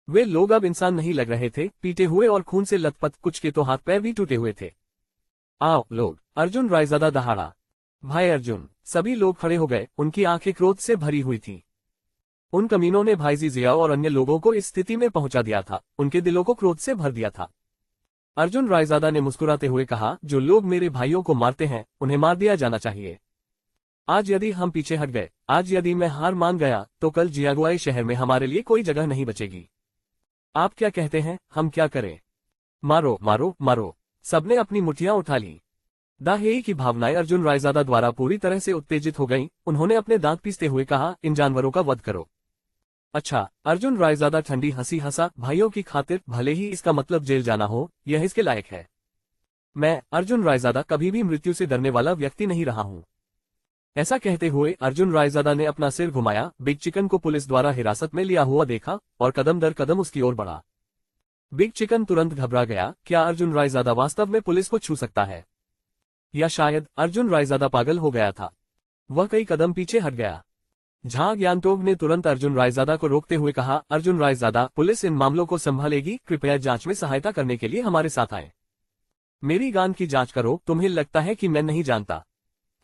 वे लोग अब इंसान नहीं लग रहे थे, पीटे हुए और खून से लथपथ, कुछ के तो हाथ पैर भी टूटे हुए थे। आओ लोग, अर्जुन रायजादा दहाड़ा। भाई अर्जुन। सभी लोग खड़े हो गए, उनकी आंखें क्रोध से भरी हुई थीं। उन कमीनों ने भाई जियाओ और अन्य लोगों को इस स्थिति में पहुंचा दिया था, उनके दिलों को क्रोध से भर दिया था। अर्जुन रायजादा ने मुस्कुराते हुए कहा, जो लोग मेरे भाइयों को मारते हैं उन्हें मार दिया जाना चाहिए। आज यदि हम पीछे हट गए, आज यदि मैं हार मान गया, तो कल जियागुआई शहर में हमारे लिए कोई जगह नहीं बचेगी। आप क्या कहते हैं, हम क्या करें? मारो मारो मारो। सबने अपनी मुठ्ठियां उठा ली। दा हेई की भावनाएं अर्जुन रायजादा द्वारा पूरी तरह से उत्तेजित हो गईं। उन्होंने अपने दांत पीसते हुए कहा, इन जानवरों का वध करो। अच्छा। अर्जुन रायजादा ठंडी हंसी हंसा, भाइयों की खातिर, भले ही इसका मतलब जेल जाना हो, यह इसके लायक है। मैं, अर्जुन रायजादा, कभी भी मृत्यु से डरने वाला व्यक्ति नहीं रहा हूं। ऐसा कहते हुए अर्जुन रायजादा ने अपना सिर घुमाया, बिग चिकन को पुलिस द्वारा हिरासत में लिया हुआ देखा और कदम दर कदम उसकी ओर बढ़ा। बिग चिकन तुरंत घबरा गया, क्या अर्जुन रायजादा वास्तव में पुलिस को छू सकता है? या शायद अर्जुन रायजादा पागल हो गया था। वह कई कदम पीछे हट गया। झांग यानटोग ने तुरंत अर्जुन रायजादा को रोकते हुए कहा, अर्जुन रायजादा, पुलिस इन मामलों को संभालेगी, कृपया जांच में सहायता करने के लिए हमारे साथ आए। मेरी गान की जांच करो, तुम्हें लगता है कि मैं नहीं जानता?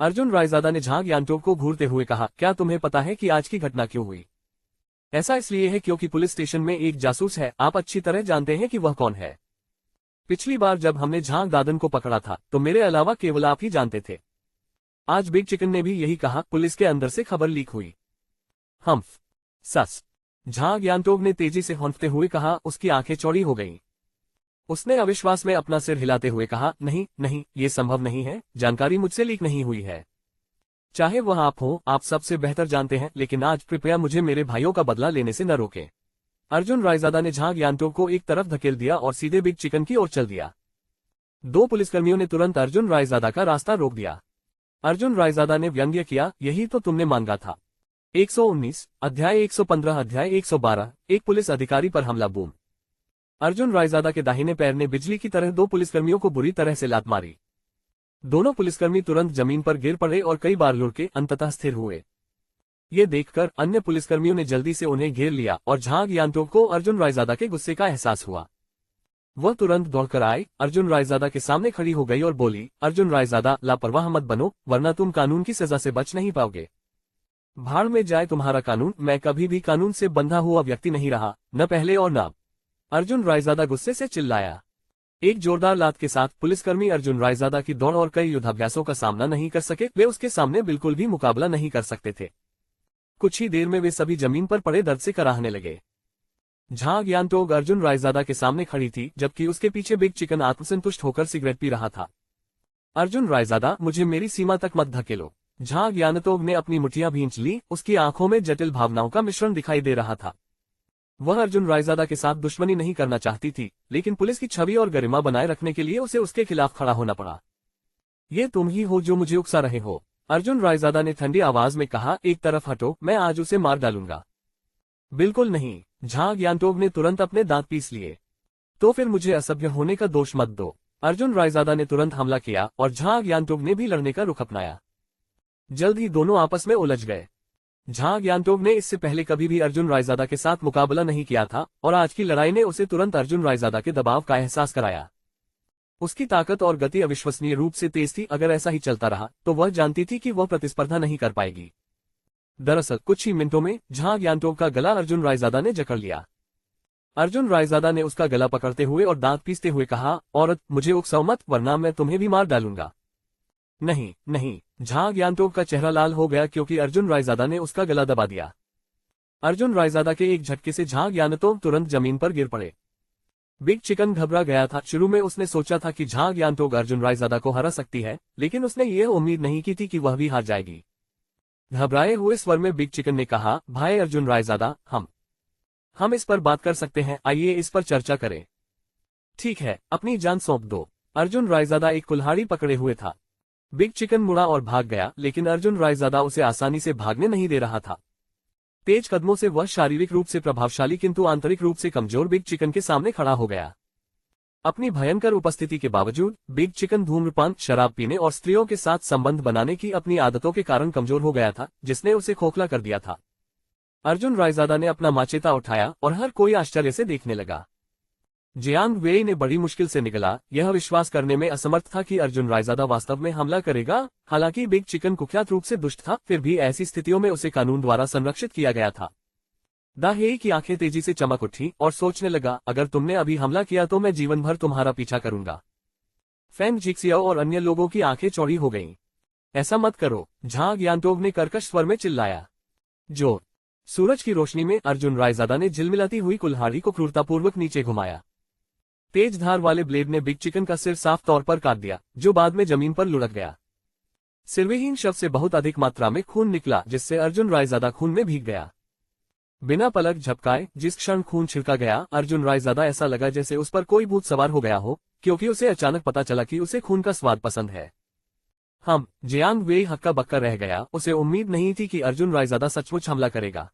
अर्जुन रायजादा ने झांग यानटोग को घूरते हुए कहा, क्या तुम्हें पता है कि आज की घटना क्यों हुई? ऐसा इसलिए है क्योंकि पुलिस स्टेशन में एक जासूस है, आप अच्छी तरह जानते हैं कि वह कौन है। पिछली बार जब हमने झांग दादन को पकड़ा था तो मेरे अलावा केवल आप ही जानते थे। आज बिग चिकन ने भी यही कहा, पुलिस के अंदर से खबर लीक हुई। हम्फ। सस। झांग यानटोग ने तेजी से हौंफते हुए कहा, उसकी आंखें चौड़ी हो गईं। उसने अविश्वास में अपना सिर हिलाते हुए कहा, नहीं नहीं, ये संभव नहीं है, जानकारी मुझसे लीक नहीं हुई है। चाहे वह आप हो, आप सबसे बेहतर जानते हैं, लेकिन आज कृपया मुझे मेरे भाइयों का बदला लेने से न रोकें। अर्जुन रायजादा ने झांग यानटोग को एक तरफ धकेल दिया और सीधे बिग चिकन की ओर चल दिया। 2 पुलिसकर्मियों ने तुरंत अर्जुन रायजादा का रास्ता रोक दिया। अर्जुन रायजादा ने व्यंग्य किया, यही तो तुमने मांगा था। 119, अध्याय 115, अध्याय 112, एक पुलिस अधिकारी पर हमला। बूम। अर्जुन रायजादा के दाहिने पैर ने बिजली की तरह 2 पुलिसकर्मियों को बुरी तरह से लात मारी। दोनों पुलिसकर्मी तुरंत जमीन पर गिर पड़े और कई बार लुढ़के अंततः स्थिर हुए। ये देखकर अन्य पुलिसकर्मियों ने जल्दी से उन्हें घेर लिया और झांग यानटोग को अर्जुन रायजादा के गुस्से का एहसास हुआ। वह तुरंत दौड़कर आई, अर्जुन रायजादा के सामने खड़ी हो गई और बोली, अर्जुन रायजादा, लापरवाह मत बनो, वरना तुम कानून की सजा से बच नहीं पाओगे। भाड़ में जाए तुम्हारा कानून, मैं कभी भी कानून से बंधा हुआ व्यक्ति नहीं रहा, न पहले और न अब। अर्जुन रायजादा गुस्से से चिल्लाया। एक जोरदार लात के साथ पुलिसकर्मी अर्जुन रायजादा की दौड़ और कई युद्धाभ्यासों का सामना नहीं कर सके, वे उसके सामने बिल्कुल भी मुकाबला नहीं कर सकते थे। कुछ ही देर में वे सभी जमीन पर पड़े दर्द से कराहने लगे। झांग यानटोग अर्जुन रायजादा के सामने खड़ी थी, जबकि उसके पीछे बिग चिकन आत्मसंतुष्ट होकर सिगरेट पी रहा था। अर्जुन रायजादा, मुझे मेरी सीमा तक मत धकेलो। झांग यानटोग ने अपनी मुठ्ठियां भींच ली, उसकी आंखों में जटिल भावनाओं का मिश्रण दिखाई दे रहा था। वह अर्जुन रायजादा के साथ दुश्मनी नहीं करना चाहती थी, लेकिन पुलिस की छवि और गरिमा बनाए रखने के लिए उसे उसके खिलाफ खड़ा होना पड़ा। ये तुम ही हो जो मुझे उकसा रहे हो, अर्जुन रायजादा ने ठंडी आवाज में कहा, एक तरफ हटो, मैं आज उसे मार डालूंगा। बिल्कुल नहीं, झांग यानटोग ने तुरंत अपने दांत पीस लिए। तो फिर मुझे असभ्य होने का दोष मत दो। अर्जुन रायजादा ने तुरंत हमला किया और झांग यानटोग ने भी लड़ने का रुख अपनाया। जल्द ही दोनों आपस में उलझ गए। झांग यानटोग ने इससे पहले कभी भी अर्जुन रायजादा के साथ मुकाबला नहीं किया था और आज की लड़ाई ने उसे तुरंत अर्जुन रायजादा के दबाव का एहसास कराया। उसकी ताकत और गति अविश्वसनीय रूप से तेज थी, अगर ऐसा ही चलता रहा तो वह जानती थी कि वह प्रतिस्पर्धा नहीं कर पाएगी। दरअसल कुछ ही मिनटों में झांग यानटोग का गला अर्जुन रायजादा ने जकड़ लिया। अर्जुन रायजादा ने उसका गला पकड़ते हुए और दांत पीसते हुए कहा, औरत, मुझे उकसाओ मत, वरना मैं तुम्हें भी मार डालूंगा। नहीं नहीं, झांग यानटोग का चेहरा लाल हो गया क्योंकि अर्जुन रायजादा ने उसका गला दबा दिया। अर्जुन रायजादा के एक झटके से झांग यानटोग तुरंत जमीन पर गिर पड़े। बिग चिकन घबरा गया था। शुरू में उसने सोचा था कि झांग यांटोग अर्जुन रायजादा को हरा सकती है, लेकिन उसने ये उम्मीद नहीं की थी कि वह भी हार जाएगी। घबराए हुए स्वर में बिग चिकन ने कहा, भाई अर्जुन रायजादा, हम इस पर बात कर सकते हैं, आइए इस पर चर्चा करें। ठीक है, अपनी जान सौंप दो। अर्जुन रायजादा एक कुल्हाड़ी पकड़े हुए था। बिग चिकन मुड़ा और भाग गया, लेकिन अर्जुन रायजादा उसे आसानी से भागने नहीं दे रहा था। तेज कदमों से वह शारीरिक रूप से प्रभावशाली किंतु आंतरिक रूप से कमजोर बिग चिकन के सामने खड़ा हो गया। अपनी भयंकर उपस्थिति के बावजूद बिग चिकन धूम्रपान, शराब पीने और स्त्रियों के साथ संबंध बनाने की अपनी आदतों के कारण कमजोर हो गया था, जिसने उसे खोखला कर दिया था। अर्जुन रायजादा ने अपना माचेता उठाया और हर कोई आश्चर्य से देखने लगा। जियांग वेई ने बड़ी मुश्किल से निगला, यह विश्वास करने में असमर्थ था कि अर्जुन रायजादा वास्तव में हमला करेगा। हालांकि बिग चिकन कुख्यात रूप से दुष्ट था, फिर भी ऐसी स्थितियों में उसे कानून द्वारा संरक्षित किया गया था। दा हेई की आंखें तेजी से चमक उठी और सोचने लगा, अगर तुमने अभी हमला किया तो मैं जीवन भर तुम्हारा पीछा करूंगा। फैंग जिक्सियाओ और अन्य लोगों की आंखें चौड़ी हो गईं। ऐसा मत करो, झांग यांटोग ने कर्कश स्वर में चिल्लाया। जो सूरज की रोशनी में अर्जुन रायजादा ने झिलमिलाती हुई कुल्हाड़ी को क्रूरतापूर्वक नीचे घुमाया। तेज धार वाले ब्लेड ने बिग चिकन का सिर साफ तौर पर काट दिया, जो बाद में जमीन पर लुढ़क गया। सिरविहीन शव से बहुत अधिक मात्रा में खून निकला, जिससे अर्जुन रायजादा खून में भीग गया। बिना पलक झपकाए जिस क्षण खून छिड़का गया, अर्जुन रायजादा ऐसा लगा जैसे उस पर कोई भूत सवार हो गया हो, क्योंकि उसे अचानक पता चला कि उसे खून का स्वाद पसंद है। जियांग वेई हक्का बक्का रह गया। उसे उम्मीद नहीं थी कि अर्जुन रायजादा सचमुच हमला करेगा।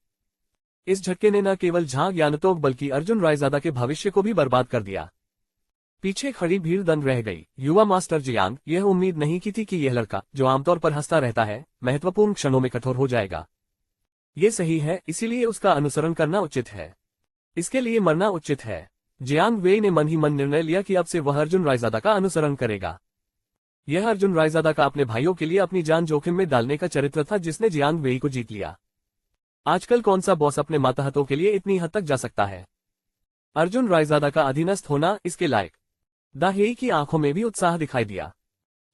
इस झटके ने न केवल झांग यांटोग बल्कि अर्जुन रायजादा के भविष्य को भी बर्बाद कर दिया। पीछे खड़ी भीड़ दंग रह गई। युवा मास्टर जियांग यह उम्मीद नहीं की थी कि यह लड़का, जो आमतौर पर हंसता रहता है, महत्वपूर्ण क्षणों में कठोर हो जाएगा। ये सही है, इसीलिए उसका अनुसरण करना उचित है। इसके लिए मरना उचित है। जियांग वेई ने मन ही मन निर्णय लिया कि अब से वह अर्जुन रायजादा का अनुसरण करेगा। यह अर्जुन रायजादा का अपने भाइयों के लिए अपनी जान जोखिम में डालने का चरित्र था, जिसने जियांग वेई को जीत लिया। आजकल कौन सा बॉस अपने मातहतों के लिए इतनी हद तक जा सकता है? अर्जुन रायजादा का अधीनस्थ होना इसके लायक। दा हेई की आंखों में भी उत्साह दिखाई दिया।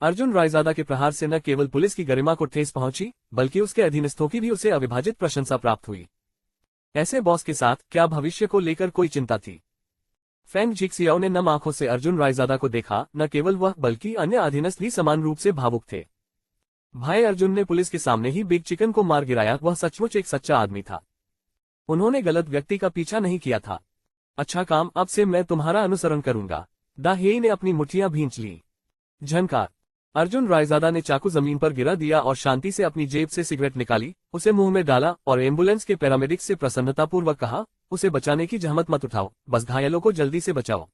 अर्जुन रायजादा के प्रहार से न केवल पुलिस की गरिमा को ठेस पहुंची, बल्कि उसके अधीनस्थों की भी उसे अविभाजित प्रशंसा प्राप्त हुई। ऐसे बॉस के साथ क्या भविष्य को लेकर कोई चिंता थी? फैंग जिक्सियाओ ने नम आंखों से अर्जुन रायजादा को देखा। न केवल वह बल्कि अन्य अधीनस्थ भी समान रूप से भावुक थे। भाई अर्जुन ने पुलिस के सामने ही बिग चिकन को मार गिराया। वह सचमुच एक सच्चा आदमी था। उन्होंने गलत व्यक्ति का पीछा नहीं किया था। अच्छा काम, अब से मैं तुम्हारा अनुसरण करूंगा। दा हेई ने अपनी मुठ्ठियां भींच ली। झनकार। अर्जुन रायजादा ने चाकू जमीन पर गिरा दिया और शांति से अपनी जेब से सिगरेट निकाली, उसे मुंह में डाला और एम्बुलेंस के पैरामेडिक से प्रसन्नतापूर्वक कहा, उसे बचाने की जहमत मत उठाओ, बस घायलों को जल्दी से बचाओ।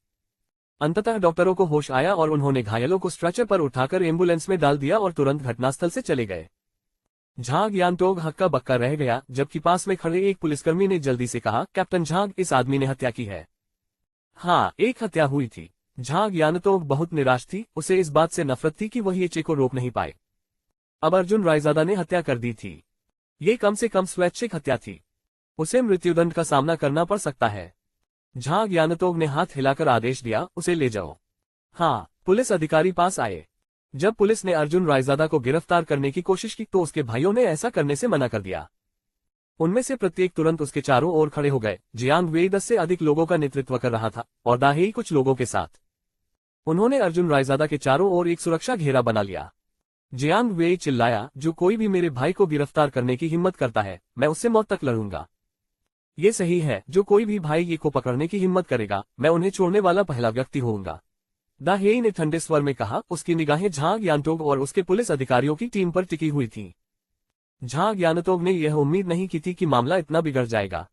अंततः डॉक्टरों को होश आया और उन्होंने घायलों को स्ट्रेचर पर उठाकर एम्बुलेंस में डाल दिया और तुरंत घटनास्थल से चले गए। झांग यांटोग हक्का बक्का रह गया, जबकि पास में खड़े एक पुलिसकर्मी ने जल्दी से कहा, कैप्टन झांग, इस आदमी ने हत्या की है। हाँ, एक हत्या हुई थी। झांग यांटोग बहुत निराश थी। उसे इस बात से नफरत थी कि वह ये चे को रोक नहीं पाए। अब अर्जुन रायजादा ने हत्या कर दी थी। ये कम से कम स्वैच्छिक हत्या थी। उसे मृत्युदंड का सामना करना पड़ सकता है। झांग यांटोग ने हाथ हिलाकर आदेश दिया, उसे ले जाओ। हाँ, पुलिस अधिकारी पास आए। जब पुलिस ने अर्जुन रायजादा को गिरफ्तार करने की कोशिश की तो उसके भाइयों ने ऐसा करने से मना कर दिया। उनमें से प्रत्येक तुरंत उसके चारों ओर खड़े हो गए। जियांग वेई 10 से अधिक लोगों का नेतृत्व कर रहा था और दा हेई कुछ लोगों के साथ। उन्होंने अर्जुन रायजादा के चारों ओर एक सुरक्षा घेरा बना लिया। जियांग वेई चिल्लाया, जो कोई भी मेरे भाई को गिरफ्तार करने की हिम्मत करता है, मैं उससे मौत तक लड़ूंगा। ये सही है, जो कोई भी भाई ये को पकड़ने की हिम्मत करेगा, मैं उन्हें छोड़ने वाला पहला व्यक्ति होऊंगा। दा हेई ने ठंडे स्वर में कहा। उसकी निगाहें झांग यांटोग और उसके पुलिस अधिकारियों की टीम पर टिकी हुई थीं। झांग यांटोग ने यह उम्मीद नहीं की थी कि मामला इतना बिगड़ जाएगा।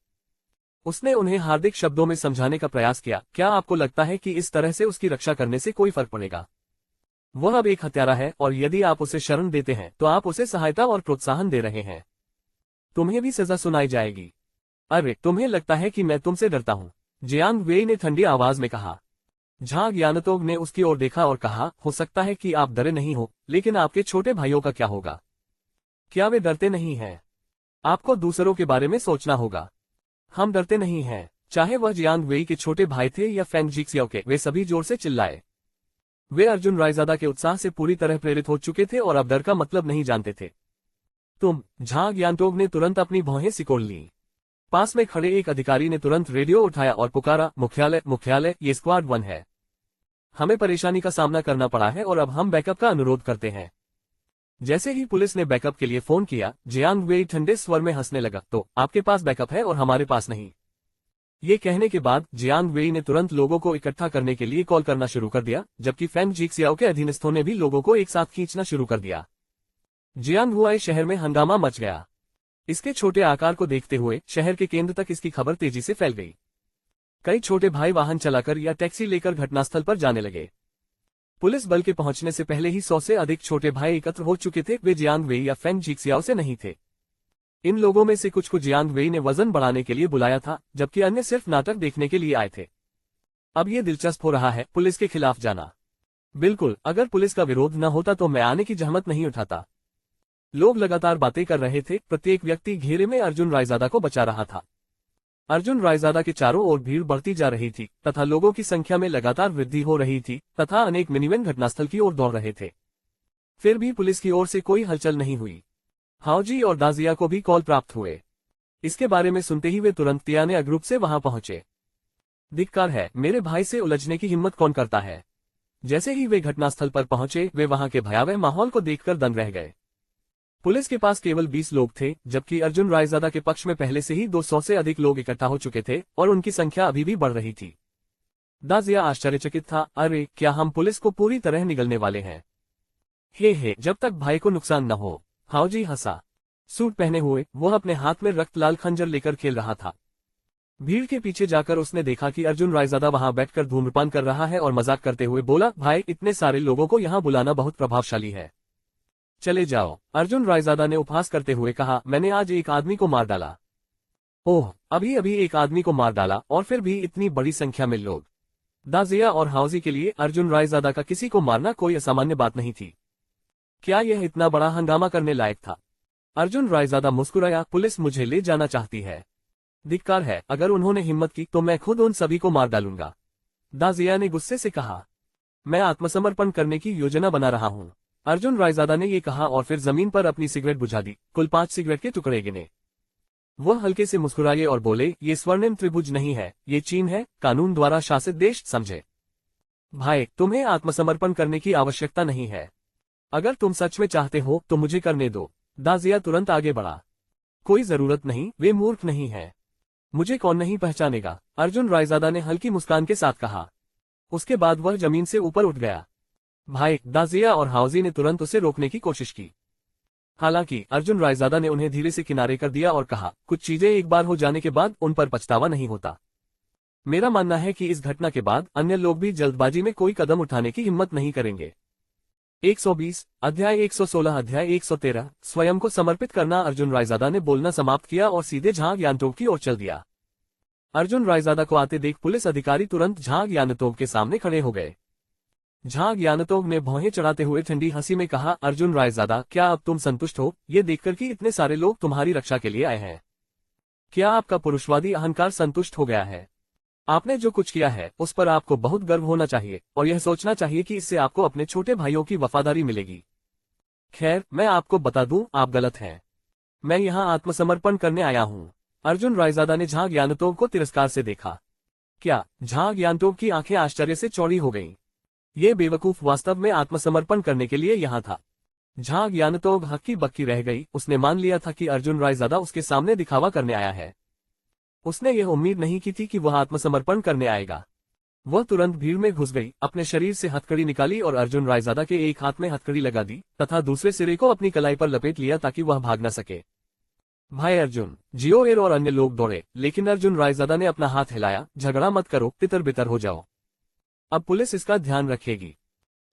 उसने उन्हें हार्दिक शब्दों में समझाने का प्रयास किया, क्या आपको लगता है कि इस तरह से उसकी रक्षा करने से कोई फर्क पड़ेगा? वह अब एक हत्यारा है और यदि आप उसे शरण देते हैं तो आप उसे सहायता और प्रोत्साहन दे रहे हैं। तुम्हें भी सजा सुनाई जाएगी। अरे, तुम्हें लगता है कि मैं तुमसे डरता हूं? जियांग वेई ने ठंडी आवाज में कहा। झांग यांटोग ने उसकी ओर देखा और कहा, हो सकता है कि आप डरे नहीं हो, लेकिन आपके छोटे भाइयों का क्या होगा? क्या वे डरते नहीं हैं? आपको दूसरों के बारे में सोचना होगा। हम डरते नहीं हैं। चाहे वह जियांग वेई के छोटे भाई थे या फैंग जिक्सियाओ के, वे सभी जोर से चिल्लाए। वे अर्जुन रायजादा के उत्साह से पूरी तरह प्रेरित हो चुके थे और अब डर का मतलब नहीं जानते थे। झांग यांटोग ने तुरंत अपनी भौहें सिकोड़ ली। पास में खड़े एक अधिकारी ने तुरंत रेडियो उठाया और पुकारा, मुख्यालय मुख्यालय, ये स्क्वाड 1 है। हमें परेशानी का सामना करना पड़ा है और अब हम बैकअप का अनुरोध करते हैं। जैसे ही पुलिस ने बैकअप के लिए फोन किया, जियांग वेई ठंडे स्वर में हंसने लगा, तो आपके पास बैकअप है और हमारे पास नहीं। ये कहने के बाद जियांग वेई ने तुरंत लोगों को इकट्ठा करने के लिए कॉल करना शुरू कर दिया, जबकि फेंग जिक्सियाओ के अधीनस्थों ने भी लोगों को एक साथ खींचना शुरू कर दिया। जियांगहुआई शहर में हंगामा मच गया। इसके छोटे आकार को देखते हुए शहर के केंद्र तक इसकी खबर तेजी से फैल गई। कई छोटे भाई वाहन चलाकर या टैक्सी लेकर घटनास्थल पर जाने लगे। पुलिस बल के पहुंचने से पहले ही 100 से अधिक छोटे भाई एकत्र हो चुके थे। वे जियांग वेई या फेंग जिक्सियाओ से नहीं थे। इन लोगों में से कुछ को जियांग वेई ने वजन बढ़ाने के लिए बुलाया था, जबकि अन्य सिर्फ नाटक देखने के लिए आए थे। अब ये दिलचस्प हो रहा है, पुलिस के खिलाफ जाना। बिल्कुल, अगर पुलिस का विरोध न होता तो मैं आने की जहमत नहीं उठाता। लोग लगातार बातें कर रहे थे। प्रत्येक व्यक्ति घेरे में अर्जुन रायजादा को बचा रहा था। अर्जुन रायजादा के चारों ओर भीड़ बढ़ती जा रही थी तथा लोगों की संख्या में लगातार वृद्धि हो रही थी तथा अनेक मिनीवैन घटनास्थल की ओर दौड़ रहे थे। फिर भी पुलिस की ओर से कोई हलचल नहीं हुई। हाओजी और दाजिया को भी कॉल प्राप्त हुए। इसके बारे में सुनते ही वे तुरंत तियाने ग्रुप से वहां पहुंचे। धिक्कार है, मेरे भाई से उलझने की हिम्मत कौन करता है। जैसे ही वे घटनास्थल पर पहुंचे, वे वहां के भयावह माहौल को देखकर दंग रह गए। पुलिस के पास केवल 20 लोग थे, जबकि अर्जुन रायजादा के पक्ष में पहले से ही 200 से अधिक लोग इकट्ठा हो चुके थे और उनकी संख्या अभी भी बढ़ रही थी। दाजिया आश्चर्यचकित था। अरे, क्या हम पुलिस को पूरी तरह निगलने वाले हैं? हे, जब तक भाई को नुकसान न हो। हाओजी हंसा। सूट पहने हुए वह अपने हाथ में रक्त लाल खंजर लेकर खेल रहा था। भीड़ के पीछे जाकर उसने देखा कि अर्जुन रायजादा वहां बैठकर धूम्रपान कर रहा है और मजाक करते हुए बोला, भाई, इतने सारे लोगों को यहां बुलाना बहुत प्रभावशाली है। चले जाओ। अर्जुन रायजादा ने उपहास करते हुए कहा, मैंने आज एक आदमी को मार डाला। ओह, अभी अभी एक आदमी को मार डाला और फिर भी इतनी बड़ी संख्या में लोग। दाजिया और हाउजी के लिए अर्जुन रायजादा का किसी को मारना कोई असामान्य बात नहीं थी। क्या यह इतना बड़ा हंगामा करने लायक था? अर्जुन रायजादा मुस्कुराया, पुलिस मुझे ले जाना चाहती है। धिक्कार है, अगर उन्होंने हिम्मत की तो मैं खुद उन सभी को मार डालूंगा। दाजिया ने गुस्से से कहा, मैं आत्मसमर्पण करने की योजना बना रहा हूं। अर्जुन रायजादा ने ये कहा और फिर जमीन पर अपनी सिगरेट बुझा दी। कुल 5 सिगरेट के टुकड़े गिने। वह हल्के से मुस्कुराए और बोले, ये स्वर्णिम त्रिभुज नहीं है, ये चीन है, कानून द्वारा शासित देश, समझे? भाई, तुम्हें आत्मसमर्पण करने की आवश्यकता नहीं है। अगर तुम सच में चाहते हो तो मुझे करने दो। दाजिया तुरंत आगे बढ़ा। कोई जरूरत नहीं, वे मूर्ख नहीं है। मुझे कौन नहीं पहचानेगा? अर्जुन रायजादा ने हल्की मुस्कान के साथ कहा। उसके बाद वह जमीन से ऊपर उठ गया। भाई, दाजिया और हाउजी ने तुरंत उसे रोकने की कोशिश की। हालांकि अर्जुन रायजादा ने उन्हें धीरे से किनारे कर दिया और कहा, कुछ चीजें एक बार हो जाने के बाद उन पर पछतावा नहीं होता। मेरा मानना है कि इस घटना के बाद अन्य लोग भी जल्दबाजी में कोई कदम उठाने की हिम्मत नहीं करेंगे। 120 अध्याय 116 अध्याय 113 स्वयं को समर्पित करना। अर्जुन रायजादा ने बोलना समाप्त किया और सीधे झांग यानतोव की ओर चल दिया। अर्जुन रायजादा को आते देख पुलिस अधिकारी तुरंत झांग यानतोव के सामने खड़े हो गए। झांग यानतोव ने भौहें चढ़ाते हुए ठंडी हंसी में कहा, अर्जुन रायजादा, क्या अब तुम संतुष्ट हो, ये देखकर कि इतने सारे लोग तुम्हारी रक्षा के लिए आए हैं? क्या आपका पुरुषवादी अहंकार संतुष्ट हो गया है? आपने जो कुछ किया है उस पर आपको बहुत गर्व होना चाहिए और यह सोचना चाहिए कि इससे आपको अपने छोटे भाइयों की वफादारी मिलेगी। खैर, मैं आपको बता दूं, आप गलत हैं। मैं यहाँ आत्मसमर्पण करने आया हूँ। अर्जुन रायजादा ने झांग यानतोव को तिरस्कार से देखा। क्या? झांग यानतोव की आंखें आश्चर्य से चौड़ी हो गईं। ये बेवकूफ वास्तव में आत्मसमर्पण करने के लिए यहाँ था। झांग यानतोव हक्की बक्की रह गई। उसने मान लिया था कि अर्जुन रायजादा उसके सामने दिखावा करने आया है। उसने यह उम्मीद नहीं की थी कि वह आत्मसमर्पण करने आएगा। वह तुरंत भीड़ में घुस गई, अपने शरीर से हथकड़ी निकाली और अर्जुन रायजादा के एक हाथ में हथकड़ी लगा दी तथा दूसरे सिरे को अपनी कलाई पर लपेट लिया ताकि वह भाग न सके। भाई अर्जुन, जियोएर और अन्य लोग दौड़े, लेकिन अर्जुन रायजादा ने अपना हाथ हिलाया। झगड़ा मत करो, तितर बितर हो जाओ। अब पुलिस इसका ध्यान रखेगी।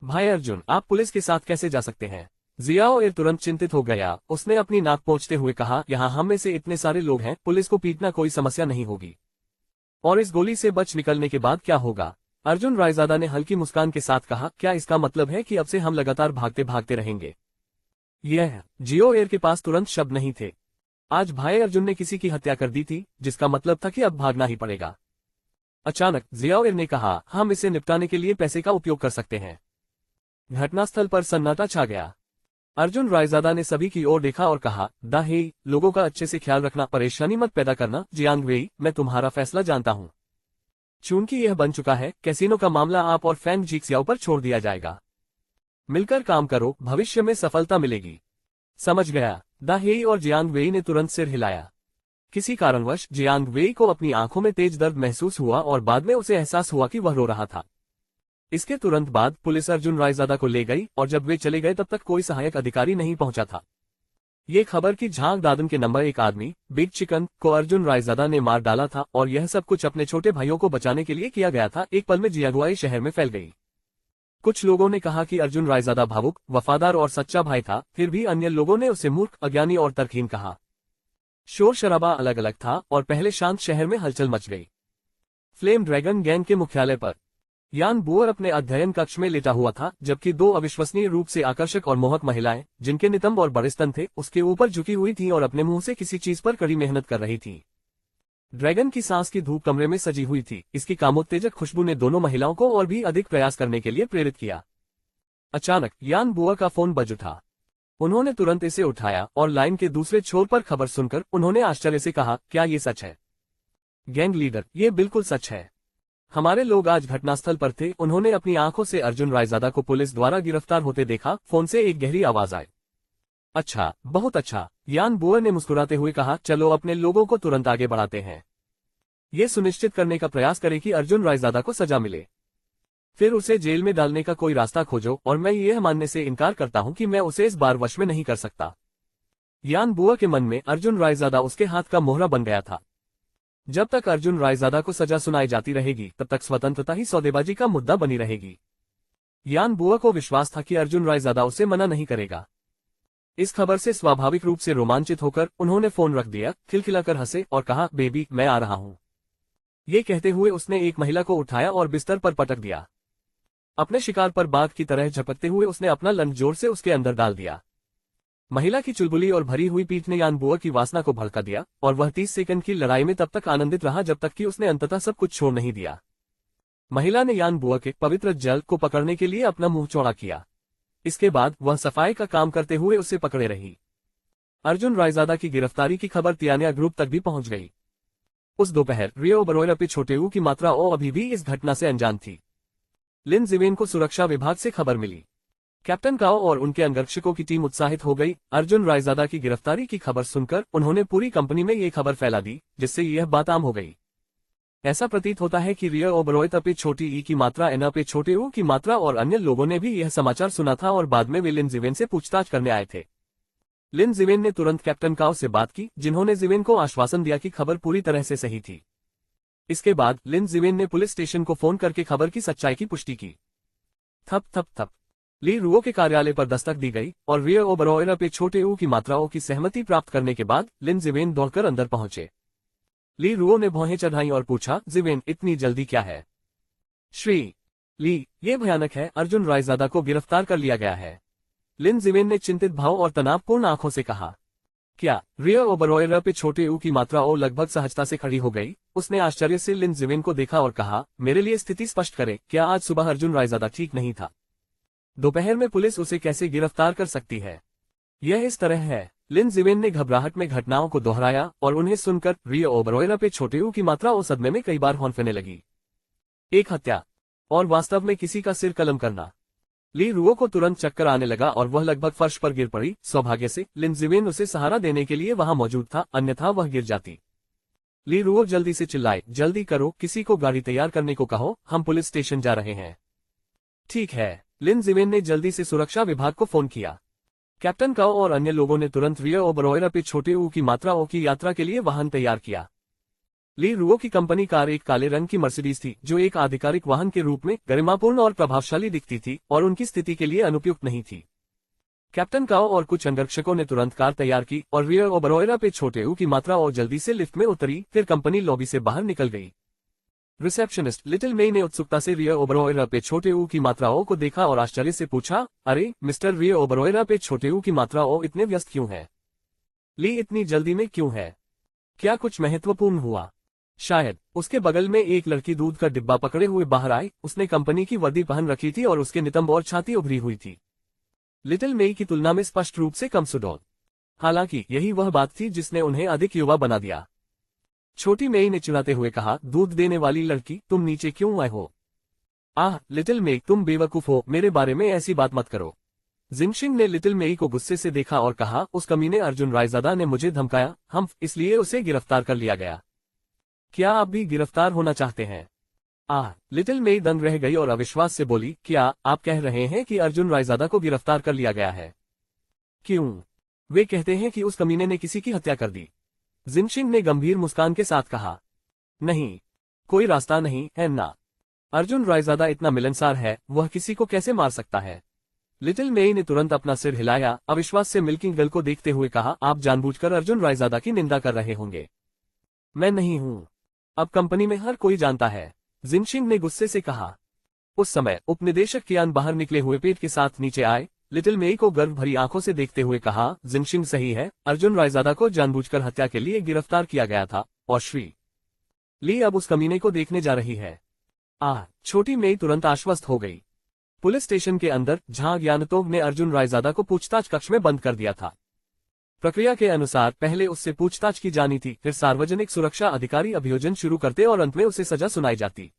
भाई अर्जुन, आप पुलिस के साथ कैसे जा सकते हैं? जियाओएर तुरंत चिंतित हो गया। उसने अपनी नाक पोंछते हुए कहा, यहाँ हम में से इतने सारे लोग हैं, पुलिस को पीटना कोई समस्या नहीं होगी। और इस गोली से बच निकलने के बाद क्या होगा? अर्जुन रायजादा ने हल्की मुस्कान के साथ कहा, क्या इसका मतलब है कि अब से हम लगातार भागते भागते रहेंगे? यह जियोएर के पास तुरंत शब्द नहीं थे। आज भाई अर्जुन ने किसी की हत्या कर दी थी, जिसका मतलब था कि अब भागना ही पड़ेगा। अचानक जियाओएर ने कहा, हम इसे निपटाने के लिए पैसे का उपयोग कर सकते हैं। घटनास्थल पर सन्नाटा छा गया। अर्जुन रायजादा ने सभी की ओर देखा और कहा, दा हे, लोगों का अच्छे से ख्याल रखना, परेशानी मत पैदा करना। जियांग वेई, मैं तुम्हारा फैसला जानता हूँ। चूंकि यह बन चुका है, कैसीनो का मामला आप और फैंग जीक्सियाओ पर छोड़ दिया जाएगा। मिलकर काम करो, भविष्य में सफलता मिलेगी। समझ गया। दा हेई और जियांग वेई ने तुरंत सिर हिलाया। किसी कारणवश जियांग वेई को अपनी आंखों में तेज दर्द महसूस हुआ और बाद में उसे एहसास हुआ कि वह रो रहा था। इसके तुरंत बाद पुलिस अर्जुन रायजादा को ले गई और जब वे चले गए तब तक कोई सहायक अधिकारी नहीं पहुंचा था। ये खबर कि झांग दादन के नंबर 1 आदमी बिग चिकन को अर्जुन रायजादा ने मार डाला था और यह सब कुछ अपने छोटे भाइयों को बचाने के लिए किया गया था, एक पल में जियागुआई शहर में फैल गई। कुछ लोगों ने कहा कि अर्जुन रायजादा भावुक, वफादार और सच्चा भाई था, फिर भी अन्य लोगों ने उसे मूर्ख, अज्ञानी और तर्कहीन कहा। शोर शराबा अलग अलग था और पहले शांत शहर में हलचल मच गई। फ्लेम ड्रैगन गैंग के मुख्यालय पर यान बुअर अपने अध्ययन कक्ष में लेटा हुआ था, जबकि 2 अविश्वसनीय रूप से आकर्षक और मोहक महिलाएं, जिनके नितंब और बड़े स्तन थे, उसके ऊपर झुकी हुई थीं और अपने मुंह से किसी चीज पर कड़ी मेहनत कर रही थीं। ड्रैगन की सांस की धूप कमरे में सजी हुई थी। इसकी कामोत्तेजक खुशबू ने दोनों महिलाओं को और भी अधिक प्रयास करने के लिए प्रेरित किया। अचानक यान बुअर का फोन बज उठा। उन्होंने तुरंत इसे उठाया और लाइन के दूसरे छोर पर खबर सुनकर उन्होंने आश्चर्य से कहा, क्या ये सच है? गैंग लीडर, ये बिल्कुल सच है। हमारे लोग आज घटनास्थल पर थे। उन्होंने अपनी आंखों से अर्जुन रायजादा को पुलिस द्वारा गिरफ्तार होते देखा। फोन से एक गहरी आवाज आई। अच्छा, बहुत अच्छा, यान बुअर ने मुस्कुराते हुए कहा, चलो अपने लोगों को तुरंत आगे बढ़ाते हैं। ये सुनिश्चित करने का प्रयास करें कि अर्जुन रायजादा को सजा मिले। फिर उसे जेल में डालने का कोई रास्ता खोजो और मैं यह मानने से इनकार करता हूं कि मैं उसे इस बार वश में नहीं कर सकता। यान बुअर के मन में अर्जुन रायजादा उसके हाथ का मोहरा बन गया था। जब तक अर्जुन रायजादा को सजा सुनाई जाती रहेगी तब तक स्वतंत्रता ही सौदेबाजी का मुद्दा बनी रहेगी। यान बुअर को विश्वास था कि अर्जुन रायजादा उसे मना नहीं करेगा। इस खबर से स्वाभाविक रूप से रोमांचित होकर उन्होंने फोन रख दिया, खिलखिलाकर हंसे और कहा, बेबी, मैं आ रहा हूं। ये कहते हुए उसने एक महिला को उठाया और बिस्तर पर पटक दिया। अपने शिकार पर बाघ की तरह झपकते हुए उसने अपना लंच जोर से उसके अंदर डाल दिया। महिला की चुलबुली और भरी हुई पीठ ने यान बुअर की वासना को भड़का दिया और वह 30 सेकंड की लड़ाई में तब तक आनंदित रहा जब तक कि उसने अंततः सब कुछ छोड़ नहीं दिया। महिला ने यान बुअर के पवित्र जल को पकड़ने के लिए अपना मुंह चौड़ा किया। इसके बाद वह सफाई का काम करते हुए उसे पकड़े रही। अर्जुन रायजादा की गिरफ्तारी की खबर तियानिया ग्रुप तक भी पहुंच गई। उस दोपहर रियो बरोइरा पे छोटेऊ की मात्रा ओ अभी भी इस घटना से अनजान थी। लिन जिवेन को सुरक्षा विभाग से खबर मिली। कैप्टन काओ और उनके अंगरक्षकों की टीम उत्साहित हो गई। अर्जुन रायजादा की गिरफ्तारी की खबर सुनकर उन्होंने पूरी कंपनी में ये खबर फैला दी, जिससे यह बात आम हो गई। ऐसा प्रतीत होता है कि रियो ओबरोइरा पे छोटी ई की मात्रा, एना पे छोटे ऊ की मात्रा और अन्य लोगों ने भी यह समाचार सुना था और बाद में वे लिन जिवेन से पूछताछ करने आए थे। लिन जिवेन ने तुरंत कैप्टन काओ से बात की, जिन्होंने जिवेन को आश्वासन दिया कि खबर पूरी तरह से सही थी। इसके बाद लिन जिवेन ने पुलिस स्टेशन को फोन करके खबर की सच्चाई की पुष्टि की। थप थप थप ली रुओ के कार्यालय पर दस्तक दी गई और रियो ओबरोइरा पे छोटे ऊ की मात्राओं की सहमति प्राप्त करने के बाद लिन जिवेन दौड़कर अंदर पहुंचे। ली रुओ ने भौहें चढ़ाई और पूछा, जिवेन, इतनी जल्दी क्या है? श्री ली, ये भयानक है, अर्जुन रायजादा को गिरफ्तार कर लिया गया है। लिन जिवेन ने चिंतित भाव और तनावपूर्ण आंखों से कहा। क्या? रियो ओबरोइरा पे छोटे ऊ की मात्रा ओ लगभग सहजता से खड़ी हो गई। उसने आश्चर्य से लिन जिवेन को देखा और कहा, मेरे लिए स्थिति स्पष्ट करें, क्या आज सुबह अर्जुन रायजादा ठीक नहीं था? दोपहर में पुलिस उसे कैसे गिरफ्तार कर सकती है? यह इस तरह है। लिन जिवेन ने घबराहट में घटनाओं को दोहराया और उन्हें सुनकर रियो ओबरोइरा पे छोटे ऊ की मात्रा ओ सदमे में कई बार हौंफने लगी। एक हत्या और वास्तव में किसी का सिर कलम करना। ली रुओ को तुरंत चक्कर आने लगा और वह लगभग फर्श पर गिर पड़ी। सौभाग्य से लिन जिवेन उसे सहारा देने के लिए वहां मौजूद था, अन्यथा वह गिर जाती। ली रुओ जल्दी से चिल्लाए, जल्दी करो, किसी को गाड़ी तैयार करने को कहो, हम पुलिस स्टेशन जा रहे हैं। ठीक है। लिन जिवेन ने जल्दी से सुरक्षा विभाग को फोन किया। कैप्टन काओ और अन्य लोगों ने तुरंत रियो ओबरोइरा पे छोटे ऊ की मात्रा ओ की यात्रा के लिए वाहन तैयार किया। ली रुओ की कंपनी कार एक काले रंग की मर्सिडीज थी, जो एक आधिकारिक वाहन के रूप में गरिमापूर्ण और प्रभावशाली दिखती थी और उनकी स्थिति के लिए अनुपयुक्त नहीं थी। कैप्टन काओ और कुछ अंगरक्षकों ने तुरंत कार तैयार की और रियो ओबरोइरा पे छोटे ऊ की मात्रा और जल्दी से लिफ्ट में उतरी, फिर कंपनी लॉबी से बाहर निकल गई। रिसेप्शनिस्ट लिटिल मेई ने उत्सुकता से रियो ओबरोइरा पे छोटे ऊ की मात्राओं को देखा और आश्चर्य से पूछा, अरे मिस्टर रियो ओबरोइरा पे छोटे ऊ की मात्राओं इतने व्यस्त क्यों है? ली इतनी जल्दी में क्यों है? क्या कुछ महत्वपूर्ण हुआ? शायद। उसके बगल में एक लड़की दूध का डिब्बा पकड़े हुए बाहर आई। उसने कंपनी की वर्दी पहन रखी थी और उसके नितंब और छाती उभरी हुई थी। लिटिल मेई की तुलना में स्पष्ट रूप से कम सुडौल। हालांकि यही वह बात थी जिसने उन्हें अधिक युवा बना दिया। छोटी मेई ने चिढ़ाते हुए कहा, दूध देने वाली लड़की, तुम नीचे क्यों आए हो? आह लिटिल मेई, तुम बेवकूफ हो, मेरे बारे में ऐसी बात मत करो। जिनशिंग ने लिटिल मेई को गुस्से से देखा और कहा, उस कमीने अर्जुन रायजादा ने मुझे धमकाया, हम इसलिए उसे गिरफ्तार कर लिया गया। क्या आप भी गिरफ्तार होना चाहते हैं? आह लिटिल मेई दंग रह गई और अविश्वास से बोली, क्या आप कह रहे हैं कि अर्जुन रायजादा को गिरफ्तार कर लिया गया है? क्यों? वे कहते हैं कि उस कमीने ने किसी की हत्या कर दी। जिनशिंग ने गंभीर मुस्कान के साथ कहा, नहीं, कोई रास्ता नहीं है ना। अर्जुन रायजादा इतना मिलनसार है, वह किसी को कैसे मार सकता है? लिटिल मेई ने तुरंत अपना सिर हिलाया, अविश्वास से मिल्किंग गर्ल को देखते हुए कहा, आप जानबूझकर अर्जुन रायजादा की निंदा कर रहे होंगे। मैं नहीं हूं। अब कंपनी में हर कोई जानता है, जिनशिंग ने गुस्से से कहा। उस समय उपनिदेशक कियान बाहर निकले हुए पेट के साथ नीचे आए, लिटिल मेई को गर्व भरी आंखों से देखते हुए कहा, जिनशिंग सही है, अर्जुन रायजादा को जानबूझकर हत्या के लिए गिरफ्तार किया गया था, और श्री ली अब उस कमीने को देखने जा रही है। आह छोटी मेई तुरंत आश्वस्त हो गई। पुलिस स्टेशन के अंदर झांग यानतोग ने अर्जुन रायजादा को पूछताछ कक्ष में बंद कर दिया था। प्रक्रिया के अनुसार पहले उससे पूछताछ की जानी थी, फिर सार्वजनिक सुरक्षा अधिकारी अभियोजन शुरू करते और अंत में उसे सजा सुनाई जाती।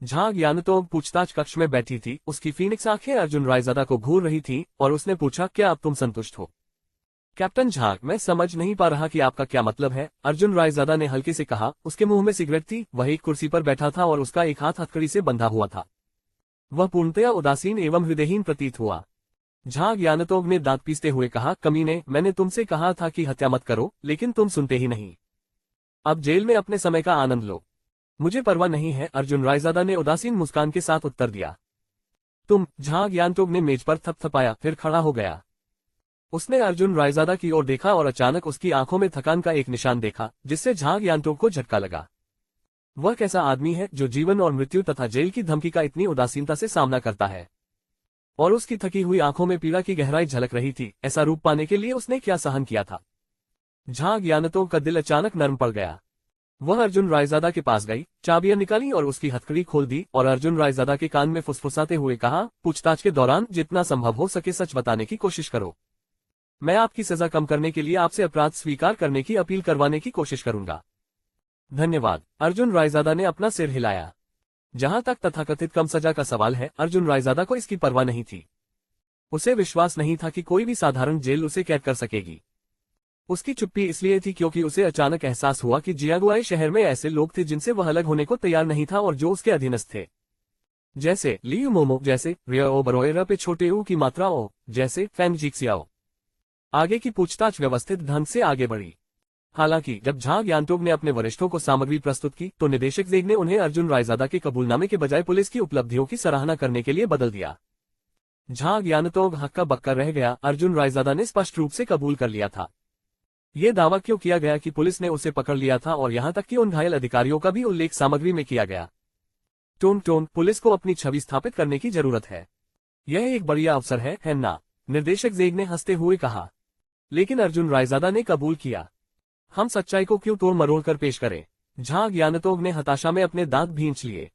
झांग यानतोग पूछताछ कक्ष में बैठी थी, उसकी फीनिक्स आंखें अर्जुन रायजादा को घूर रही थीं, और उसने पूछा, क्या अब तुम संतुष्ट हो? कैप्टन झांग, मैं समझ नहीं पा रहा कि आपका क्या मतलब है, अर्जुन रायजादा ने हल्के से कहा। उसके मुंह में सिगरेट थी, वह एक कुर्सी पर बैठा था और उसका एक हाथ हथकड़ी से बंधा हुआ था। वह पूर्णतया उदासीन एवं हृदयहीन प्रतीत हुआ। झांग यानतोग ने दांत पीसते हुए कहा, कमीने, मैंने तुमसे कहा था कि हत्या मत करो, लेकिन तुम सुनते ही नहीं। अब जेल में अपने समय का आनंद लो। मुझे परवाह नहीं है, अर्जुन रायजादा ने उदासीन मुस्कान के साथ उत्तर दिया। तुम? झांग यानतोग ने मेज पर थपथपाया, फिर खड़ा हो गया। उसने अर्जुन रायजादा की ओर देखा और अचानक उसकी आंखों में थकान का एक निशान देखा, जिससे झांग यानतोग को झटका लगा। वह कैसा आदमी है जो जीवन और मृत्यु तथा जेल की धमकी का इतनी उदासीनता से सामना करता है? और उसकी थकी हुई आंखों में पीड़ा की गहराई झलक रही थी। ऐसा रूप पाने के लिए उसने क्या सहन किया था? झांग यानतोग का दिल अचानक नरम पड़ गया। वह अर्जुन रायजादा के पास गई, चाबियां निकाली और उसकी हथकड़ी खोल दी, और अर्जुन रायजादा के कान में फुसफुसाते हुए कहा, पूछताछ के दौरान जितना संभव हो सके सच बताने की कोशिश करो। मैं आपकी सजा कम करने के लिए आपसे अपराध स्वीकार करने की अपील करवाने की कोशिश करूंगा। धन्यवाद। अर्जुन रायजादा ने अपना सिर हिलाया। जहां तक तथाकथित कम सजा का सवाल है, अर्जुन रायजादा को इसकी परवाह नहीं थी। उसे विश्वास नहीं था कि कोई भी साधारण जेल उसे कैद कर सकेगी। उसकी चुप्पी इसलिए थी क्योंकि उसे अचानक एहसास हुआ कि जियागुआई शहर में ऐसे लोग थे जिनसे वह अलग होने को तैयार नहीं था और जो उसके अधीनस्थ थे। जैसे लियू मोमो, जैसे रियो बरोएरा पे छोटे ऊ की मात्रा ओ, जैसे फैंग जिक्सियाओ। आगे की पूछताछ व्यवस्थित ढंग से आगे बढ़ी। हालांकि जब झांग यानतोग ने अपने वरिष्ठों को सामग्री प्रस्तुत की तो निदेशक जेग ने उन्हें अर्जुन रायजादा के कबूलनामे के बजाय पुलिस की उपलब्धियों की सराहना करने के लिए बदल दिया। झांग यानतोग हक्का बक्का रह गया। अर्जुन रायजादा ने स्पष्ट रूप से कबूल कर लिया था। ये दावा क्यों किया गया कि पुलिस ने उसे पकड़ लिया था, और यहां तक कि उन घायल अधिकारियों का भी उल्लेख सामग्री में किया गया। टोन पुलिस को अपनी छवि स्थापित करने की जरूरत है। यह एक बढ़िया अवसर है ना? निर्देशक जेग ने हंसते हुए कहा। लेकिन अर्जुन रायजादा ने कबूल किया। हम सच्चाई को क्यों तोड़ मरोड़ कर पेश करें? झांग यानतोग ने हताशा में अपने दांत भींच लिए।